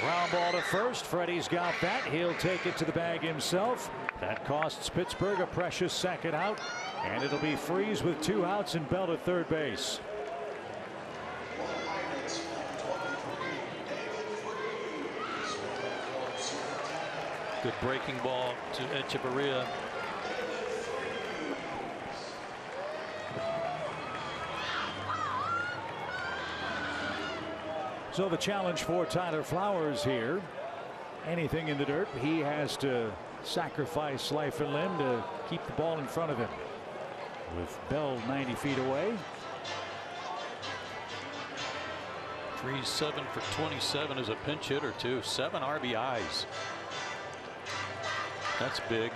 Ground ball to first. Freddie's got that. He'll take it to the bag himself. That costs Pittsburgh a precious second out. And it'll be Freese with 2 outs and Bell at third base. Good breaking ball to Echeverria. So the challenge for Tyler Flowers here. Anything in the dirt, he has to sacrifice life and limb to keep the ball in front of him. With Bell 90 feet away. Freese 7 for 27 as a pinch hitter too. 7 RBIs. That's big.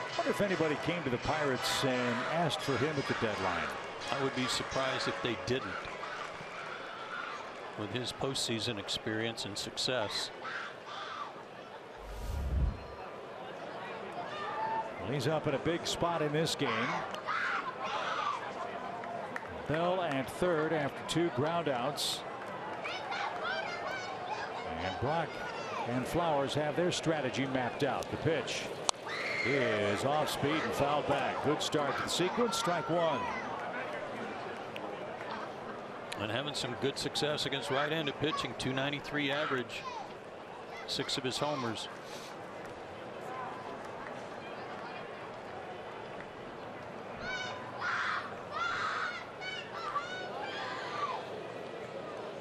I wonder if anybody came to the Pirates and asked for him at the deadline. I would be surprised if they didn't. With his postseason experience and success. Well, he's up in a big spot in this game. Bell at third after 2 ground outs. And Brock and Flowers have their strategy mapped out. The pitch is off speed and fouled back. Good start to the sequence. Strike 1. And having some good success against right-handed pitching. 293 average. 6 of his homers.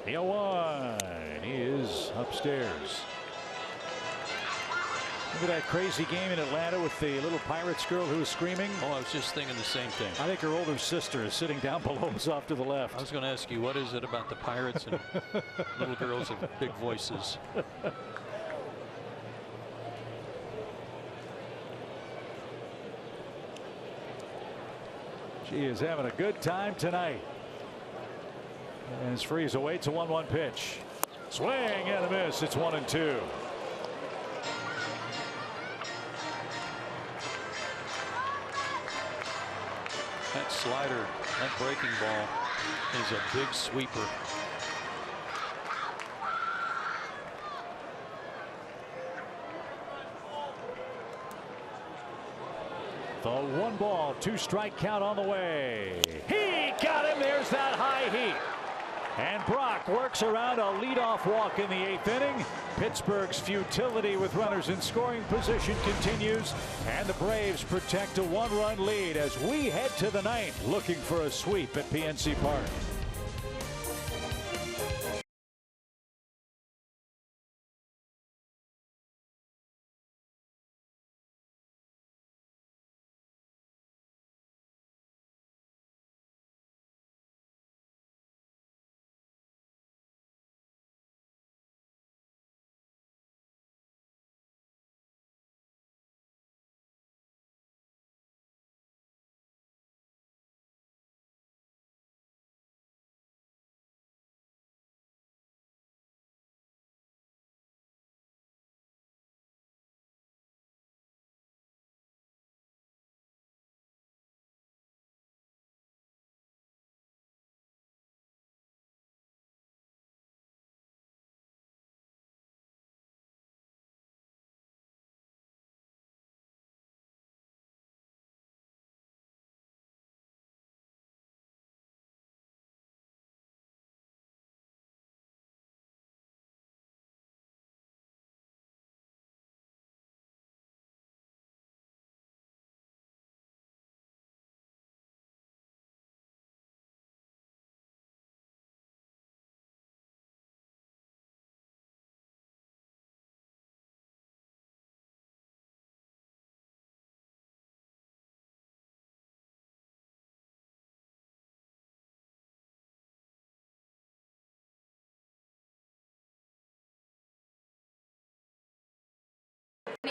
The 0-1. He is upstairs. Look at that crazy game in Atlanta with the little Pirates girl who was screaming. Oh, I was just thinking the same thing. I think her older sister is sitting down below us off to the left. I was going to ask you, what is it about the Pirates and little girls with big voices? She is having a good time tonight. As Freeze awaits a 1-1 pitch. Swing and a miss. It's 1-2. That slider, that breaking ball is a big sweeper. The 1-ball, 2-strike count on the way. He got him. There's that high heat. And Brock works around a leadoff walk in the 8th inning. Pittsburgh's futility with runners in scoring position continues, and the Braves protect a 1-run lead as we head to the 9th, looking for a sweep at PNC Park.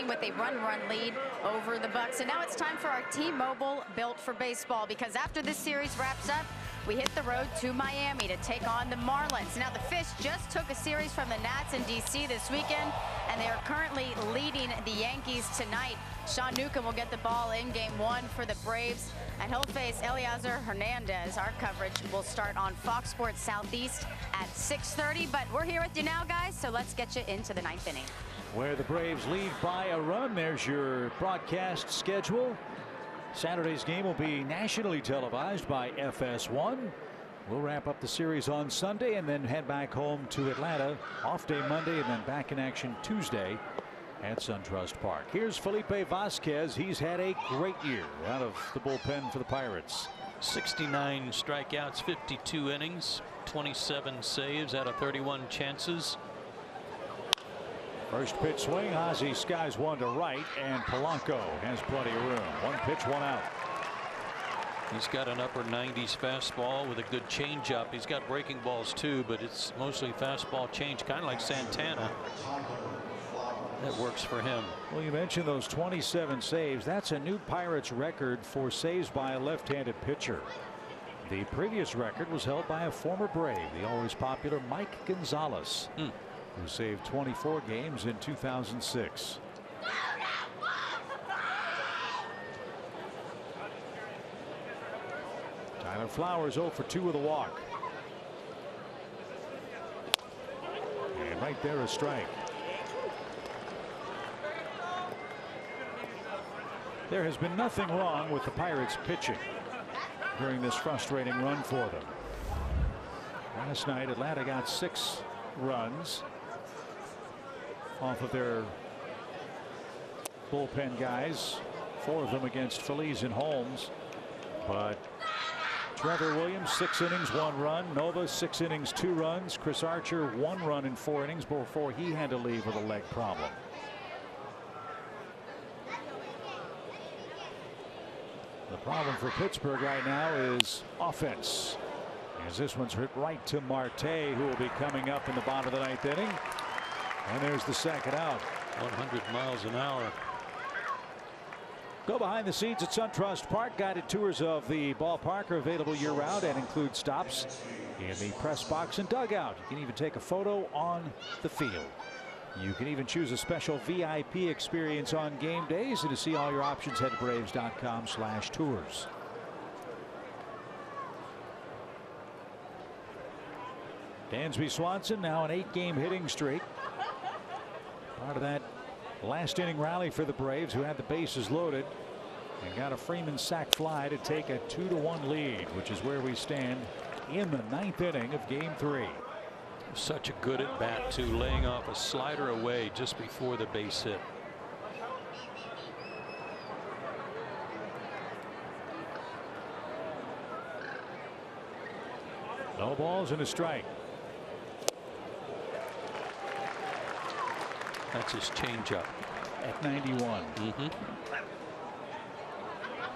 With a run lead over the Bucks, and now it's time for our T-Mobile Built for Baseball, because after this series wraps up, we hit the road to Miami to take on the Marlins. Now the Fish just took a series from the Nats in DC this weekend, and they are currently leading the Yankees tonight. Sean Newcomb will get the ball in Game 1 for the Braves, and he'll face Eliezer Hernandez. Our coverage will start on Fox Sports Southeast at 6:30, but we're here with you now, guys, so let's get you into the 9th inning. Where the Braves lead by a run. There's your broadcast schedule. Saturday's game will be nationally televised by FS1. We'll wrap up the series on Sunday and then head back home to Atlanta. Off day Monday and then back in action Tuesday at SunTrust Park. Here's Felipe Vasquez. He's had a great year out of the bullpen for the Pirates. 69 strikeouts, 52 innings, 27 saves out of 31 chances. First pitch swing. Ozzie skies one to right, and Polanco has plenty of room. 1 pitch, 1 out. He's got an upper 90s fastball with a good changeup. He's got breaking balls too, but it's mostly fastball change, kind of like Santana. That works for him. Well, you mentioned those 27 saves. That's a new Pirates record for saves by a left-handed pitcher. The previous record was held by a former Brave, the always popular Mike Gonzalez, who saved 24 games in 2006. Tyler Flowers 0 for 2 with a walk. And right there a strike. There has been nothing wrong with the Pirates pitching during this frustrating run for them. Last night Atlanta got 6 runs off of their bullpen guys, 4 of them against Feliz and Holmes. But Trevor Williams 6 innings 1 run. Nova 6 innings 2 runs. Chris Archer 1 run in 4 innings before he had to leave with a leg problem. The problem for Pittsburgh right now is offense, as this one's hit right to Marte, who will be coming up in the bottom of the 9th inning. And there's the second out. 100 miles an hour. Go behind the scenes at SunTrust Park. Guided tours of the ballpark are available year-round and include stops in the press box and dugout. You can even take a photo on the field. You can even choose a special VIP experience on game days. And to see all your options, head to Braves.com/tours. Dansby Swanson now an 8-game hitting streak. Part of that last inning rally for the Braves, who had the bases loaded and got a Freeman sac fly to take a 2-1 lead, which is where we stand in the 9th inning of Game 3. Such a good at bat, too, laying off a slider away just before the base hit. No balls and a strike. That's his changeup at 91.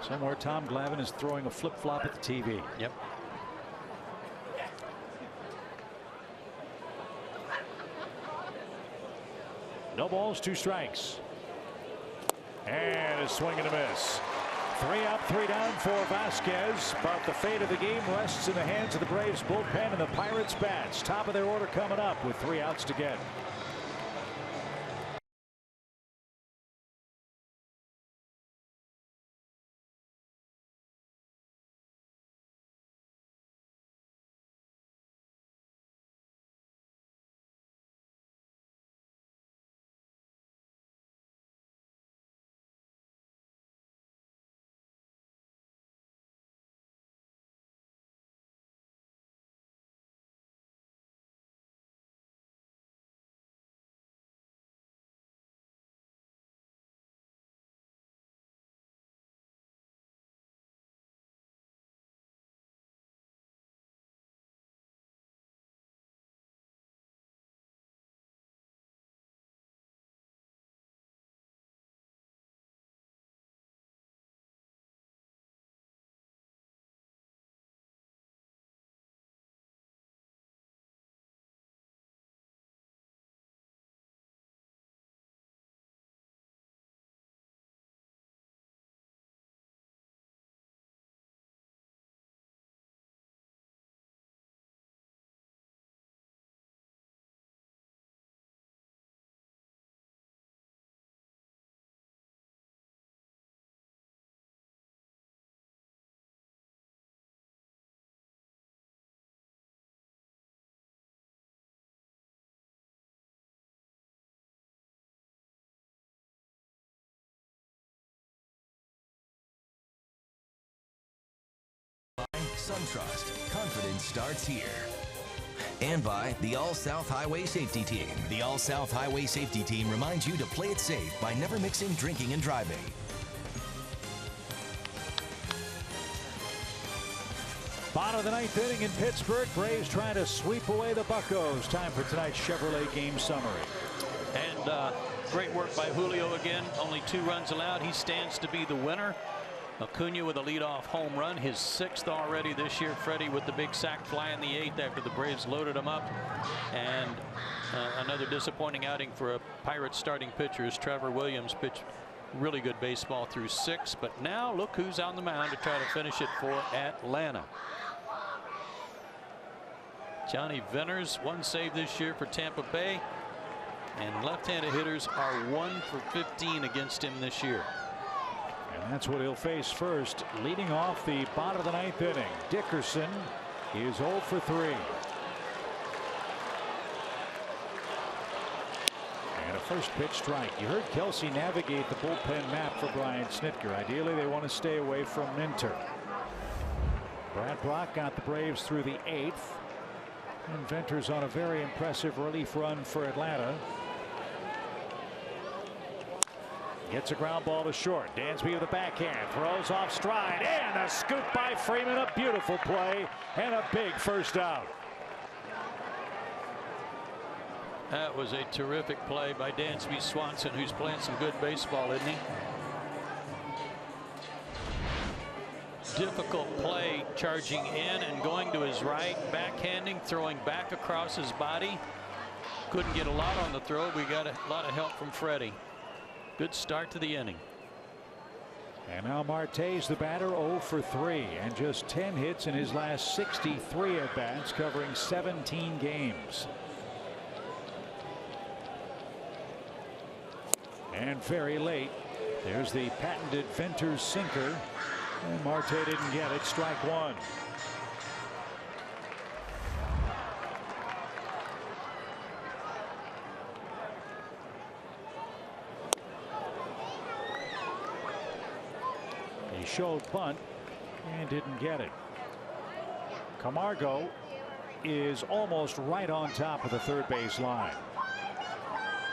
Somewhere Tom Glavine is throwing a flip-flop at the TV. Yep. No balls, 2 strikes. And a swing and a miss. 3 up, 3 down for Vasquez, but the fate of the game rests in the hands of the Braves bullpen and the Pirates bats. Top of their order coming up with 3 outs to get. SunTrust. Confidence starts here. And by the All-South Highway Safety Team. The All-South Highway Safety Team reminds you to play it safe by never mixing drinking and driving. Bottom of the 9th inning in Pittsburgh. Braves trying to sweep away the Buccos. Time for tonight's Chevrolet game summary. And great work by Julio again. Only 2 runs allowed. He stands to be the winner. Acuna with a leadoff home run, his 6th already this year. Freddie with the big sac fly in the 8th after the Braves loaded him up. And another disappointing outing for a Pirates starting pitcher is Trevor Williams. Pitched really good baseball through 6, but now look who's on the mound to try to finish it for Atlanta. Johnny Venters, 1 save this year for Tampa Bay, and left-handed hitters are 1 for 15 against him this year. And that's what he'll face first. Leading off the bottom of the 9th inning, Dickerson is 0 for 3. And a first pitch strike. You heard Kelsey navigate the bullpen map for Brian Snitker. Ideally, they want to stay away from Minter. Brad Brock got the Braves through the 8th. And Venters on a very impressive relief run for Atlanta. Gets a ground ball to short. Dansby with a backhand. Throws off stride. And a scoop by Freeman. A beautiful play. And a big first out. That was a terrific play by Dansby Swanson, who's playing some good baseball, isn't he? Difficult play, charging in and going to his right, backhanding, throwing back across his body. Couldn't get a lot on the throw. We got a lot of help from Freddie. Good start to the inning. And now Marte's the batter, 0 for 3, and just 10 hits in his last 63 at bats, covering 17 games. And very late, there's the patented Venter's sinker, and Marte didn't get it. Strike one. He showed bunt and didn't get it. Camargo is almost right on top of the third base line.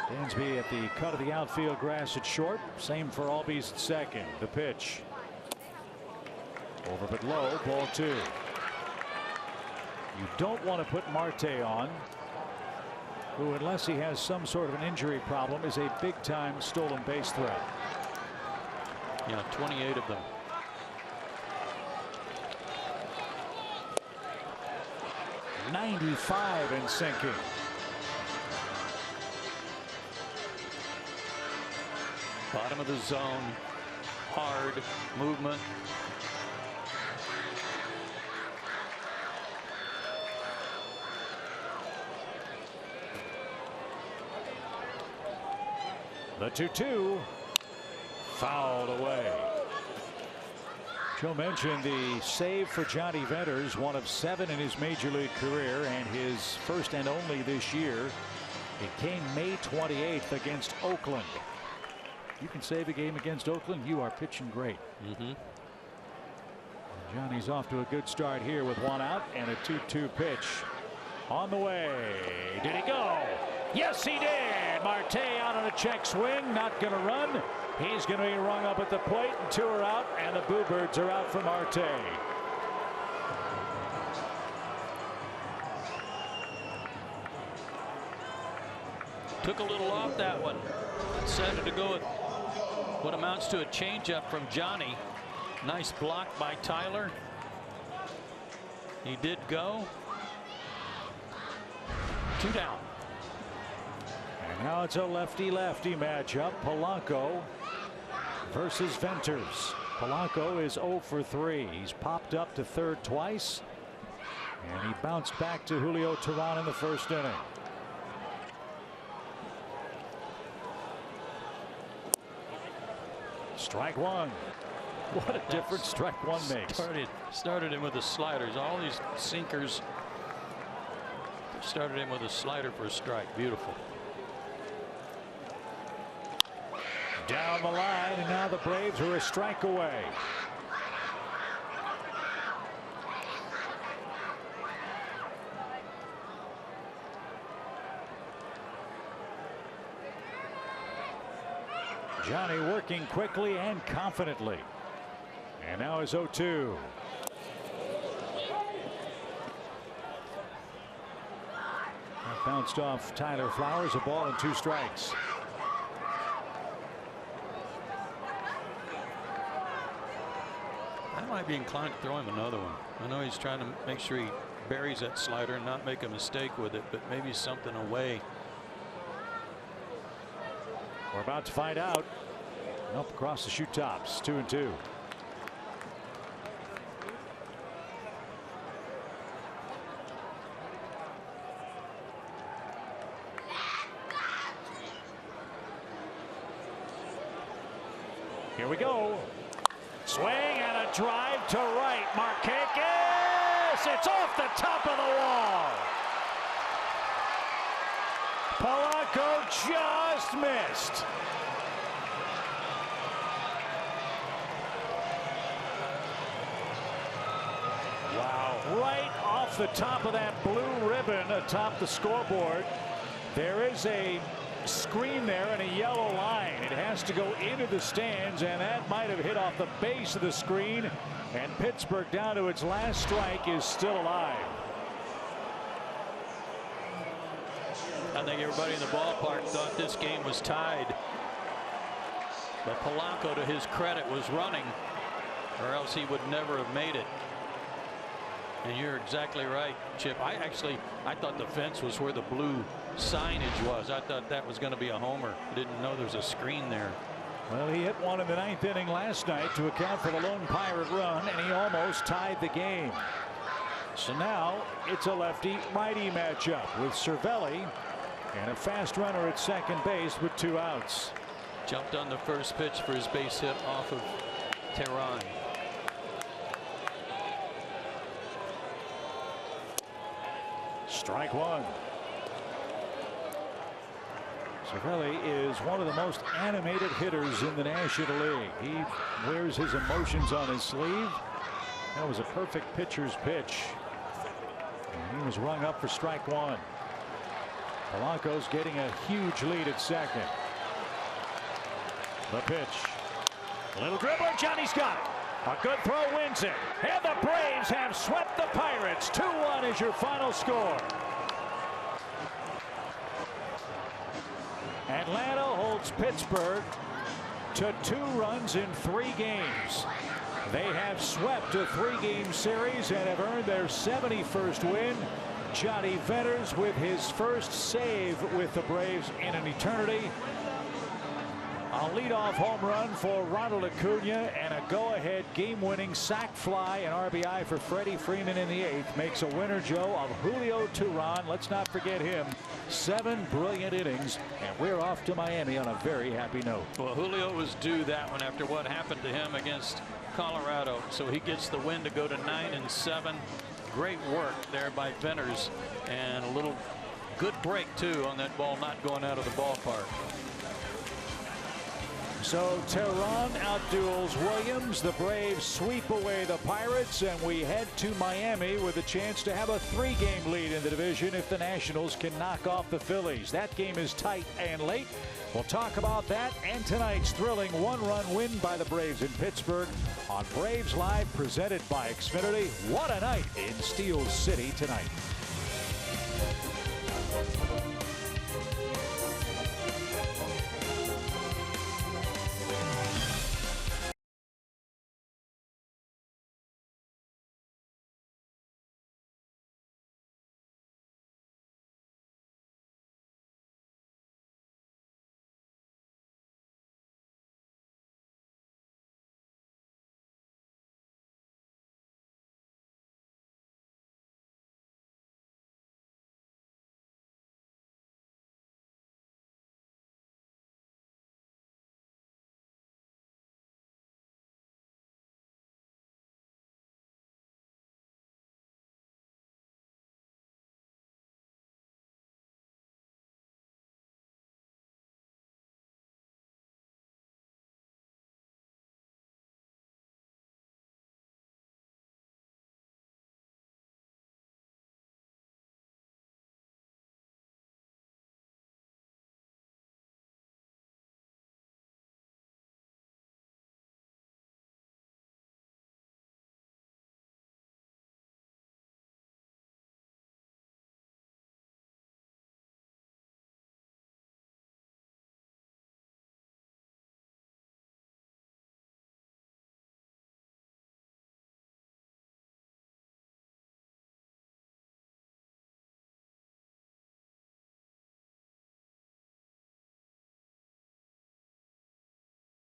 Dansby at the cut of the outfield grass at short. Same for Albies at second. The pitch. Over but low. Ball two. You don't want to put Marte on, who, unless he has some sort of an injury problem, is a big time stolen base threat. Yeah, 28 of them. .95 and sinking. Bottom of the zone. Hard movement. The 2-2 fouled away. Joe mentioned the save for Johnny Venters, one of 7 in his major league career and his first and only this year. It came May 28th against Oakland. You can save a game against Oakland, you are pitching great. Johnny's off to a good start here with one out and a 2-2 pitch on the way. Did he go? Yes, he did. Marte out on a check swing, not going to run. He's going to be rung up at the plate, and 2 are out, and the Boo Birds are out for Marte. Took a little off that one. Decided to go with what amounts to a changeup from Johnny. Nice block by Tyler. He did go. 2 down. And now it's a lefty-lefty matchup. Polanco versus Venters. Polanco is 0 for 3. He's popped up to third twice, and he bounced back to Julio Teheran in the first inning. Strike one. What a difference strike one makes. Started him with the sliders. All these sinkers started him with a slider for a strike. Beautiful. Down the line, and now the Braves are a strike away. Johnny working quickly and confidently. And now is 0-2. That bounced off Tyler Flowers. A ball and 2 strikes. I might be inclined to throw him another one. I know he's trying to make sure he buries that slider and not make a mistake with it, but maybe something away. We're about to find out. Up across the shoot tops. 2-2. Here we go. Swing and a drive to right. Marquez. It's off the top of the wall. Polanco just missed. Wow. Right off the top of that blue ribbon atop the scoreboard. There is a screen there and a yellow line. It has to go into the stands, and that might have hit off the base of the screen, and Pittsburgh, down to its last strike, is still alive. I think everybody in the ballpark thought this game was tied, but Polanco, to his credit, was running, or else he would never have made it. And you're exactly right, Chip. I thought the fence was where the blue signage was. I thought that was going to be a homer. Didn't know there was a screen there. Well, he hit one in the 9th inning last night to account for the lone Pirate run, and he almost tied the game. So now it's a lefty-righty matchup with Cervelli and a fast runner at second base with 2 outs. Jumped on the first pitch for his base hit off of Teheran. Strike one. Cervelli is one of the most animated hitters in the National League. He wears his emotions on his sleeve. That was a perfect pitcher's pitch. And he was rung up for strike one. Polanco's getting a huge lead at second. The pitch. Little dribbler. Johnny's got it. A good throw wins it. And the Braves have swept the Pirates. 2-1 is your final score. Atlanta holds Pittsburgh to 2 runs in 3 games. They have swept a 3-game series and have earned their 71st win. Johnny Venters with his first save with the Braves in an eternity. A leadoff home run for Ronald Acuna and a go-ahead game-winning sac fly and RBI for Freddie Freeman in the 8th makes a winner, Joe, of Julio Teheran. Let's not forget him. 7 brilliant innings, and we're off to Miami on a very happy note. Well, Julio was due that one after what happened to him against Colorado, so he gets the win to go to 9-7. Great work there by Venters, and a little good break too on that ball not going out of the ballpark. So Teheran outduels Williams. The Braves sweep away the Pirates, and we head to Miami with a chance to have a 3-game lead in the division if the Nationals can knock off the Phillies. That game is tight and late. We'll talk about that and tonight's thrilling 1-run win by the Braves in Pittsburgh on Braves Live, presented by Xfinity. What a night in Steel City tonight.